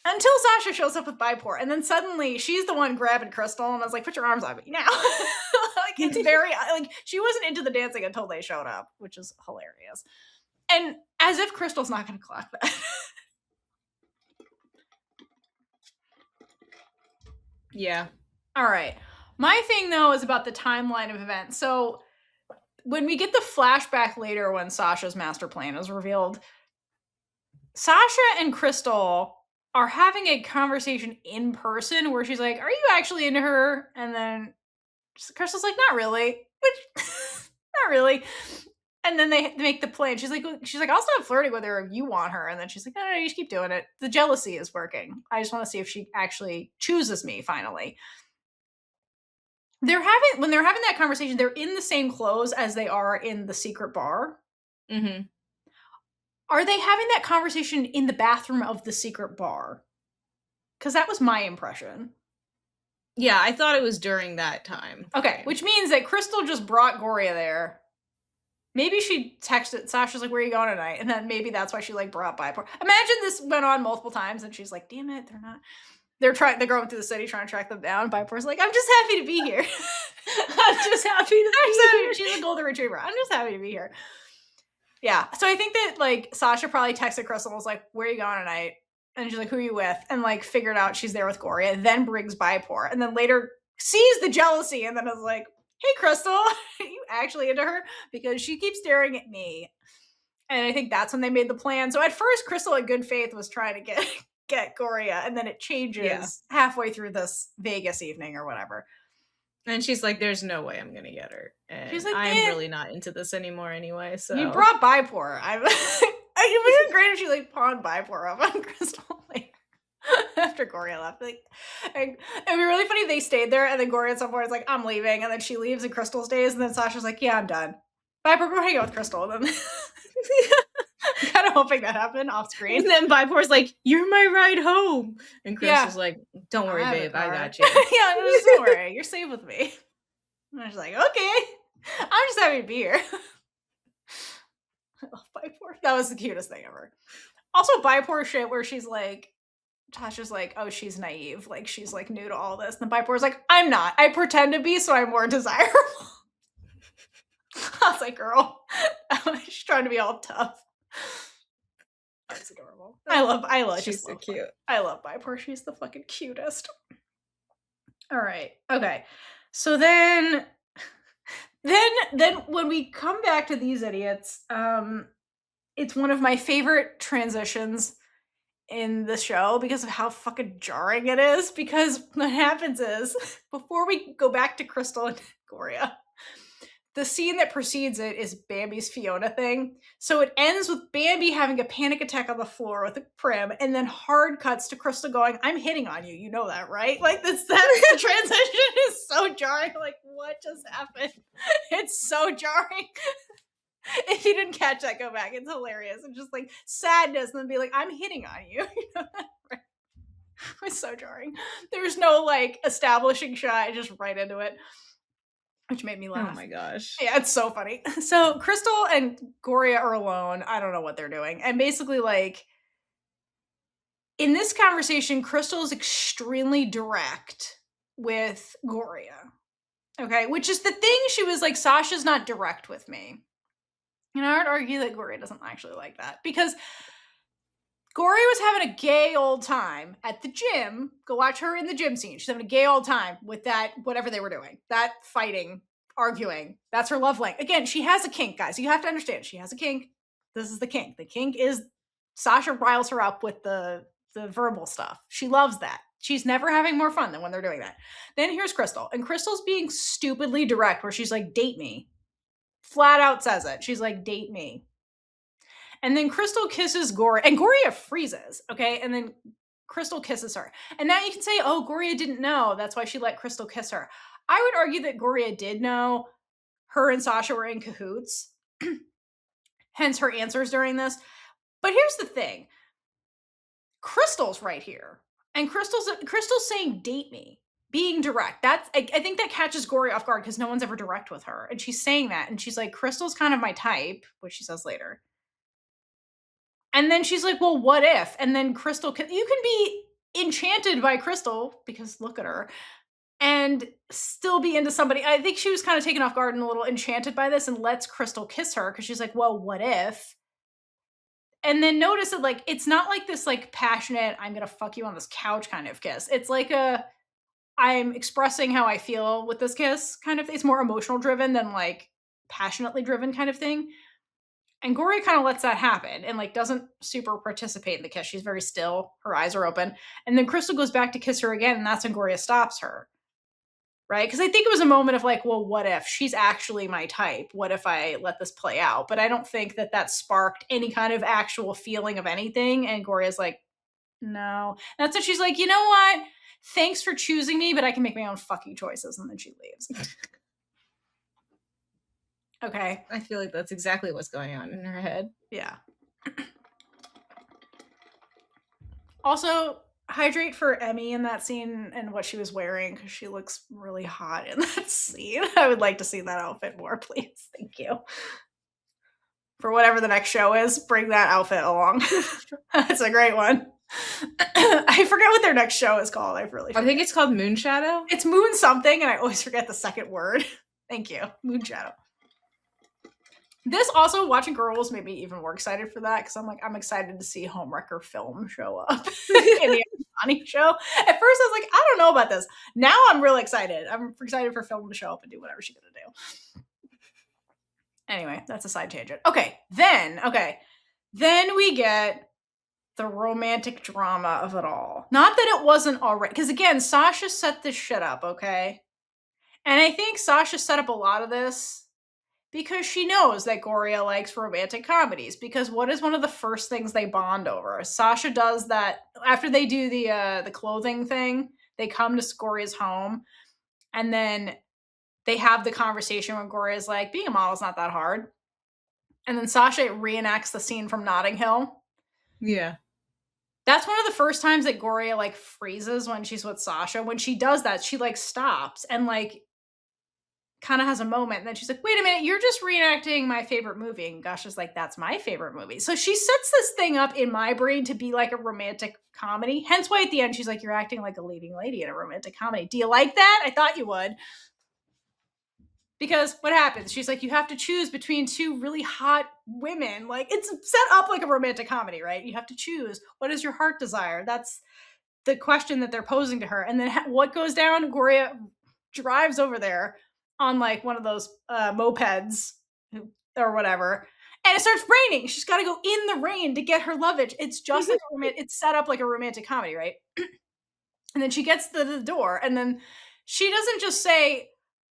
Until Shasha shows up with Bipor, and then suddenly she's the one grabbing Crystal, and I was like, put your arms on me now. Like, it's very, like, she wasn't into the dancing until they showed up, which is hilarious. And as if Crystal's not going to clock that.
Yeah.
All right. My thing, though, is about the timeline of events. So when we get the flashback later when Sasha's master plan is revealed, Shasha and Crystal are having a conversation in person where she's like, are you actually into her? And then Crystal's like, not really. Which, not really. And then they make the plan. She's like, I'll stop flirting with her if you want her. And then she's like, no, you just keep doing it. The jealousy is working. I just want to see if she actually chooses me finally. When they're having that conversation, they're in the same clothes as they are in the secret bar.
Mm-hmm.
Are they having that conversation in the bathroom of the secret bar? Because that was my impression.
Yeah, I thought it was during that time.
Okay, which means that Crystal just brought Gorya there. Maybe she texted Sasha's like, where are you going tonight? And then maybe that's why she, like, brought Bipor. Imagine this went on multiple times and she's like, damn it, they're not. They're going through the city trying to track them down. Bipor's like, I'm just happy to be here. I'm just happy to be here. She's a golden retriever. I'm just happy to be here. Yeah. So I think that, like, Shasha probably texted Crystal and was like, where are you going tonight? And she's like, who are you with? And, like, figured out she's there with Gorya, then brings Bipor, and then later sees the jealousy and then is like, hey, Crystal, are you actually into her? Because she keeps staring at me. And I think that's when they made the plan. So at first, Crystal, in good faith, was trying to get Gorya, and then it changes halfway through this Vegas evening or whatever.
And she's like, there's no way I'm gonna get her. And she's like, I'm really not into this anymore anyway, so.
You brought Bipor. It would have been great if she, like, pawned Bipor up on Crystal later. After Gorya left. Like, it'd be really funny if they stayed there, and then Gorya at some point is like, I'm leaving, and then she leaves and Crystal stays, and then Sasha's like, yeah, I'm done. Bipor, go hang out with Crystal. And then I'm kind of hoping that happened off screen.
And then Bipor's like, you're my ride home. And Crystal's like, don't worry, babe, I got you.
Yeah, just don't worry. You're safe with me. And I was like, okay. I'm just happy to be here. I love Bipor. That was the cutest thing ever. Also, Bipor shit where she's like, Tasha's like, oh, she's naive. Like, she's, like, new to all this. And Bipor's like, I'm not. I pretend to be so I'm more desirable. I was like, girl. She's trying to be all tough. That's adorable. I love
she's so cute.
I love Bipor. She's the fucking cutest. All right. Okay. So then when we come back to these idiots, it's one of my favorite transitions in the show because of how fucking jarring it is. Because what happens is, before we go back to Crystal and Gorya, the scene that precedes it is Bambi's Fiona thing. So it ends with Bambi having a panic attack on the floor with Prim, and then hard cuts to Crystal going, "I'm hitting on you. You know that, right?" Like that's the transition is so jarring. Like, what just happened? It's so jarring. If you didn't catch that, go back. It's hilarious. And just like sadness, and then be like, "I'm hitting on you." You know that, right? It's so jarring. There's no like establishing shot, just right into it, which made me laugh.
Oh my gosh.
Yeah, it's so funny. So Crystal and Gorya are alone. I don't know what they're doing. And basically, like, in this conversation, Crystal is extremely direct with Gorya. Okay, which is the thing. She was like, Sasha's not direct with me. And I would argue that Gorya doesn't actually like that, because Gorya was having a gay old time at the gym. Go watch her in the gym scene. She's having a gay old time with that, whatever they were doing, that fighting, arguing. That's her love language. Again, she has a kink, guys. You have to understand. She has a kink. This is the kink. The kink is Sasha riles her up with the verbal stuff. She loves that. She's never having more fun than when they're doing that. Then here's Crystal. And Crystal's being stupidly direct, where she's like, "Date me." Flat out says it. She's like, "Date me." And then Crystal kisses Gorya, and Gorya freezes, okay? And then Crystal kisses her. And now you can say, oh, Gorya didn't know. That's why she let Crystal kiss her. I would argue that Gorya did know her and Sasha were in cahoots. Hence her answers during this. But here's the thing. Crystal's right here. And Crystal's saying, "Date me." Being direct. That's I think that catches Gorya off guard, because no one's ever direct with her. And she's saying that. And she's like, Crystal's kind of my type, which she says later. And then she's like, "Well, what if?" And then Crystal, you can be enchanted by Crystal, because look at her, and still be into somebody. I think she was kind of taken off guard and a little enchanted by this, and lets Crystal kiss her, because she's like, "Well, what if?" And then notice that, like, it's not like this, like, passionate, "I'm gonna fuck you on this couch" kind of kiss. It's like I'm expressing how I feel with this kiss kind of. It's more emotional driven than like passionately driven kind of thing. And Gorya kind of lets that happen and like doesn't super participate in the kiss. She's very still. Her eyes are open. And then Crystal goes back to kiss her again, and that's when Gorya stops her. Right? Because I think it was a moment of like, well, what if? She's actually my type. What if I let this play out? But I don't think that sparked any kind of actual feeling of anything. And Gorya's like, no. And that's when she's like, you know what? Thanks for choosing me, but I can make my own fucking choices. And then she leaves. Okay.
I feel like that's exactly what's going on in her head.
Yeah. Also, hydrate for Emmy in that scene and what she was wearing, because she looks really hot in that scene. I would like to see that outfit more, please. Thank you. For whatever the next show is, bring that outfit along. That's a great one. I forget what their next show is called. I
think it's called Moonshadow.
It's Moon something, and I always forget the second word. Thank you. Moonshadow. This also, watching Girls, made me even more excited for that, because I'm excited to see Homewrecker Film show up in the Bonnie show. At first, I was like, I don't know about this. Now I'm really excited. I'm excited for Film to show up and do whatever she's gonna do. Anyway, that's a side tangent. Then we get the romantic drama of it all. Not that it wasn't already, because again, Sasha set this shit up, okay? And I think Sasha set up a lot of this because she knows that Gorya likes romantic comedies. Because what is one of the first things they bond over? Sasha does that after they do the clothing thing. They come to Gorya's home, and then they have the conversation where Gorya's like, being a model is not that hard. And then Sasha reenacts the scene from Notting Hill.
Yeah.
That's one of the first times that Gorya like freezes when she's with Sasha. When she does that, she like stops and like kind of has a moment, and then she's like, wait a minute, you're just reenacting my favorite movie. And Gosh is like, that's my favorite movie. So she sets this thing up in my brain to be like a romantic comedy. Hence why at the end she's like, you're acting like a leading lady in a romantic comedy. Do you like that? I thought you would. Because what happens? She's like, you have to choose between two really hot women. Like, it's set up like a romantic comedy, right? You have to choose. What is your heart desire? That's the question that they're posing to her. And then what goes down? Gorya drives over there on like one of those mopeds or whatever, and it starts raining. She's got to go in the rain to get her luggage. It's just like it's set up like a romantic comedy, right? And then she gets to the door, and then she doesn't just say,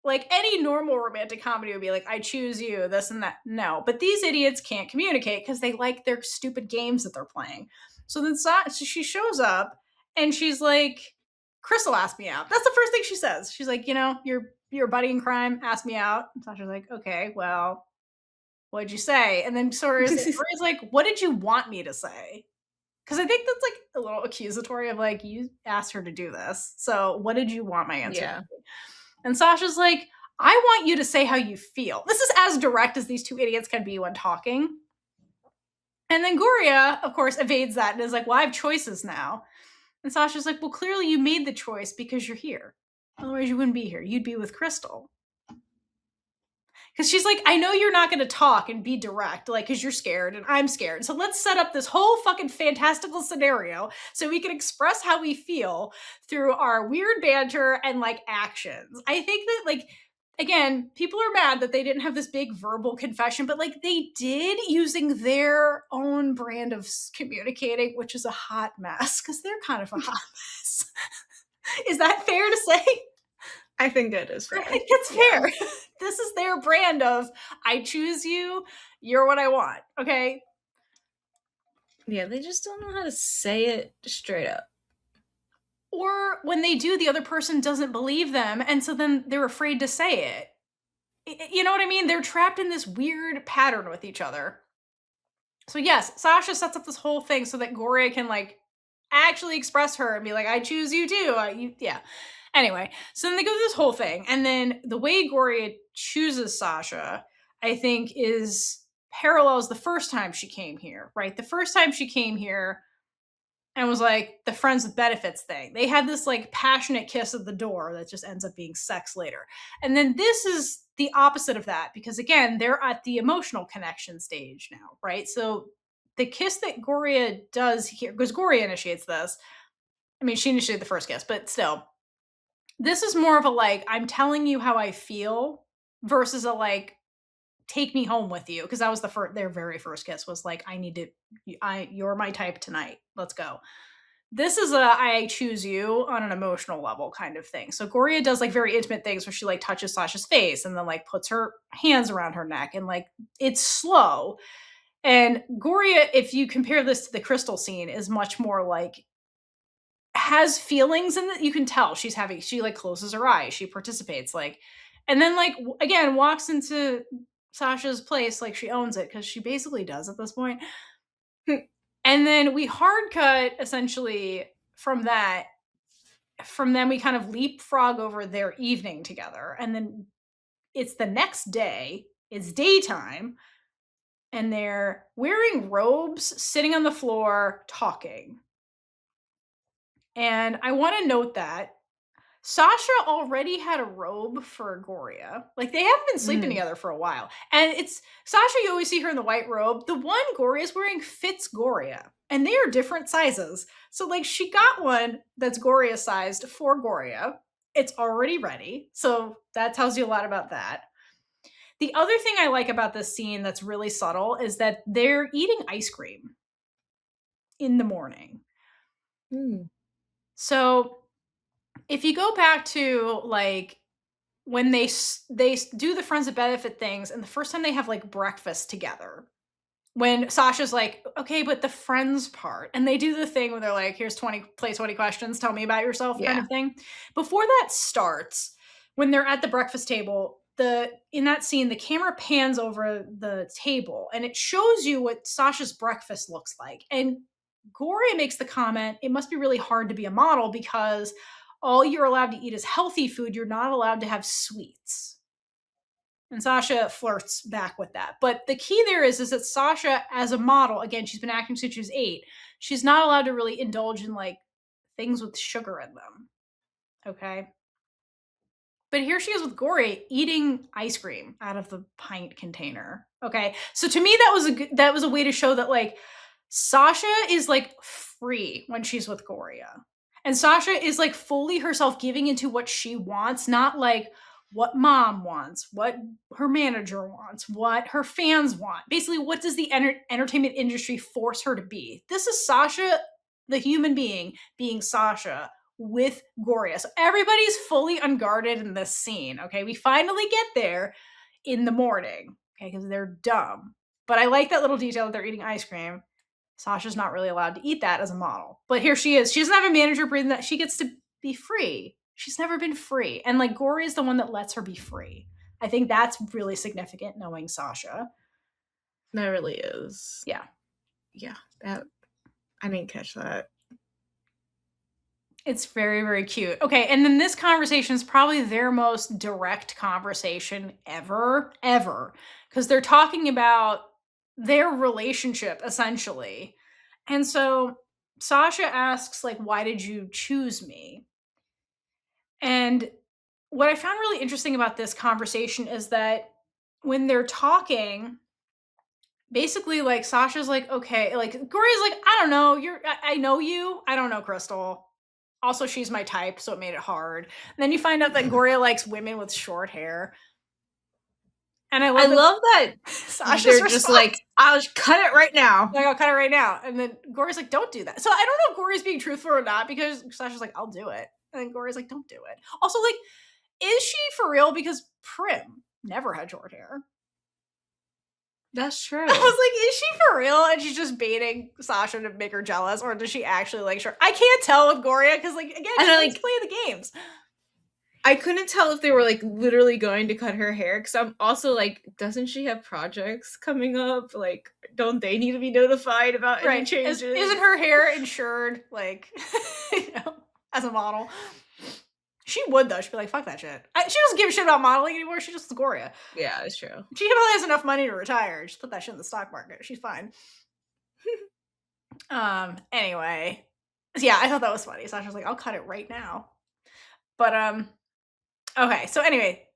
Like any normal romantic comedy would be like, I choose you, this and that. No, but these idiots can't communicate because they like their stupid games that they're playing. So then she shows up and she's like, Crystal asked me out. That's the first thing she says. She's like, your buddy in crime asked me out. And Sasha's like, okay, well, what'd you say? And then Gorya's like, what did you want me to say? Because I think that's like a little accusatory of like, you asked her to do this. So what did you want my answer to be? And Sasha's like, I want you to say how you feel. This is as direct as these two idiots can be when talking. And then Gorya, of course, evades that and is like, well, I have choices now. And Sasha's like, well, clearly you made the choice because you're here. Otherwise you wouldn't be here. You'd be with Crystal. Because she's like, I know you're not going to talk and be direct, like, because you're scared and I'm scared. So let's set up this whole fucking fantastical scenario so we can express how we feel through our weird banter and, like, actions. I think that, like, again, people are mad that they didn't have this big verbal confession, but, like, they did using their own brand of communicating, which is a hot mess, because they're kind of a hot mess. Is that fair to say?
I think it is fair.
I think it's fair. Yeah. This is their brand of, I choose you, you're what I want, okay?
Yeah, they just don't know how to say it straight up.
Or when they do, the other person doesn't believe them, and so then they're afraid to say it. You know what I mean? They're trapped in this weird pattern with each other. So yes, Sasha sets up this whole thing so that Gorya can, like, actually express her and be like, I choose you too. Yeah. Anyway, so then they go through this whole thing, and then the way Gorya chooses Sasha, I think, parallels the first time she came here, right? The first time she came here and was like the friends with benefits thing. They had this, like, passionate kiss at the door that just ends up being sex later. And then this is the opposite of that, because again, they're at the emotional connection stage now, right? So the kiss that Gorya does here, because Gorya initiates this. I mean, she initiated the first kiss, but still. This is more of a, like, I'm telling you how I feel versus a, like, take me home with you. Because that was their very first kiss was like, you're my type tonight. Let's go. This is I choose you on an emotional level kind of thing. So Gorya does, like, very intimate things where she, like, touches Sasha's face and then, like, puts her hands around her neck, and, like, it's slow. And Gorya, if you compare this to the Crystal scene, is much more, like, has feelings, and that you can tell she, like, closes her eyes, she participates, like, and then, like, again, walks into Sasha's place like she owns it, because she basically does at this point. And then we hard cut essentially from that. From then we kind of leapfrog over their evening together, and then it's the next day, it's daytime, and they're wearing robes, sitting on the floor, talking. And I want to note that Sasha already had a robe for Gorya. Like, they have been sleeping together for a while. And it's Sasha, you always see her in the white robe. The one Gorya is wearing fits Gorya. And they are different sizes. So, like, she got one that's Gorya sized for Gorya. It's already ready. So that tells you a lot about that. The other thing I like about this scene that's really subtle is that they're eating ice cream in the morning. So if you go back to, like, when they do the friends of benefit things, and the first time they have, like, breakfast together, when Sasha's like, okay, but the friends part, and they do the thing where they're like, here's 20 questions, tell me about yourself, kind of thing. Before that starts, when they're at the breakfast table, in that scene, the camera pans over the table and it shows you what Sasha's breakfast looks like. And Gorya makes the comment, it must be really hard to be a model because all you're allowed to eat is healthy food. You're not allowed to have sweets. And Sasha flirts back with that. But the key there is that Sasha, as a model, again, she's been acting since she was 8. She's not allowed to really indulge in, like, things with sugar in them. Okay? But here she is with Gorya eating ice cream out of the pint container. Okay? So to me, that was a way to show that, like, Sasha is, like, free when she's with Gorya. And Sasha is, like, fully herself, giving into what she wants, not, like, what mom wants, what her manager wants, what her fans want. Basically, what does the entertainment industry force her to be? This is Sasha, the human being Sasha, with Gorya. So everybody's fully unguarded in this scene. Okay, we finally get there in the morning. Okay, because they're dumb. But I like that little detail that they're eating ice cream. Sasha's not really allowed to eat that as a model. But here she is. She doesn't have a manager breathing that. She gets to be free. She's never been free. And like Gorya is the one that lets her be free. I think that's really significant knowing Sasha.
That really is.
Yeah.
Yeah. That I didn't catch that.
It's very, very cute. Okay, and then this conversation is probably their most direct conversation ever, because they're talking about their relationship, essentially. And so Sasha asks, like, why did you choose me? And what I found really interesting about this conversation is that when they're talking, basically, like, Sasha's like, okay, like, Gorya's like, I don't know, I know you. I don't know, Crystal. Also, she's my type, so it made it hard. And then you find out that Gorya likes women with short hair. And I love
that Sasha's just like, I'll cut it right now.
Like, I'll cut it right now. And then Gorya's like, don't do that. So I don't know if Gorya's being truthful or not, because Sasha's like, I'll do it. And then Gorya's like, don't do it. Also, like, is she for real? Because Prim never had short hair.
That's true.
I was like, is she for real? And she's just baiting Sasha to make her jealous, or does she actually like short? I can't tell with Gorya because, like, again, she likes playing the games.
I couldn't tell if they were like literally going to cut her hair, because I'm also like, doesn't she have projects coming up? Like, don't they need to be notified about any changes?
Isn't her hair insured, like, you know, as a model? She would, though. She'd be like, fuck that shit. She doesn't give a shit about modeling anymore. She just is Gorya.
Yeah, it's true.
She probably has enough money to retire. Just put that shit in the stock market. She's fine. Anyway. Yeah, I thought that was funny. Sasha's like, I'll cut it right now. But, okay. So anyway,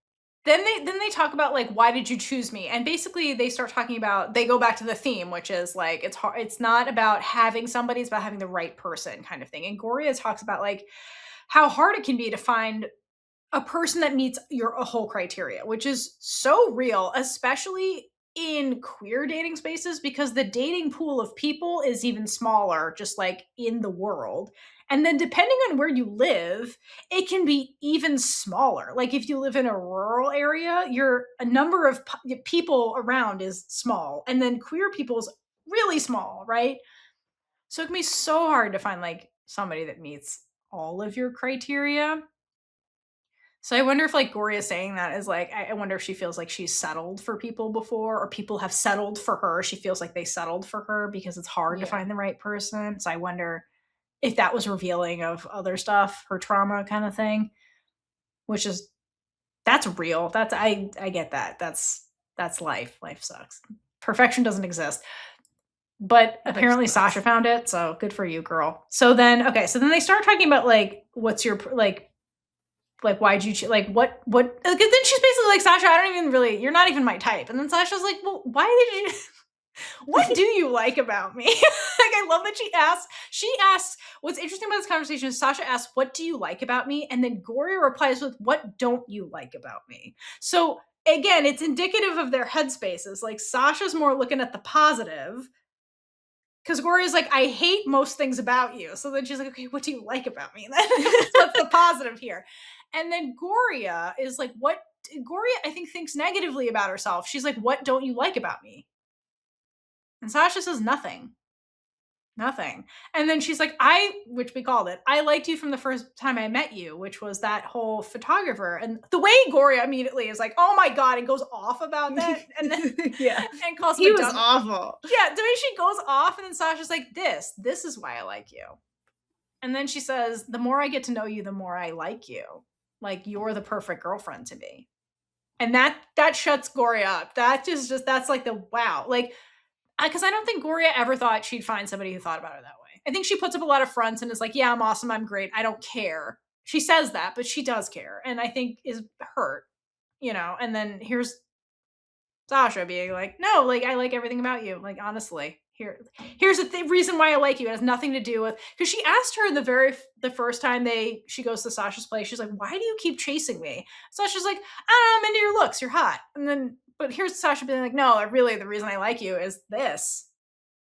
then they talk about, like, why did you choose me? And basically they start talking about, they go back to the theme, which is like, it's hard. It's not about having somebody, it's about having the right person kind of thing. And Gorya talks about, like, how hard it can be to find a person that meets your whole criteria, which is so real, especially in queer dating spaces, because the dating pool of people is even smaller, just like in the world. And then depending on where you live, it can be even smaller. Like if you live in a rural area, a number of people around is small. And then queer people's really small, right? So it can be so hard to find like somebody that meets all of your criteria. So I wonder if like Gorya saying that is like, I wonder if she feels like she's settled for people before, or people have settled for her. She feels like they settled for her because it's hard to find the right person. So I wonder if that was revealing of other stuff, her trauma kind of thing, which is, that's real. I get that. That's life. Life sucks. Perfection doesn't exist. But apparently Sasha found it, so good for you, girl. So then they start talking about like, what's your like why'd you like what then she's basically like, Sasha, I don't even really, you're not even my type. And then Sasha's like, well, why did you what do you like about me? Like, I love that she asks, what's interesting about this conversation is Sasha asks, what do you like about me? And then Gorya replies with, what don't you like about me? So again, it's indicative of their headspaces. Like Sasha's more looking at the positive, because Gorya's like, I hate most things about you. So then she's like, okay, what do you like about me? What's the positive here? And then Gorya is like, Gorya, I think, thinks negatively about herself. She's like, what don't you like about me? And Sasha says nothing. Nothing. And then she's like, which we called it, I liked you from the first time I met you, which was that whole photographer. And the way Gorya immediately is like, oh my God, and goes off about that. And then, and calls him
he was awful.
Yeah, the way she goes off, and then Sasha's like, this is why I like you. And then she says, the more I get to know you, the more I like you. Like, you're the perfect girlfriend to me. And that shuts Gorya up. That's like the wow. Like, because I don't think Gorya ever thought she'd find somebody who thought about her that way. I think she puts up a lot of fronts and is like, yeah, I'm awesome, I'm great, I don't care. She says that, but she does care. And I think is hurt, and then here's Sasha being like, no, like, I like everything about you. Like, honestly, here's the reason why I like you. It has nothing to do with, because she asked her the first time she goes to Sasha's place, she's like, why do you keep chasing me? Sasha's like, I don't know, I'm into your looks, you're hot. And then, but here's Sasha being like, no, really, the reason I like you is this,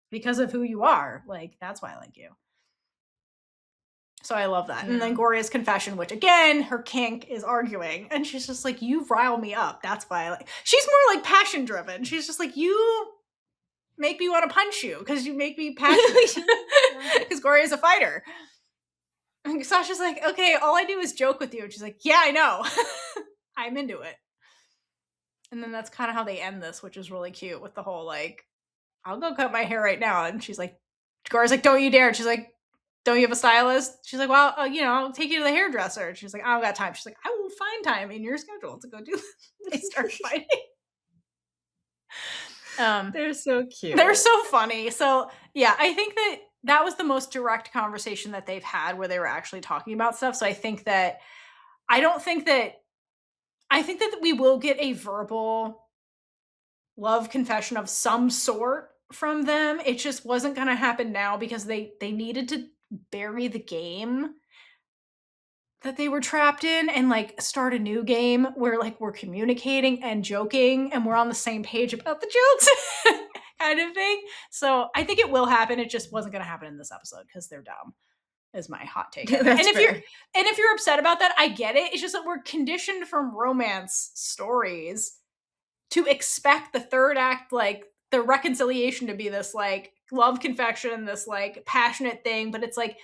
because of who you are. Like, that's why I like you. So I love that. Yeah. And then Gorya's confession, which again, her kink is arguing. And she's just like, you rile me up. That's why I like. She's more like passion driven. She's just like, you make me want to punch you because you make me passionate. Because Gorya's a fighter. And Sasha's like, okay, all I do is joke with you. And she's like, yeah, I know. I'm into it. And then that's kind of how they end this, which is really cute with the whole like, I'll go cut my hair right now. And she's like, Gorya's like, don't you dare. And she's like, don't you have a stylist? She's like, well, I'll take you to the hairdresser. And she's like, I don't got time. She's like, I will find time in your schedule to go do this. They start fighting.
They're so cute.
They're so funny. So yeah, I think that was the most direct conversation that they've had where they were actually talking about stuff. So I think that we will get a verbal love confession of some sort from them. It just wasn't going to happen now because they needed to bury the game that they were trapped in and like start a new game where like we're communicating and joking and we're on the same page about the jokes kind of thing. So I think it will happen. It just wasn't going to happen in this episode because they're dumb is my hot take. And if you're upset about that, I get it. It's just that we're conditioned from romance stories to expect the third act, like the reconciliation to be this like love confession, this like passionate thing, but it's like,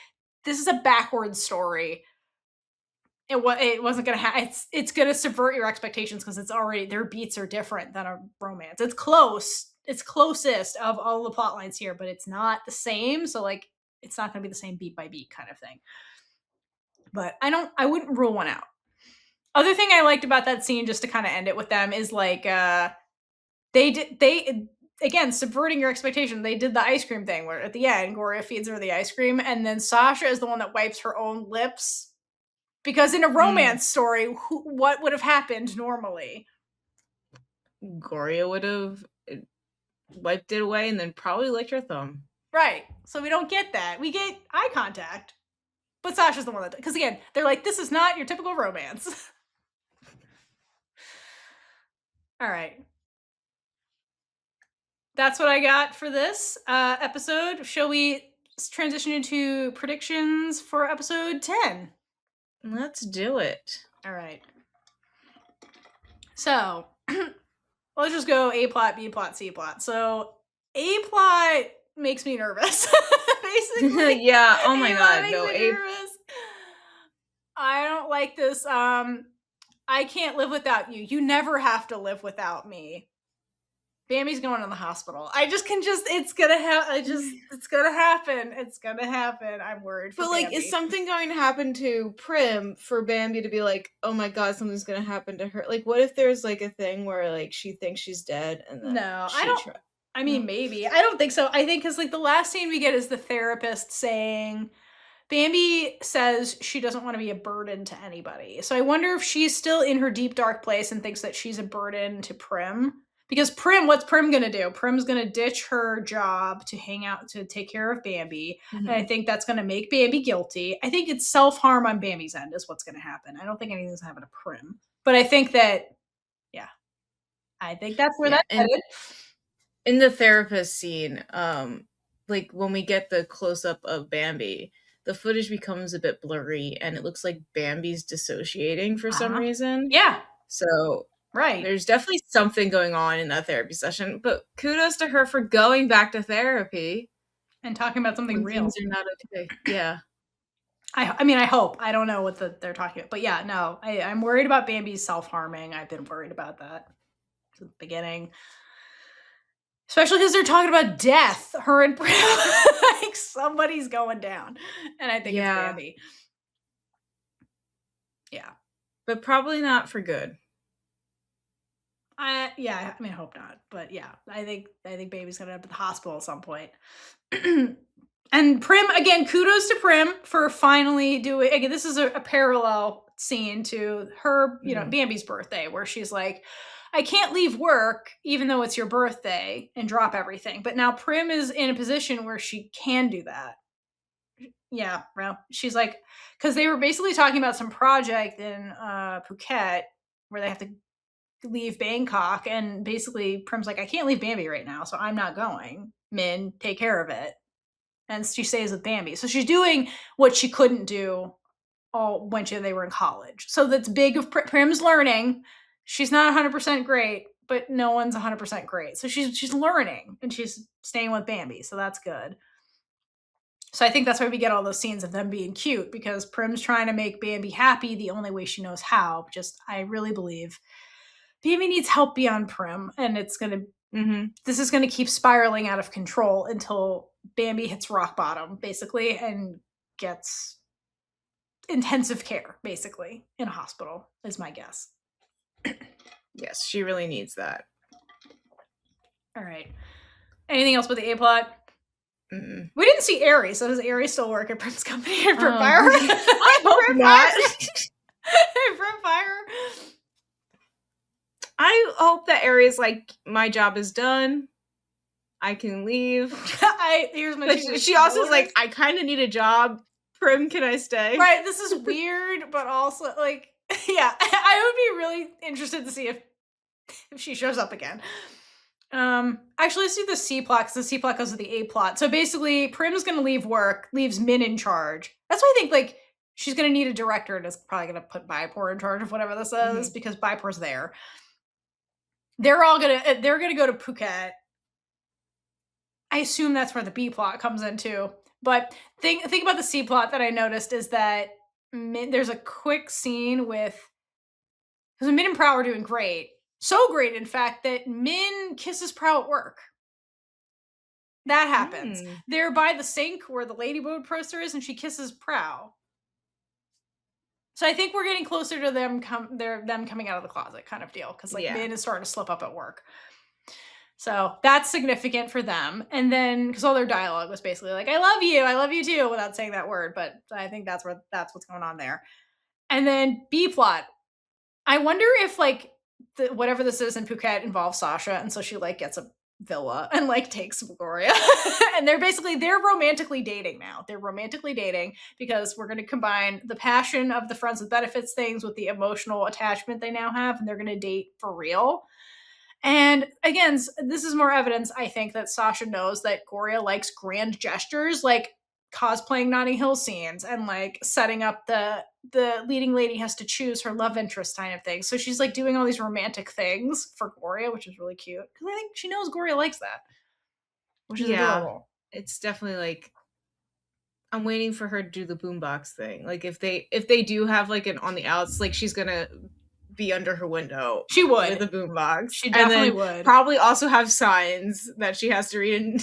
this is a backwards story. It wasn't going to happen. It's going to subvert your expectations because it's already, their beats are different than a romance. It's close. It's closest of all the plot lines here, but it's not the same. So like, it's not going to be the same beat by beat kind of thing. But I wouldn't rule one out. Other thing I liked about that scene, just to kind of end it with them, is like, they again, subverting your expectation. They did the ice cream thing where at the end, Gorya feeds her the ice cream. And then Sasha is the one that wipes her own lips. Because in a romance story, what would have happened normally?
Gorya would have wiped it away and then probably licked her thumb.
Right. So we don't get that. We get eye contact. But Sasha's the one that... Because again, they're like, this is not your typical romance. All right. That's what I got for this episode. Shall we transition into predictions for episode 10?
Let's do it.
All right. So, let's just go A plot, B plot, C plot. So, A plot makes me nervous, basically.
Yeah, oh my god, no.
I don't like this. I can't live without you. You never have to live without me. Bambi's going to the hospital. It's gonna happen. It's gonna happen. I'm worried for Bambi.
But, like, is something going to happen to Prim for Bambi to be like, oh my god, something's gonna happen to her? Like, what if there's, like, a thing where, like, she thinks she's dead and then
I mean, maybe. I don't think so. I think because, like, the last scene we get is the therapist saying... Bambi says she doesn't want to be a burden to anybody. So I wonder if she's still in her deep, dark place and thinks that she's a burden to Prim. Because what's Prim going to do? Prim's going to ditch her job to hang out, to take care of Bambi. Mm-hmm. And I think that's going to make Bambi guilty. I think it's self-harm on Bambi's end is what's going to happen. I don't think anything's going to happen to Prim. But I think that, I think that's where that's headed.
In the therapist scene, like when we get the close-up of Bambi, the footage becomes a bit blurry and it looks like Bambi's dissociating for some reason.
Yeah.
So...
Right.
There's definitely something going on in that therapy session, but kudos to her for going back to therapy.
And talking about something real.
Things are not okay. Yeah.
I mean, I hope. I don't know what they're talking about. But yeah, no. I'm worried about Bambi's self-harming. I've been worried about that since the beginning. Especially because they're talking about death. Her and Prim. Like, somebody's going down. And I think it's Bambi. Yeah.
But probably not for good.
I mean, I hope not, but yeah, I think Baby's gonna end up at the hospital at some point. And Prim, again, kudos to Prim for finally doing. Again, this is a parallel scene to her, Bambi's birthday, where she's like, "I can't leave work even though it's your birthday and drop everything." But now Prim is in a position where she can do that. Yeah, well, she's like, because they were basically talking about some project in Phuket where they have to leave Bangkok, and basically Prim's like, I can't leave Bambi right now, so I'm not going. Min, take care of it. and she stays with Bambi. So she's doing what she couldn't do when they were in college. So that's big of Prim's learning. She's not 100% great, but no one's 100% great. So she's learning, and she's staying with Bambi. So that's good. So I think that's why we get all those scenes of them being cute, because Prim's trying to make Bambi happy the only way she knows how. I really believe Bambi needs help beyond Prim, and this is going to keep spiraling out of control until Bambi hits rock bottom, basically, and gets intensive care, basically, in a hospital, is my guess.
Yes, she really needs that.
All right. Anything else with the A-plot?
Mm-mm.
We didn't see Aries, so does Aries still work at Prim's company? Or Prim Fire?
I hope not.
Prim Fire?
I hope that Aries like, my job is done. I can leave.
Here's my.
She also is like, I kind of need a job. Prim, can I stay?
Right. This is weird, but also like, yeah, I would be really interested to see if she shows up again. Actually, let's do the C plot, because the C plot goes with the A plot. So basically, Prim's gonna leave work, leaves Min in charge. That's why I think like she's gonna need a director, and is probably gonna put Bipor in charge of whatever this is, because Bipor's there. They're gonna go to Phuket. I assume that's where the B plot comes into. But think about the C plot that I noticed is that there's a quick scene because Min and Prow are doing great. So great, in fact, that Min kisses Prow at work. That happens. They're by the sink where the ladybird poster is, and she kisses Prow. So I think we're getting closer to them coming out of the closet kind of deal, because Min is starting to slip up at work. So that's significant for them. And then, because all their dialogue was basically like, I love you too, without saying that word. But I think that's what's going on there. And then B plot. I wonder if whatever this is in Phuket involves Shasha, and so she gets a villa and takes Gorya. And they're romantically dating now. They're romantically dating because we're going to combine the passion of the friends with benefits things with the emotional attachment they now have, and they're going to date for real. And again, this is more evidence, I think, that Shasha knows that Gorya likes grand gestures, like cosplaying Notting Hill scenes and setting up the leading lady has to choose her love interest kind of thing. So she's doing all these romantic things for Gorya, which is really cute, because I think she knows Gorya likes that, which is adorable.
It's definitely I'm waiting for her to do the boombox thing. If they do have an on the outs, she's gonna be under her window.
She would
with a boombox.
She definitely would.
Probably also have signs that she has to read.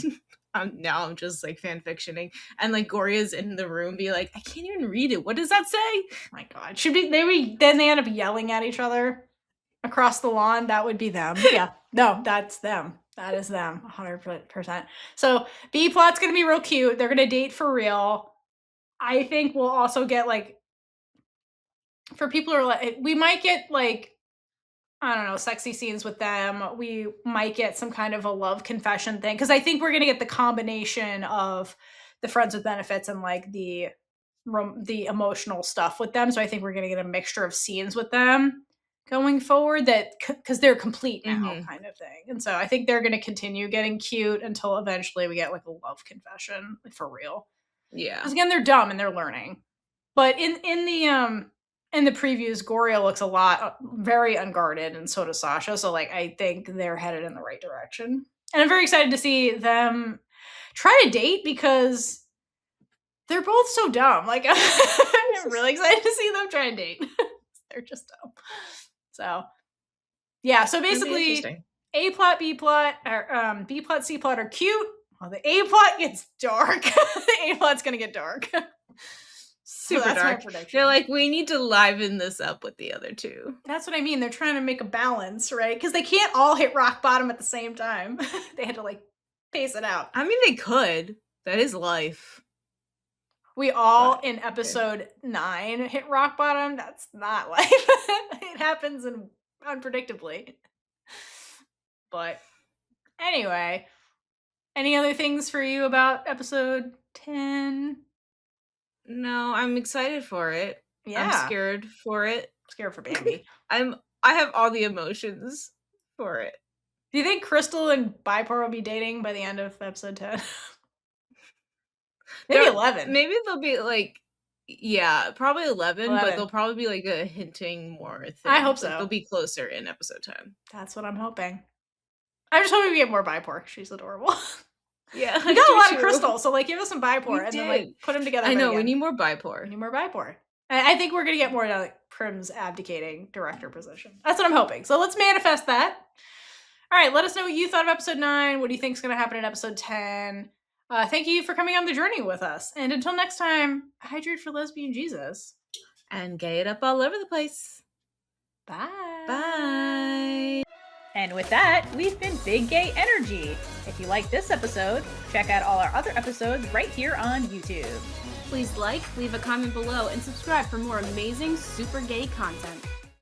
And now I'm just fan fictioning, and Gorya's in the room, be I can't even read it. What does that say? Oh
my God, then they end up yelling at each other across the lawn. That would be them. Yeah, no, that's them. That is them, 100%. So B plot's gonna be real cute. They're gonna date for real. I think we'll also get for people who are we might get I don't know, sexy scenes with them. We might get some kind of a love confession thing, because I think we're gonna get the combination of the friends with benefits and the emotional stuff with them. So I think we're gonna get a mixture of scenes with them going forward, that because they're complete now, kind of thing. And so I think they're gonna continue getting cute until eventually we get a love confession for real.
Yeah,
because again, they're dumb and they're learning. But in the previews, Gorya looks very unguarded, and so does Shasha. So I think they're headed in the right direction, and I'm very excited to see them try to date, because they're both so dumb. I'm really excited to see them try and date. They're just dumb. So yeah, so basically A plot, B plot, or B plot, C plot are cute. Well, the A plot gets dark. The A plot's gonna get dark.
Super dark. My prediction. They're we need to liven this up with the other two.
That's what I mean. They're trying to make a balance, right? Because they can't all hit rock bottom at the same time. They had to pace it out.
I mean, they could. That is life.
We all in episode 9 hit rock bottom. That's not life. It happens unpredictably. But anyway, any other things for you about episode 10?
No, I'm excited for it. Yeah. I'm scared for it.
Scared for Bambi.
I have all the emotions for it.
Do you think Crystal and Bipor will be dating by the end of episode 10? Maybe 11.
Maybe they'll be like, yeah, probably 11, but they'll probably be like hinting more things.
I hope so.
Like, they'll be closer in episode 10.
That's what I'm hoping. I'm just hoping we get more Bipor. She's adorable.
Yeah,
we got a lot of Crystal, so like give us some Bipor and then like put them together.
I know, we need more Bipor.
We need more Bipor. I think we're gonna get more like Prim's abdicating director position. That's what I'm hoping. So let's manifest that. All right, let us know what you thought of episode 9. What do you think is going to happen in episode 10? Thank you for coming on the journey with us. And until next time, hydrate for lesbian Jesus.
And gay it up all over the place.
Bye.
Bye.
And with that, we've been Big Gay Energy. If you like this episode, check out all our other episodes right here on YouTube.
Please like, leave a comment below, and subscribe for more amazing super gay content.